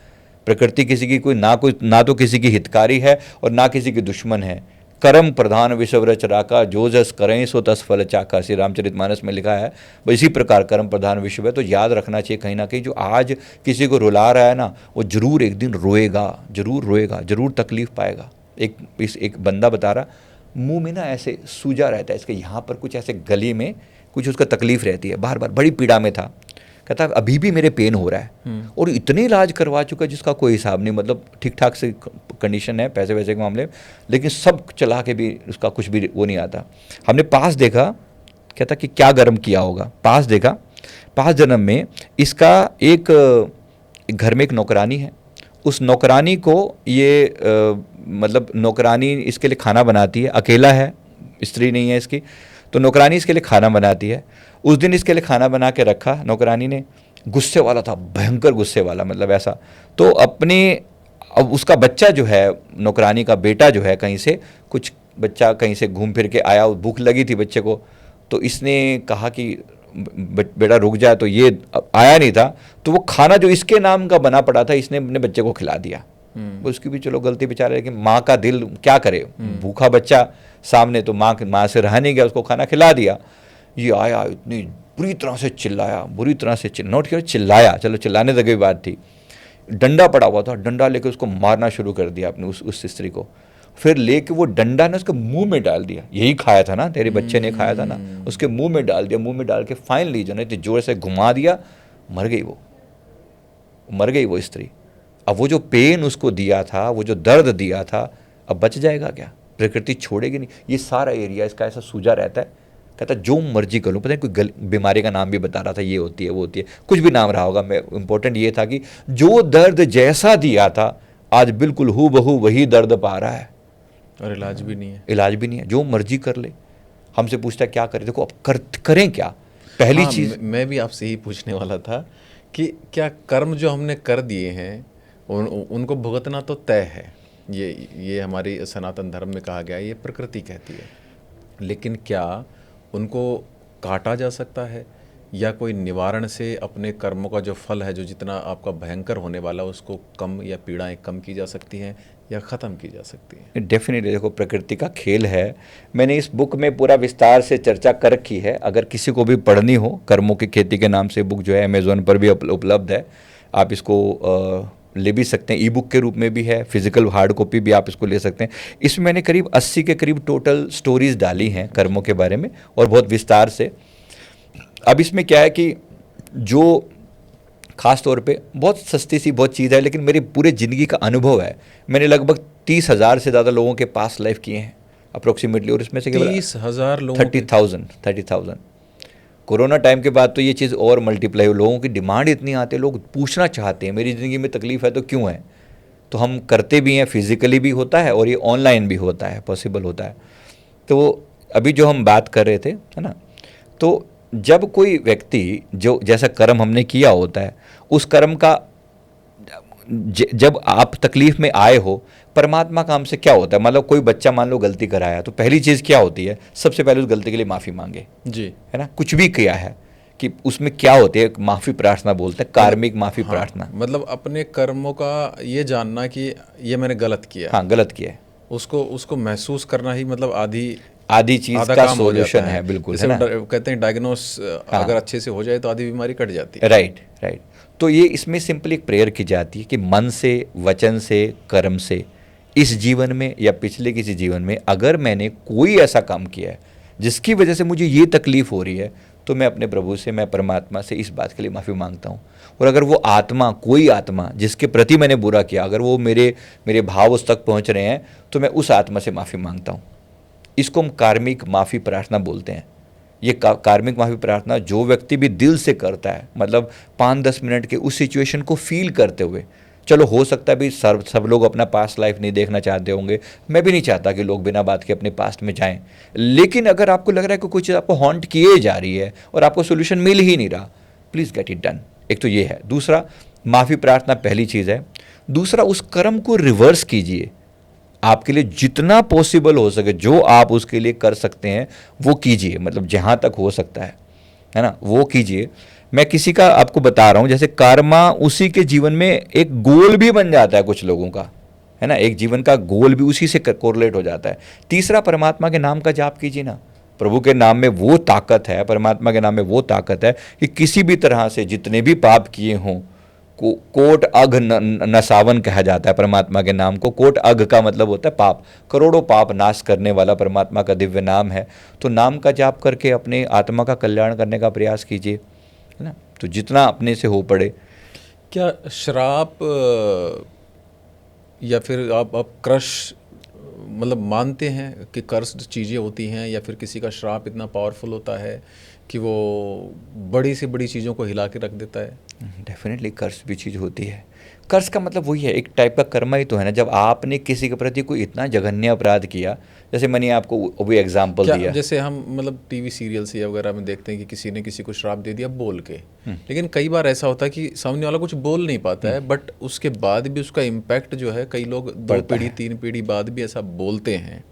प्रकृति किसी की ना तो किसी की हितकारी है और ना किसी की दुश्मन है। कर्म प्रधान विषव रच राका, जो जस करें सो तस फल चाका, श्री रामचरितमानस में लिखा है। इसी प्रकार कर्म प्रधान विषव है। तो याद रखना चाहिए कहीं ना कहीं, जो आज किसी को रुला रहा है ना, वो जरूर एक दिन रोएगा, जरूर तकलीफ पाएगा। एक बंदा बता रहा, मुंह में ना ऐसे सूजा रहता है इसके, यहाँ पर कुछ ऐसे गले में कुछ उसका तकलीफ रहती है, बार बार बड़ी पीड़ा में था। कहता है अभी भी मेरे पेन हो रहा है, और इतने इलाज करवा चुका है जिसका कोई हिसाब नहीं। मतलब ठीक ठाक से कंडीशन है पैसे वैसे के मामले में, लेकिन सब चला के भी उसका कुछ भी वो नहीं आता। हमने पास देखा, कहता कि क्या गर्म किया होगा। पास देखा, पास जन्म में इसका एक घर में एक नौकरानी है। उस नौकरानी को ये मतलब नौकरानी इसके लिए खाना बनाती है, अकेला है, स्त्री नहीं है इसकी, तो नौकरानी इसके लिए खाना बनाती है। उस दिन इसके लिए खाना बना के रखा नौकरानी ने, गुस्से वाला था, भयंकर गुस्से वाला, मतलब ऐसा। तो अब उसका बच्चा जो है, नौकरानी का बेटा जो है, कहीं से कुछ बच्चा कहीं से घूम फिर के आया, भूख लगी थी बच्चे को, तो इसने कहा कि बेटा रुक जाए, तो ये आया नहीं था, तो वो खाना जो इसके नाम का बना पड़ा था इसने अपने बच्चे को खिला दिया। उसकी भी चलो गलती बेचारे, लेकिन माँ का दिल क्या करे, भूखा बच्चा सामने, तो माँ से रहा नहीं गया, उसको खाना खिला दिया। ये आया, इतनी बुरी तरह से चिल्लाया, नोट किया, चिल्लाया, चलो चिल्लाने तक की बात थी। डंडा पड़ा हुआ था, डंडा लेके उसको मारना शुरू कर दिया अपने उस स्त्री को। फिर लेके वो डंडा ने उसके मुंह में डाल दिया, यही खाया था ना, तेरे बच्चे ने खाया था ना, उसके मुंह में डाल दिया। मुंह में डाल के फाइनली जो है जोर से घुमा दिया, मर गई वो स्त्री। अब वो जो पेन उसको दिया था, वो जो दर्द दिया था, अब बच जाएगा क्या? प्रकृति छोड़ेगी नहीं। ये सारा एरिया इसका ऐसा सूजा रहता है, कहता जो मर्जी कर लो। पता है कोई बीमारी का नाम भी बता रहा था, ये होती है वो होती है, कुछ भी नाम रहा होगा। मैं इंपॉर्टेंट ये था कि जो दर्द जैसा दिया था, आज बिल्कुल हूबहू वही दर्द पा रहा है, और इलाज भी नहीं है। जो मर्जी कर ले। हमसे पूछता है क्या करें, देखो अब करें क्या। पहली चीज मैं भी आपसे ही पूछने वाला था कि क्या कर्म जो हमने कर दिए हैं उनको भुगतना तो तय है, ये हमारी सनातन धर्म में कहा गया है, ये प्रकृति कहती है, लेकिन क्या उनको काटा जा सकता है? या कोई निवारण से अपने कर्मों का जो फल है, जो जितना आपका भयंकर होने वाला है, उसको कम या पीड़ाएं कम की जा सकती हैं या ख़त्म की जा सकती हैं? डेफिनेटली, देखो प्रकृति का खेल है। मैंने इस बुक में पूरा विस्तार से चर्चा कर रखी है। अगर किसी को भी पढ़नी हो, कर्मों की खेती के नाम से बुक जो है अमेज़ोन पर भी उपलब्ध है। आप इसको ले भी सकते हैं, ई बुक के रूप में भी है, फिजिकल हार्ड कॉपी भी आप इसको ले सकते हैं। इसमें मैंने करीब 80 के करीब टोटल स्टोरीज डाली हैं कर्मों के बारे में, और बहुत विस्तार से। अब इसमें क्या है कि जो ख़ास तौर पे बहुत सस्ती सी बहुत चीज़ है, लेकिन मेरी पूरी ज़िंदगी का अनुभव है। मैंने लगभग 30,000 से ज़्यादा लोगों के पास लाइफ किए हैं अप्रोक्सीमेटली, और इसमें से केवल 30,000 लोगों के? 30,000। कोरोना टाइम के बाद तो ये चीज़ और मल्टीप्लाई हुई। लोगों की डिमांड इतनी आती है, लोग पूछना चाहते हैं मेरी ज़िंदगी में तकलीफ़ है तो क्यों है। तो हम करते भी हैं, फिजिकली भी होता है और ये ऑनलाइन भी होता है, पॉसिबल होता है। तो अभी जो हम बात कर रहे थे, है ना, तो जब कोई व्यक्ति जो जैसा कर्म हमने किया होता है, उस कर्म का जब आप तकलीफ में आए हो, परमात्मा का हमसे क्या होता है, मतलब कोई बच्चा मान लो गलती कराया, तो पहली चीज़ क्या होती है, सबसे पहले उस गलती के लिए माफ़ी मांगे जी, है ना। कुछ भी किया है कि उसमें क्या होती है, माफ़ी प्रार्थना बोलते हैं, कार्मिक माफ़ी प्रार्थना। मतलब अपने कर्मों का ये जानना कि ये मैंने गलत किया, हाँ गलत किया है, उसको महसूस करना ही मतलब आधी चीज़ का सॉल्यूशन है। बिल्कुल, है ना। कहते हैं डायग्नोस अगर अच्छे से हो जाए तो आधी बीमारी कट जाती है। राइट। तो ये इसमें सिंपली एक प्रेयर की जाती है कि मन से, वचन से, कर्म से, इस जीवन में या पिछले किसी जीवन में अगर मैंने कोई ऐसा काम किया है जिसकी वजह से मुझे ये तकलीफ हो रही है, तो मैं अपने प्रभु से, मैं परमात्मा से इस बात के लिए माफ़ी मांगता हूँ। और अगर वो आत्मा, कोई आत्मा जिसके प्रति मैंने बुरा किया, अगर वो मेरे भाव उस तक पहुँच रहे हैं, तो मैं उस आत्मा से माफ़ी मांगता हूँ। इसको हम कार्मिक माफ़ी प्रार्थना बोलते हैं। ये कार्मिक माफ़ी प्रार्थना जो व्यक्ति भी दिल से करता है, मतलब 5-10 मिनट के उस सिचुएशन को फील करते हुए, चलो हो सकता है भी सब लोग अपना पास्ट लाइफ नहीं देखना चाहते होंगे, मैं भी नहीं चाहता कि लोग बिना बात के अपने पास्ट में जाएं, लेकिन अगर आपको लग रहा है कि कुछ आपको हॉन्ट किए जा रही है और आपको सोल्यूशन मिल ही नहीं रहा, प्लीज़ गेट इट डन। एक तो ये है। दूसरा, माफ़ी प्रार्थना पहली चीज़ है। दूसरा, उस कर्म को रिवर्स कीजिए। आपके लिए जितना पॉसिबल हो सके, जो आप उसके लिए कर सकते हैं वो कीजिए, मतलब जहाँ तक हो सकता है ना, वो कीजिए। मैं किसी का आपको बता रहा हूँ, जैसे कर्मा उसी के जीवन में एक गोल भी बन जाता है कुछ लोगों का, है ना, एक जीवन का गोल भी उसी से कोरिलेट हो जाता है। तीसरा, परमात्मा के नाम का जाप कीजिए ना। प्रभु के नाम में वो ताकत है, परमात्मा के नाम में वो ताकत है कि किसी भी तरह से जितने भी पाप किए हों, कोट अघ नसावन कहा जाता है परमात्मा के नाम को। कोट अघ का मतलब होता है पाप, करोड़ों पाप नाश करने वाला परमात्मा का दिव्य नाम है। तो नाम का जाप करके अपने आत्मा का कल्याण करने का प्रयास कीजिए, है ना, तो जितना अपने से हो पड़े। क्या श्राप या फिर आप क्रश मतलब मानते हैं कि कर्स चीज़ें होती हैं, या फिर किसी का श्राप इतना पावरफुल होता है कि वो बड़ी से बड़ी चीज़ों को हिला के रख देता है? डेफिनेटली कर्स भी चीज़ होती है। कर्स का मतलब वही है, एक टाइप का कर्म ही तो है ना। जब आपने किसी के प्रति कोई इतना जघन्य अपराध किया, जैसे मैंने आपको अभी एग्जांपल दिया, जैसे हम मतलब टीवी सीरियल्स या वगैरह में देखते हैं कि किसी ने किसी को श्राप दे दिया बोल के, लेकिन कई बार ऐसा होता है कि सामने वाला कुछ बोल नहीं पाता है, बट उसके बाद भी उसका इम्पैक्ट जो है, कई लोग 2 पीढ़ी 3 पीढ़ी बाद भी ऐसा बोलते हैं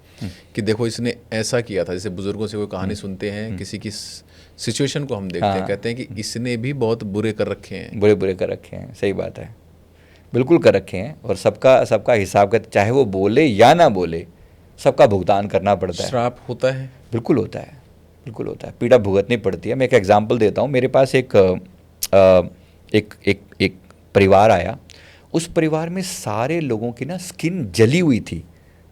कि देखो इसने ऐसा किया था। जैसे बुजुर्गों से कोई कहानी सुनते हैं, किसी की सिचुएशन को हम देखते हैं, कहते हैं कि इसने भी बहुत बुरे कर रखे हैं, बुरे कर रखे हैं। सही बात है, बिल्कुल कर रखे हैं। और सबका हिसाब का, चाहे वो बोले या ना बोले, सबका भुगतान करना पड़ता है। श्राप होता है, बिल्कुल होता है, बिल्कुल होता है, पीड़ा भुगतनी पड़ती है। मैं एक एग्जांपल देता हूँ। मेरे पास एक परिवार आया। उस परिवार में सारे लोगों की ना स्किन जली हुई थी,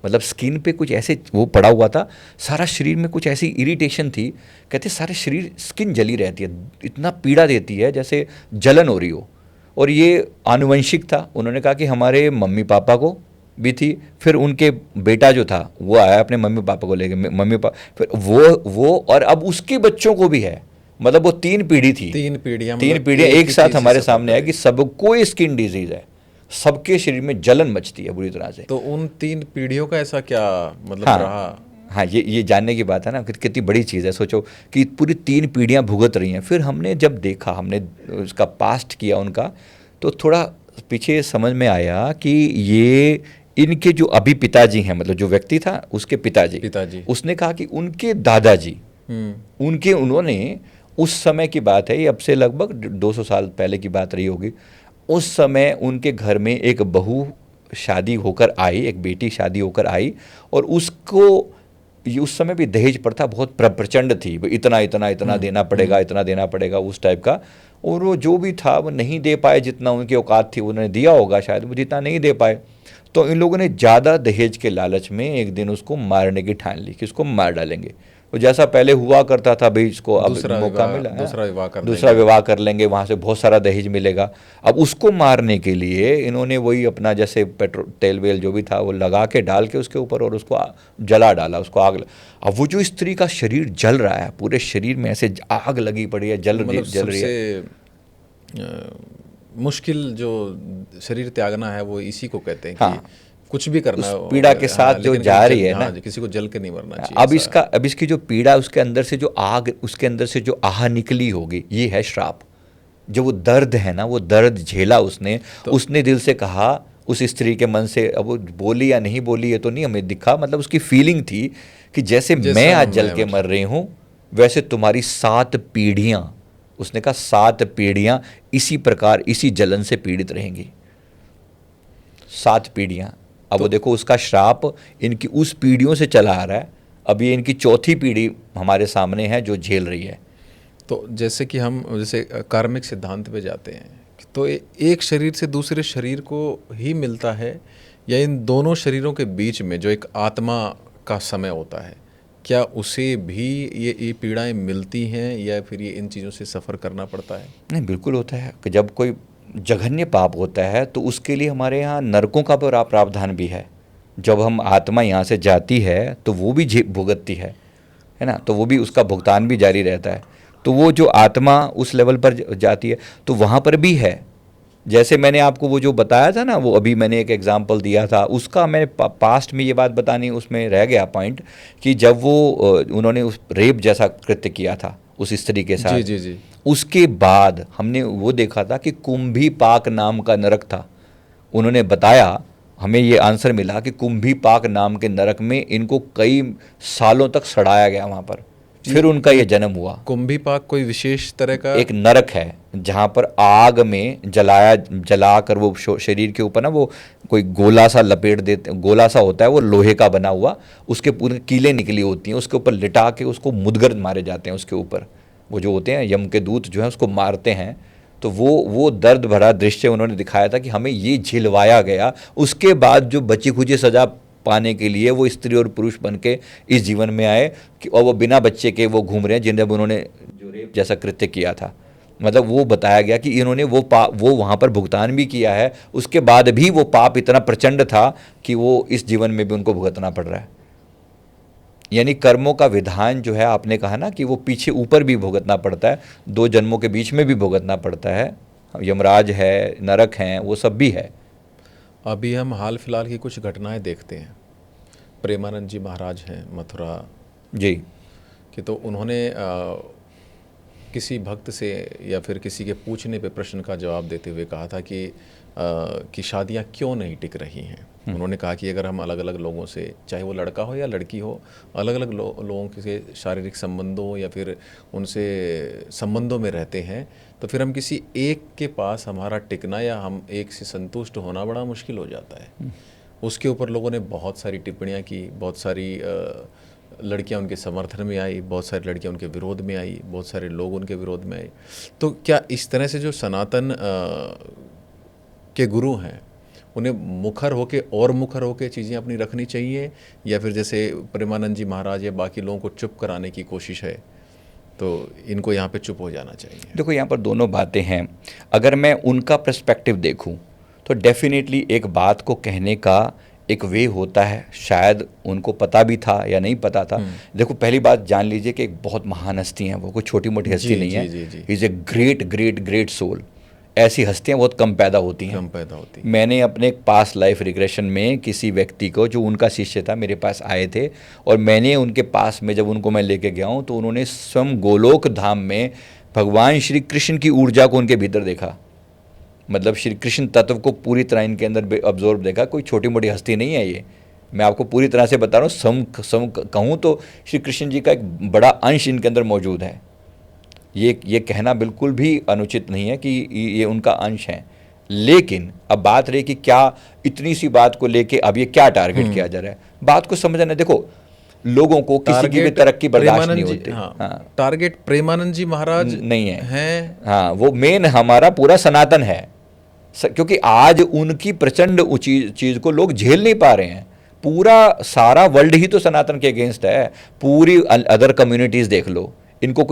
मतलब स्किन पे कुछ ऐसे वो पड़ा हुआ था, सारा शरीर में कुछ ऐसी इरिटेशन थी। कहते सारे शरीर स्किन जली रहती है, इतना पीड़ा देती है जैसे जलन हो रही हो। और ये आनुवंशिक था। उन्होंने कहा कि हमारे मम्मी पापा को भी थी, फिर उनके बेटा जो था वो आया अपने मम्मी पापा को लेके, मम्मी पापा, फिर वो और अब उसके बच्चों को भी है। मतलब वो 3 पीढ़ी थी, 3 पीढ़ियाँ एक साथ हमारे सामने है कि सबको स्किन डिजीज है, सबके शरीर में जलन मचती है बुरी तरह से। तो उन 3 पीढ़ियों का ऐसा क्या मतलब रहा? हाँ, ये जानने की बात है ना, कितनी बड़ी चीज़ है। सोचो कि पूरी 3 पीढ़ियाँ भुगत रही हैं। फिर हमने जब देखा, हमने उसका पास्ट किया उनका, तो थोड़ा पीछे समझ में आया कि ये इनके जो अभी पिताजी हैं, मतलब जो व्यक्ति था उसके पिताजी, उसने कहा कि उनके दादाजी, उन्होंने उस समय की बात है, ये अब से लगभग 200 साल पहले की बात रही होगी। उस समय उनके घर में एक बहू शादी होकर आई, एक बेटी शादी होकर आई, और उसको उस समय भी दहेज प्रथा बहुत प्रचंड थी। इतना इतना इतना देना पड़ेगा, इतना देना पड़ेगा, उस टाइप का। और वो जो भी था वो नहीं दे पाए, जितना उनकी औकात थी उन्होंने दिया होगा, शायद वो जितना नहीं दे पाए। तो इन लोगों ने ज़्यादा दहेज के लालच में एक दिन उसको मारने की ठान ली कि उसको मार डालेंगे। वो जैसा पहले हुआ करता था, भाई इसको अब मौका मिला है, दूसरा विवाह कर लेंगे, वहाँ से बहुत सारा दहेज मिलेगा। अब उसको मारने के लिए इन्होंने वही अपना जैसे पेट्रोल तेल वेल जो भी था वो लगा के डाल के उसके ऊपर, और उसको जला डाला, उसको आग। अब वो जो स्त्री का शरीर जल रहा है, पूरे शरीर में ऐसे आग लगी पड़ी है, जल रही है। मुश्किल जो शरीर त्यागना है वो इसी को कहते हैं कि कुछ भी करना है, पीड़ा के साथ जो जा रही है ना, किसी को जल के नहीं मरना चाहिए। अब इसकी जो पीड़ा, उसके अंदर से जो आग, उसके अंदर से जो आह निकली होगी, ये है श्राप। जो वो दर्द है ना, वो दर्द झेला उसने, तो उसने दिल से कहा उस स्त्री के मन से। अब वो बोली या नहीं बोली ये तो नहीं हमें दिखा, मतलब उसकी फीलिंग थी कि जैसे मैं आज जल के मर रही हूँ, वैसे तुम्हारी 7 पीढ़ियाँ, उसने कहा 7 पीढ़ियाँ इसी प्रकार, इसी जलन से पीड़ित रहेंगी, 7 पीढ़ियाँ। अब वो देखो, उसका श्राप इनकी उस पीढ़ियों से चला आ रहा है, अब ये इनकी 4थी पीढ़ी हमारे सामने है जो झेल रही है। तो जैसे कि हम जैसे कार्मिक सिद्धांत पे जाते हैं, तो एक शरीर से दूसरे शरीर को ही मिलता है, या इन दोनों शरीरों के बीच में जो एक आत्मा का समय होता है, क्या उसे भी ये पीड़ाएं मिलती हैं, या फिर ये इन चीज़ों से सफ़र करना पड़ता है? नहीं, बिल्कुल होता है कि जब कोई जघन्य पाप होता है तो उसके लिए हमारे यहाँ नरकों का प्रावधान भी है। जब हम आत्मा यहाँ से जाती है तो वो भी भुगतती है ना, तो वो भी, उसका भुगतान भी जारी रहता है। तो वो जो आत्मा उस लेवल पर जाती है तो वहाँ पर भी है। जैसे मैंने आपको वो जो बताया था ना, वो अभी मैंने एक एग्जांपल दिया था, उसका मैंने पास्ट में ये बात बतानी, उसमें रह गया पॉइंट, कि जब वो उन्होंने उस रेप जैसा कृत्य किया था उस स्त्री के साथ, जी जी, उसके बाद हमने वो देखा था कि कुंभी पाक नाम का नरक था। उन्होंने बताया, हमें ये आंसर मिला कि कुंभी पाक नाम के नरक में इनको कई सालों तक सड़ाया गया वहाँ पर, फिर उनका ये जन्म हुआ। कुंभी पाक कोई विशेष तरह का एक नरक है जहाँ पर आग में जला कर वो शरीर के ऊपर ना वो कोई गोला सा लपेट देते, गोला सा होता है वो लोहे का बना हुआ, उसके पूरे कीलें निकली होती हैं, उसके ऊपर लिटा के उसको मुदगर मारे जाते हैं। उसके ऊपर वो जो होते हैं यम के दूत जो है उसको मारते हैं। तो वो दर्द भरा दृश्य उन्होंने दिखाया था कि हमें ये झिलवाया गया। उसके बाद जो बची खुची सज़ा पाने के लिए वो स्त्री और पुरुष बन के इस जीवन में आए कि, और वो बिना बच्चे के वो घूम रहे हैं, जिन जब उन्होंने जो रेप जैसा कृत्य किया था। मतलब वो बताया गया कि इन्होंने वो वहाँ पर भुगतान भी किया है, उसके बाद भी वो पाप इतना प्रचंड था कि वो इस जीवन में भी उनको भुगतना पड़ रहा है। यानी कर्मों का विधान जो है, आपने कहा ना कि वो पीछे ऊपर भी भुगतना पड़ता है, 2 जन्मों के बीच में भी भुगतना पड़ता है, यमराज है, नरक हैं, वो सब भी है। अभी हम हाल फिलहाल की कुछ घटनाएं देखते हैं। प्रेमानंद जी महाराज हैं मथुरा जी, कि तो उन्होंने किसी भक्त से या फिर किसी के पूछने पे प्रश्न का जवाब देते हुए कहा था कि शादियां क्यों नहीं टिक रही हैं। उन्होंने कहा कि अगर हम अलग अलग लोगों से, चाहे वो लड़का हो या लड़की हो, अलग अलग लोगों के शारीरिक संबंधों या फिर उनसे संबंधों में रहते हैं, तो फिर हम किसी एक के पास हमारा टिकना या हम एक से संतुष्ट होना बड़ा मुश्किल हो जाता है। उसके ऊपर लोगों ने बहुत सारी टिप्पणियाँ की, बहुत सारी लड़कियां उनके समर्थन में आई, बहुत सारी लड़कियां उनके विरोध में आई, बहुत सारे लोग उनके विरोध में आए। तो क्या इस तरह से जो सनातन के गुरु हैं, उन्हें मुखर होके चीज़ें अपनी रखनी चाहिए, या फिर जैसे प्रेमानंद जी महाराज या बाकी लोगों को चुप कराने की कोशिश है, तो इनको यहाँ पे चुप हो जाना चाहिए? देखो, यहाँ पर दोनों बातें हैं। अगर मैं उनका पर्सपेक्टिव देखूँ तो डेफिनेटली एक बात को कहने का एक वे होता है, शायद उनको पता भी था या नहीं पता था। देखो, पहली बात जान लीजिए कि एक बहुत महान हस्ती हैं, वो कोई छोटी मोटी हस्ती नहीं है। Is a great great great soul. ऐसी हस्तियाँ बहुत कम पैदा होती हैं। मैंने अपने पास लाइफ रिग्रेशन में किसी व्यक्ति को, जो उनका शिष्य था, मेरे पास आए थे, और मैंने उनके पास में जब उनको मैं लेके गया हूँ तो उन्होंने स्वयं गोलोक धाम में भगवान श्री कृष्ण की ऊर्जा को उनके भीतर देखा। मतलब श्री कृष्ण तत्व को पूरी तरह इनके अंदर ऑब्जॉर्व देखा। कोई छोटी मोटी हस्ती नहीं है ये, मैं आपको पूरी तरह से बता रहा हूँ। सम कहूँ तो श्री कृष्ण जी का एक बड़ा अंश इनके अंदर मौजूद है। ये कहना बिल्कुल भी अनुचित नहीं है कि ये उनका अंश है। लेकिन अब बात रही कि क्या इतनी सी बात को लेके अब ये क्या टारगेट किया जा रहा है, बात को समझना। देखो, लोगों को किसी की भी तरक्की बर्दाश्त नहीं होती। हाँ, टारगेट प्रेमानंद जी महाराज नहीं है, हैं। हाँ, वो मेन हमारा पूरा सनातन है। क्योंकि आज उनकी प्रचंड चीज को लोग झेल नहीं पा रहे हैं। पूरा सारा वर्ल्ड ही तो सनातन के अगेंस्ट है। पूरी अदर कम्युनिटीज देख लो, इनको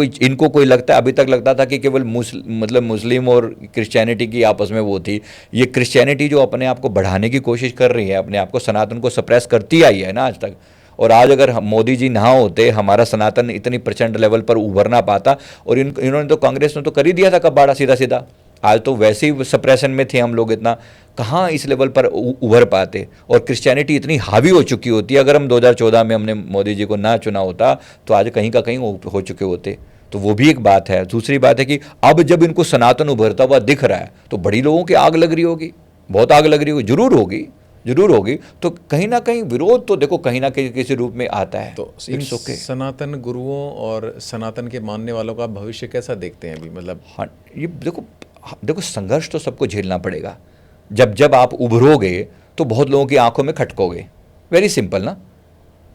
कोई लगता है, अभी तक लगता था कि केवल मतलब मुस्लिम और क्रिश्चियनिटी की आपस में वो थी। ये क्रिश्चियनिटी जो अपने आप को बढ़ाने की कोशिश कर रही है, अपने आप को सनातन को सप्रेस करती आई है ना आज तक। और आज अगर मोदी जी ना होते, हमारा सनातन इतनी प्रचंड लेवल पर उभर ना पाता। और इन्होंने तो, कांग्रेस ने तो कर ही दिया था कबाड़ा सीधा सीधा। आज तो वैसे ही सप्रेशन में थे हम लोग, इतना कहाँ इस लेवल पर उभर पाते। और क्रिश्चियनिटी इतनी हावी हो चुकी होती है। अगर हम 2014 में हमने मोदी जी को ना चुना होता तो आज कहीं का कहीं हो चुके होते। तो वो भी एक बात है। दूसरी बात है कि अब जब इनको सनातन उभरता हुआ दिख रहा है तो बड़ी लोगों की आग लग रही होगी, बहुत आग लग रही होगी, जरूर होगी। तो कहीं ना कहीं विरोध तो देखो कहीं ना कहीं किसी रूप में आता है। तो सनातन गुरुओं और सनातन के मानने वालों का भविष्य कैसा देखते हैं अभी? मतलब हाँ, ये देखो संघर्ष तो सबको झेलना पड़ेगा। जब आप उभरोगे तो बहुत लोगों की आंखों में खटकोगे। वेरी सिंपल ना।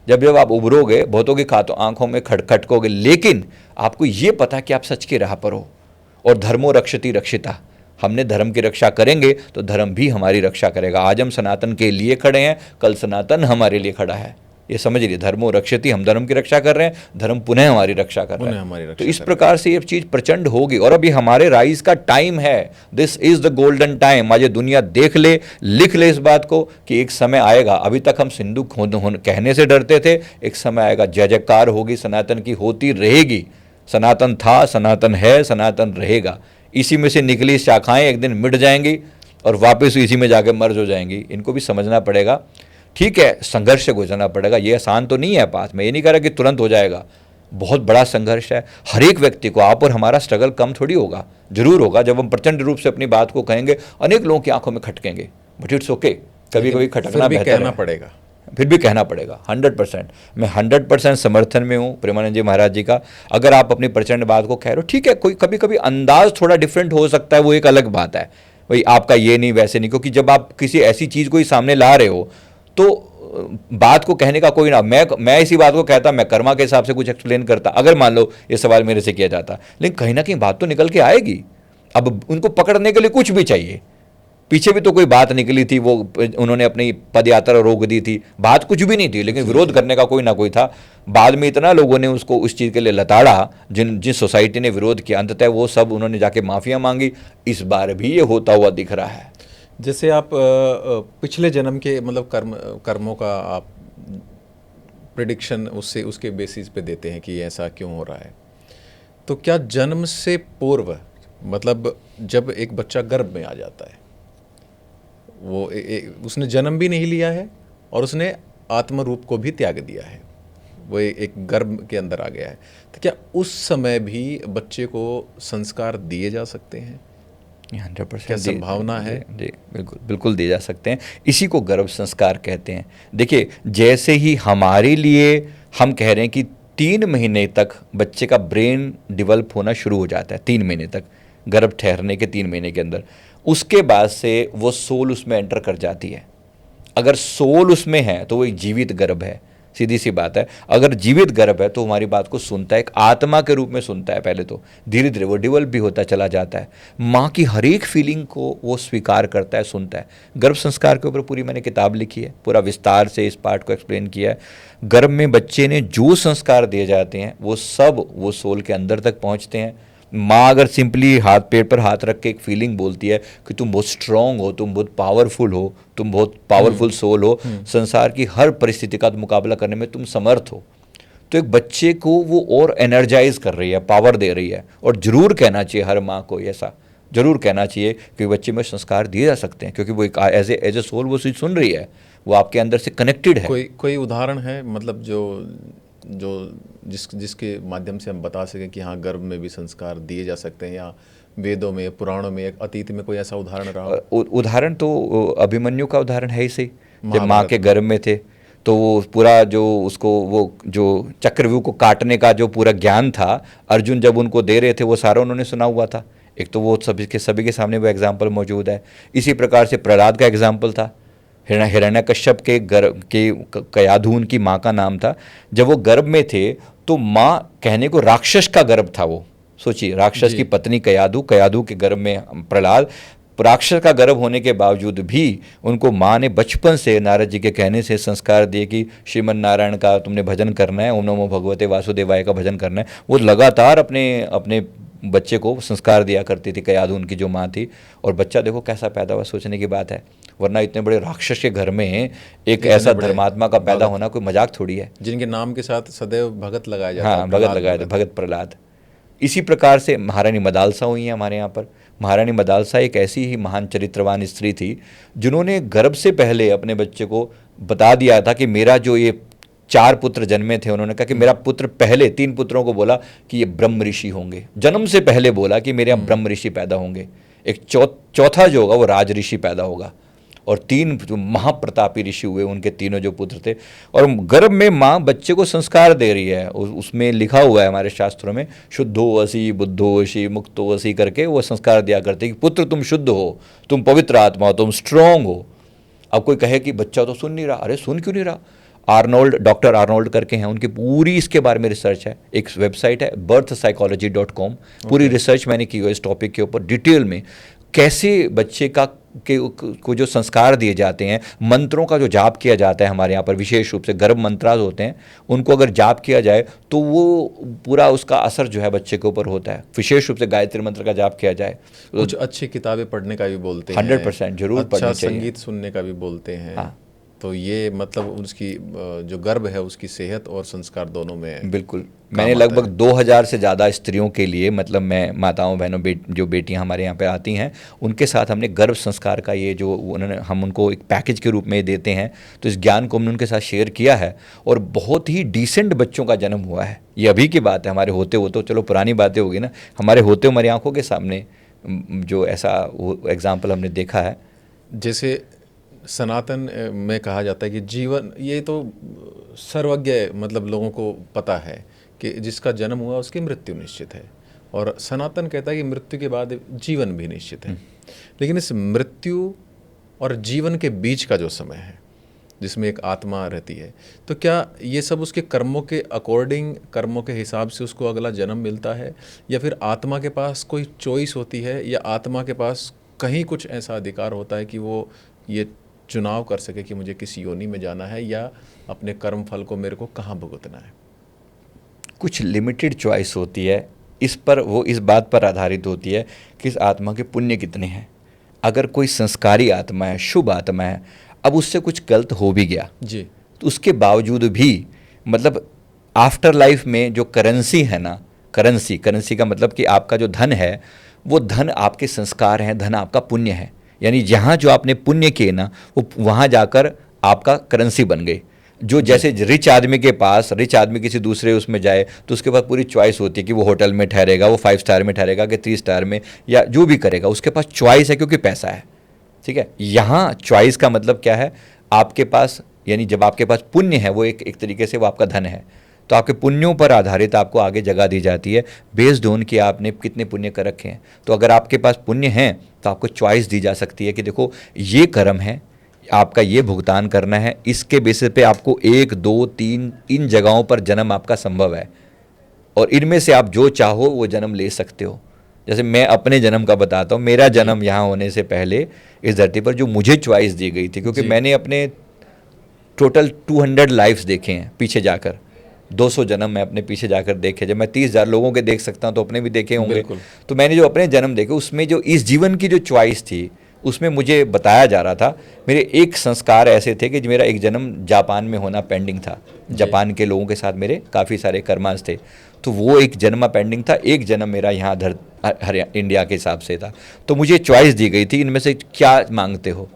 जब आप उभरोगे बहुतों की आंखों में खटकोगे, लेकिन आपको ये पता कि आप सच की राह पर हो। और धर्मो रक्षति रक्षिता, हमने धर्म की रक्षा करेंगे तो धर्म भी हमारी रक्षा करेगा। आज हम सनातन के लिए खड़े हैं, कल सनातन हमारे लिए खड़ा है। ये समझ लीजिए, धर्मो रक्षति, हम धर्म की रक्षा कर रहे हैं, धर्म पुनः हमारी रक्षा कर रहा है। तो इस प्रकार से ये चीज प्रचंड होगी। और अभी हमारे राइज का टाइम है। This is the golden time. आज ये दुनिया देख ले, लिख ले इस बात को कि एक समय आएगा। अभी तक हम सिंधु कहने से डरते थे, एक समय आएगा जय जयकार होगी सनातन की, होती रहेगी। सनातन था, सनातन है, सनातन रहेगा। इसी में से निकली शाखाएं एक दिन मिट जाएंगी और वापस इसी में जाके मर्ज हो जाएंगी। इनको भी समझना पड़ेगा। ठीक है, संघर्ष से गुजरना पड़ेगा। ये आसान तो नहीं है पास। मैं ये नहीं कह रहा कि तुरंत हो जाएगा, बहुत बड़ा संघर्ष है। हर एक व्यक्ति को, आप और हमारा स्ट्रगल कम थोड़ी होगा, जरूर होगा। जब हम प्रचंड रूप से अपनी बात को कहेंगे, अनेक लोगों की आंखों में खटकेंगे, बट इट्स ओके। कभी कभी खटकना बेहतर है, पड़ेगा, फिर भी कहना पड़ेगा। 100%, मैं 100% समर्थन में हूँ प्रेमानंद जी महाराज जी का। अगर आप अपनी प्रचंड बात को कह रहे हो, ठीक है, कोई कभी कभी अंदाज थोड़ा डिफरेंट हो सकता है, वो एक अलग बात है। भाई आपका ये नहीं वैसे नहीं, क्योंकि जब आप किसी ऐसी चीज़ को ही सामने ला रहे हो तो बात को कहने का कोई ना, मैं इसी बात को कहता, मैं कर्मा के हिसाब से कुछ एक्सप्लेन करता, अगर मान लो ये सवाल मेरे से किया जाता। लेकिन कहीं ना कहीं बात तो निकल के आएगी। अब उनको पकड़ने के लिए कुछ भी चाहिए। पीछे भी तो कोई बात निकली थी, वो उन्होंने अपनी पद यात्रा रोक दी थी, बात कुछ भी नहीं थी, लेकिन विरोध करने का कोई ना कोई था। बाद में इतना लोगों ने उसको उस चीज़ के लिए लताड़ा, जिस सोसाइटी ने विरोध किया, अंततः वो सब उन्होंने जाके माफिया मांगी। इस बार भी ये होता हुआ दिख रहा है। जैसे आप पिछले जन्म के मतलब कर्मों का आप प्रिडिक्शन उसके बेसिस पे देते हैं कि ऐसा क्यों हो रहा है, तो क्या जन्म से पूर्व, मतलब जब एक बच्चा गर्भ में आ जाता है, वो उसने जन्म भी नहीं लिया है और उसने आत्म रूप को भी त्याग दिया है, वो एक गर्भ के अंदर आ गया है, तो क्या उस समय भी बच्चे को संस्कार दिए जा सकते हैं? 100% क्या संभावना है? जी बिल्कुल दिए जा सकते हैं। इसी को गर्भ संस्कार कहते हैं। देखिए, जैसे ही हमारे लिए हम कह रहे हैं कि 3 महीने तक बच्चे का ब्रेन डेवलप होना शुरू हो जाता है, 3 महीने तक, गर्भ ठहरने के 3 महीने के अंदर, उसके बाद से वो सोल उसमें एंटर कर जाती है। अगर सोल उसमें है तो वो एक जीवित गर्भ है, सीधी सी बात है। अगर जीवित गर्भ है तो हमारी बात को सुनता है, एक आत्मा के रूप में सुनता है पहले तो, धीरे धीरे वो डेवलप भी होता चला जाता है। माँ की हर एक फीलिंग को वो स्वीकार करता है, सुनता है। गर्भ संस्कार के ऊपर पूरी मैंने किताब लिखी है, पूरा विस्तार से इस पार्ट को एक्सप्लेन किया है। गर्भ में बच्चे ने जो संस्कार दिए जाते हैं वो सब वो सोल के अंदर तक पहुँचते हैं। माँ अगर सिंपली हाथ पेट पर हाथ रख के एक फीलिंग बोलती है कि तुम बहुत स्ट्रांग हो, तुम बहुत पावरफुल हो, तुम बहुत पावरफुल सोल हो, संसार की हर परिस्थिति का मुकाबला करने में तुम समर्थ हो, तो एक बच्चे को वो और एनर्जाइज कर रही है, पावर दे रही है। और जरूर कहना चाहिए हर माँ को ऐसा, जरूर कहना चाहिए कि बच्चे में संस्कार दिए जा सकते हैं, क्योंकि वो एक एज ए सोल वो चीज़ सुन रही है, वो आपके अंदर से कनेक्टेड है। कोई उदाहरण है, मतलब जिसके माध्यम से हम बता सकें कि हाँ गर्भ में भी संस्कार दिए जा सकते हैं, या वेदों में, पुराणों में, अतीत में कोई ऐसा उदाहरण रहा? उदाहरण तो अभिमन्यु का उदाहरण है ही सही। जब माँ के गर्भ में थे तो वो पूरा जो उसको वो जो चक्रव्यूह को काटने का जो पूरा ज्ञान था अर्जुन जब उनको दे रहे थे वो सारा उन्होंने सुना हुआ था। एक तो वो सभी के सामने वो एग्जाम्पल मौजूद है। इसी प्रकार से प्रहलाद का एग्जाम्पल था। हिरण्यकश्यप के गर्भ के कयाधु की माँ का नाम था। जब वो गर्भ में थे तो माँ कहने को राक्षस का गर्भ था। वो सोचिए, राक्षस की पत्नी कयाधु, कयाधु के गर्भ में प्रहलाद, राक्षस का गर्भ होने के बावजूद भी उनको माँ ने बचपन से नारद जी के कहने से संस्कार दिए कि श्रीमन नारायण का तुमने भजन करना है, ओम नमो भगवते वासुदेवाय का भजन करना है। वो लगातार अपने अपने बच्चे को संस्कार दिया करती थी कयाधु उनकी जो माँ थी। और बच्चा देखो कैसा पैदा हुआ, सोचने की बात है। वरना इतने बड़े राक्षस के घर में एक ऐसा धर्मात्मा का पैदा होना कोई मजाक थोड़ी है। जिनके नाम के साथ सदैव भगत लगाया जाता हाँ, भगत लगाया था, भगत प्रहलाद। इसी प्रकार से महारानी मदालसा हुई हैं हमारे यहाँ पर। महारानी मदालसा एक ऐसी ही महान चरित्रवान स्त्री थी जिन्होंने गर्भ से पहले अपने बच्चे को बता दिया था कि मेरा जो ये 4 पुत्र जन्मे थे, उन्होंने कहा कि मेरा पुत्र, पहले 3 पुत्रों को बोला कि ये ब्रह्म ऋषि होंगे। जन्म से पहले बोला कि मेरे यहाँ ब्रह्म ऋषि पैदा होंगे। एक चौथा जो होगा वो राज ऋषि पैदा होगा। और 3 जो महाप्रतापी ऋषि हुए, उनके तीनों जो पुत्र थे। और गर्भ में माँ बच्चे को संस्कार दे रही है। उसमें लिखा हुआ है हमारे शास्त्रों में, शुद्धो वसी बुद्धो वसी मुक्तो वसी करके वो संस्कार दिया करते कि पुत्र तुम शुद्ध हो, तुम पवित्र आत्मा हो, तुम स्ट्रांग हो। अब कोई कहे कि बच्चा तो सुन नहीं रहा, अरे सुन क्यों नहीं रहा? आर्नोल्ड, डॉक्टर आर्नोल्ड करके हैं, उनकी पूरी इसके बारे में रिसर्च है। एक वेबसाइट है birthpsychology.com, पूरी रिसर्च मैंने की हुई इस टॉपिक के ऊपर डिटेल में, कैसे बच्चे को जो संस्कार दिए जाते हैं, मंत्रों का जो जाप किया जाता है हमारे यहाँ पर, विशेष रूप से गर्भ मंत्रास होते हैं, उनको अगर जाप किया जाए तो वो पूरा उसका असर जो है बच्चे के ऊपर होता है। विशेष रूप से गायत्री मंत्र का जाप किया जाए। कुछ अच्छी किताबें पढ़ने का भी बोलते हैं, 100% जरूर पढ़नी चाहिए। संगीत सुनने का भी बोलते हैं। हाँ। तो ये मतलब उसकी जो गर्भ है उसकी सेहत और संस्कार दोनों में बिल्कुल। मैंने लगभग 2000 से ज़्यादा स्त्रियों के लिए, मतलब मैं माताओं बहनों जो बेटियां हमारे यहाँ पे आती हैं, उनके साथ हमने गर्भ संस्कार का ये जो हम उनको एक पैकेज के रूप में देते हैं, तो इस ज्ञान को हमने उनके साथ शेयर किया है। और बहुत ही डिसेंट बच्चों का जन्म हुआ है। ये अभी की बात है, हमारे होते हो तो चलो पुरानी बातें होगी ना, हमारे होते हमारी आंखों के सामने जो ऐसा एग्जाम्पल हमने देखा है। जैसे सनातन में कहा जाता है कि जीवन, ये तो सर्वज्ञ मतलब लोगों को पता है कि जिसका जन्म हुआ उसकी मृत्यु निश्चित है। और सनातन कहता है कि मृत्यु के बाद जीवन भी निश्चित है। लेकिन इस मृत्यु और जीवन के बीच का जो समय है जिसमें एक आत्मा रहती है, तो क्या ये सब उसके कर्मों के अकॉर्डिंग, कर्मों के हिसाब से उसको अगला जन्म मिलता है, या फिर आत्मा के पास कोई चॉइस होती है, या आत्मा के पास कहीं कुछ ऐसा अधिकार होता है कि वो ये चुनाव कर सके कि मुझे किस योनि में जाना है या अपने कर्म फल को मेरे को कहाँ भुगतना है? कुछ लिमिटेड चॉइस होती है। इस पर वो इस बात पर आधारित होती है कि इस आत्मा के पुण्य कितने हैं। अगर कोई संस्कारी आत्मा है, शुभ आत्मा है, अब उससे कुछ गलत हो भी गया जी, तो उसके बावजूद भी, मतलब आफ्टर लाइफ में जो करेंसी है ना, करेंसी का मतलब कि आपका जो धन है, वो धन आपके संस्कार हैं, धन आपका पुण्य है। यानी जहाँ जो आपने पुण्य किए ना, वो वहाँ जाकर आपका करेंसी बन गई। जो जैसे रिच आदमी के पास, रिच आदमी किसी दूसरे उसमें जाए तो उसके पास पूरी चॉइस होती है कि वो होटल में ठहरेगा, वो 5 स्टार में ठहरेगा कि 3 स्टार में, या जो भी करेगा उसके पास चॉइस है क्योंकि पैसा है। ठीक है, यहाँ चॉइस का मतलब क्या है, आपके पास, यानी जब आपके पास पुण्य है, वो एक तरीके से वो आपका धन है, तो आपके पुण्यों पर आधारित आपको आगे जगह दी जाती है, बेस्ड ऑन कि आपने कितने पुण्य कर रखे हैं। तो अगर आपके पास पुण्य हैं तो आपको चॉइस दी जा सकती है कि देखो ये कर्म है, आपका ये भुगतान करना है, इसके बेसिस पे आपको 1, 2, 3 इन जगहों पर जन्म आपका संभव है, और इनमें से आप जो चाहो वो जन्म ले सकते हो। जैसे मैं अपने जन्म का बताता हूँ, मेरा जन्म यहाँ होने से पहले इस धरती पर जो मुझे चॉइस दी गई थी, क्योंकि मैंने अपने टोटल 200 लाइफ्स देखे हैं पीछे जाकर, 200 जन्म मैं अपने पीछे जाकर देखे। जब मैं 30,000 लोगों के देख सकता हूँ तो अपने भी देखे होंगे। तो मैंने जो अपने जन्म देखे, उसमें जो इस जीवन की जो चॉइस थी, उसमें मुझे बताया जा रहा था, मेरे एक संस्कार ऐसे थे कि मेरा एक जन्म जापान में होना पेंडिंग था। जापान के लोगों के साथ मेरे काफ़ी सारे कर्मांश थे, तो वो एक जन्म पेंडिंग था। एक जन्म मेरा यहाँ इंडिया के हिसाब से था। तो मुझे चॉइस दी गई थी, इनमें से क्या मांगते हो,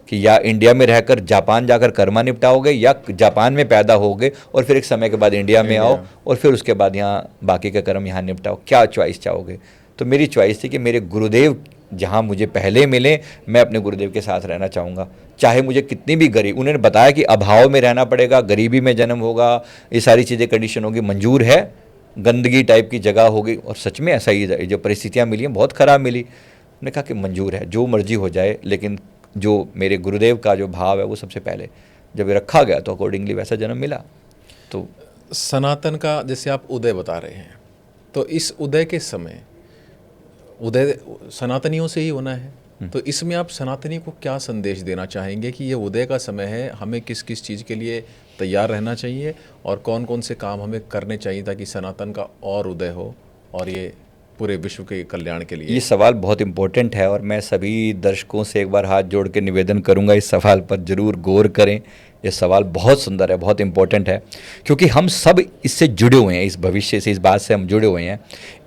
कि या इंडिया में रहकर जापान जाकर कर्मा निपटाओगे, या जापान में पैदा होगे और फिर एक समय के बाद इंडिया में आओ और फिर उसके बाद यहाँ बाकी का कर्म यहाँ निपटाओ, क्या चॉइस चाहोगे। तो मेरी चॉइस थी कि मेरे गुरुदेव जहाँ मुझे पहले मिले, मैं अपने गुरुदेव के साथ रहना चाहूँगा, चाहे मुझे कितनी भी गरीब, उन्होंने बताया कि अभाव में रहना पड़ेगा, गरीबी में जन्म होगा, ये सारी चीज़ें कंडीशन होगी, मंजूर है, गंदगी टाइप की जगह होगी, और सच में ऐसा ही है, जो परिस्थितियाँ मिली हैं बहुत ख़राब मिली, उन्होंने कहा कि मंजूर है, जो मर्जी हो जाए, लेकिन जो मेरे गुरुदेव का जो भाव है वो सबसे पहले जब ये रखा गया तो अकॉर्डिंगली वैसा जन्म मिला। तो सनातन का जैसे आप उदय बता रहे हैं, तो इस उदय के समय उदय सनातनियों से ही होना है, तो इसमें आप सनातनी को क्या संदेश देना चाहेंगे कि ये उदय का समय है, हमें किस किस चीज़ के लिए तैयार रहना चाहिए और कौन कौन से काम हमें करने चाहिए ताकि सनातन का और उदय हो और ये पूरे विश्व के कल्याण के लिए? ये सवाल बहुत इम्पोर्टेंट है और मैं सभी दर्शकों से एक बार हाथ जोड़ के निवेदन करूंगा, इस सवाल पर ज़रूर गौर करें। ये सवाल बहुत सुंदर है, बहुत इम्पोर्टेंट है, क्योंकि हम सब इससे जुड़े हुए हैं, इस भविष्य से, इस बात से हम जुड़े हुए हैं।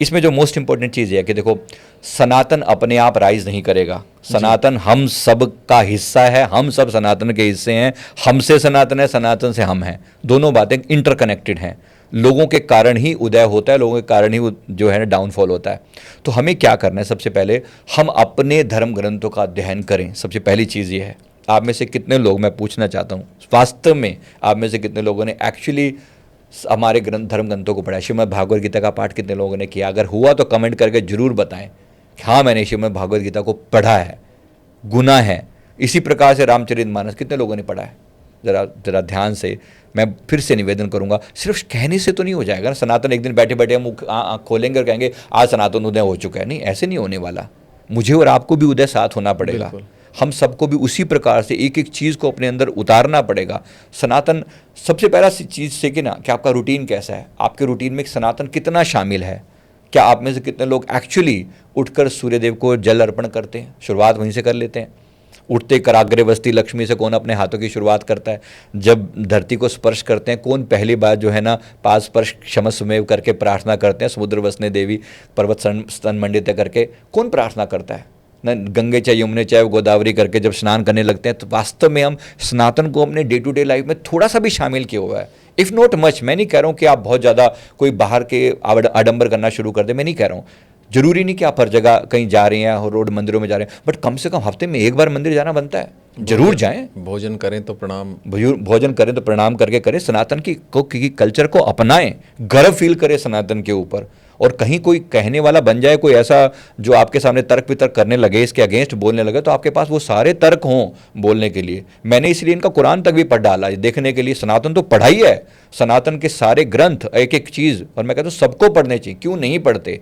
इसमें जो मोस्ट इम्पोर्टेंट चीज़ है कि देखो, सनातन अपने आप राइज नहीं करेगा, सनातन हम सब का हिस्सा है, हम सब सनातन के हिस्से हैं, हमसे सनातन है, सनातन से हम हैं, दोनों बातें इंटरकनेक्टेड हैं। लोगों के कारण ही उदय होता है, लोगों के कारण ही जो है ना डाउनफॉल होता है। तो हमें क्या करना है, सबसे पहले हम अपने धर्म ग्रंथों का अध्ययन करें, सबसे पहली चीज़ ये है। आप में से कितने लोग, मैं पूछना चाहता हूँ, वास्तव में आप में से कितने लोगों ने एक्चुअली हमारे धर्म ग्रंथों को पढ़ा? श्रीमद् भागवत गीता का पाठ कितने लोगों ने किया? अगर हुआ तो कमेंट करके जरूर बताएं कि हाँ मैंने श्रीमद् भागवत गीता को पढ़ा है, गुना है। इसी प्रकार से रामचरितमानस कितने लोगों ने पढ़ा है? ज़रा ध्यान से मैं फिर से निवेदन करूंगा, सिर्फ कहने से तो नहीं हो जाएगा ना। सनातन एक दिन बैठे बैठे हम आँख खोलेंगे और कहेंगे आज सनातन उदय हो चुका है, नहीं, ऐसे नहीं होने वाला। मुझे और आपको भी उदय साथ होना पड़ेगा, हम सबको भी उसी प्रकार से एक एक चीज़ को अपने अंदर उतारना पड़ेगा। सनातन सबसे पहला चीज़ से कि ना कि आपका रूटीन कैसा है, आपके रूटीन में सनातन कितना शामिल है। क्या आप में से कितने लोग एक्चुअली उठकर सूर्यदेव को जल अर्पण करते हैं? शुरुआत वहीं से कर लेते हैं। उठते कराग्रे वस्ती लक्ष्मी से कौन अपने हाथों की शुरुआत करता है? जब धरती को स्पर्श करते हैं, कौन पहली बार जो है ना पाद स्पर्श क्षमस्वमेव करके प्रार्थना करते हैं? समुद्र वसने देवी पर्वत स्तन मंडित करके कौन प्रार्थना करता है ना? गंगे चाहे यमुने चाहे गोदावरी करके जब स्नान करने लगते हैं। तो वास्तव में हम सनातन को अपने डे टू डे लाइफ में थोड़ा सा भी शामिल किया हुआ है, इफ़ नॉट मच। मैं नहीं कह रहा हूँ कि आप बहुत ज़्यादा कोई बाहर के आडंबर करना शुरू कर दे, मैं नहीं कह रहा हूँ। जरूरी नहीं कि आप हर जगह कहीं जा रहे हैं, रोड मंदिरों में जा रहे हैं, बट कम से कम हफ्ते में एक बार मंदिर जाना बनता है, जरूर जाएं। भोजन करें तो प्रणाम, भोजन करें तो प्रणाम करके करें, सनातन की कल्चर को अपनाएं, गर्व फील करें सनातन के ऊपर। और कहीं कोई कहने वाला बन जाए, कोई ऐसा जो आपके सामने तर्क वितर्क करने लगे, इसके अगेंस्ट बोलने लगे, तो आपके पास वो सारे तर्क हों बोलने के लिए। मैंने इसलिए इनका कुरान तक भी पढ़ डाला देखने के लिए। सनातन तो पढ़ा ही है, सनातन के सारे ग्रंथ एक एक चीज़, और मैं कहता हूँ सबको पढ़ने चाहिए, क्यों नहीं पढ़ते?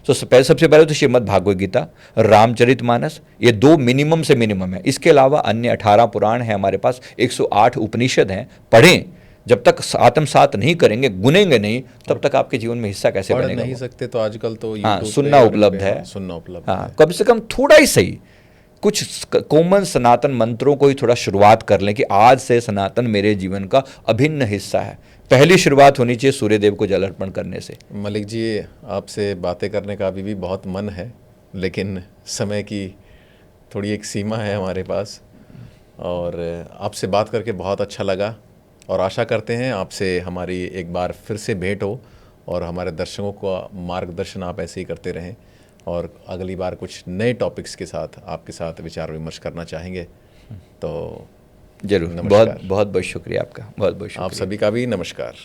तो सबसे पहले तो श्रीमद् भागवत गीता, रामचरितमानस, ये 2 मिनिमम से मिनिमम है। इसके अलावा अन्य 18 पुराण हैं हमारे पास, 108 उपनिषद हैं, पढ़ें। जब तक आत्मसात नहीं करेंगे, गुनेंगे नहीं, तब तक आपके जीवन में हिस्सा कैसे बनेगा? नहीं सकते तो आजकल तो हाँ, सुनना उपलब्ध है, सुनना उपलब्ध है। कम से कम थोड़ा ही सही कुछ कॉमन सनातन मंत्रों को ही थोड़ा शुरुआत कर लें कि आज से सनातन मेरे जीवन का अभिन्न हिस्सा है। पहली शुरुआत होनी चाहिए सूर्यदेव को जल अर्पण करने से। मलिक जी, आपसे बातें करने का अभी भी बहुत मन है, लेकिन समय की थोड़ी एक सीमा है हमारे पास, और आपसे बात करके बहुत अच्छा लगा, और आशा करते हैं आपसे हमारी एक बार फिर से भेंट हो और हमारे दर्शकों का मार्गदर्शन आप ऐसे ही करते रहें, और अगली बार कुछ नए टॉपिक्स के साथ आपके साथ विचार विमर्श करना चाहेंगे। तो जरूर, बहुत बहुत शुक्रिया आपका, बहुत बहुत शुक्रिया। आप सभी का भी नमस्कार।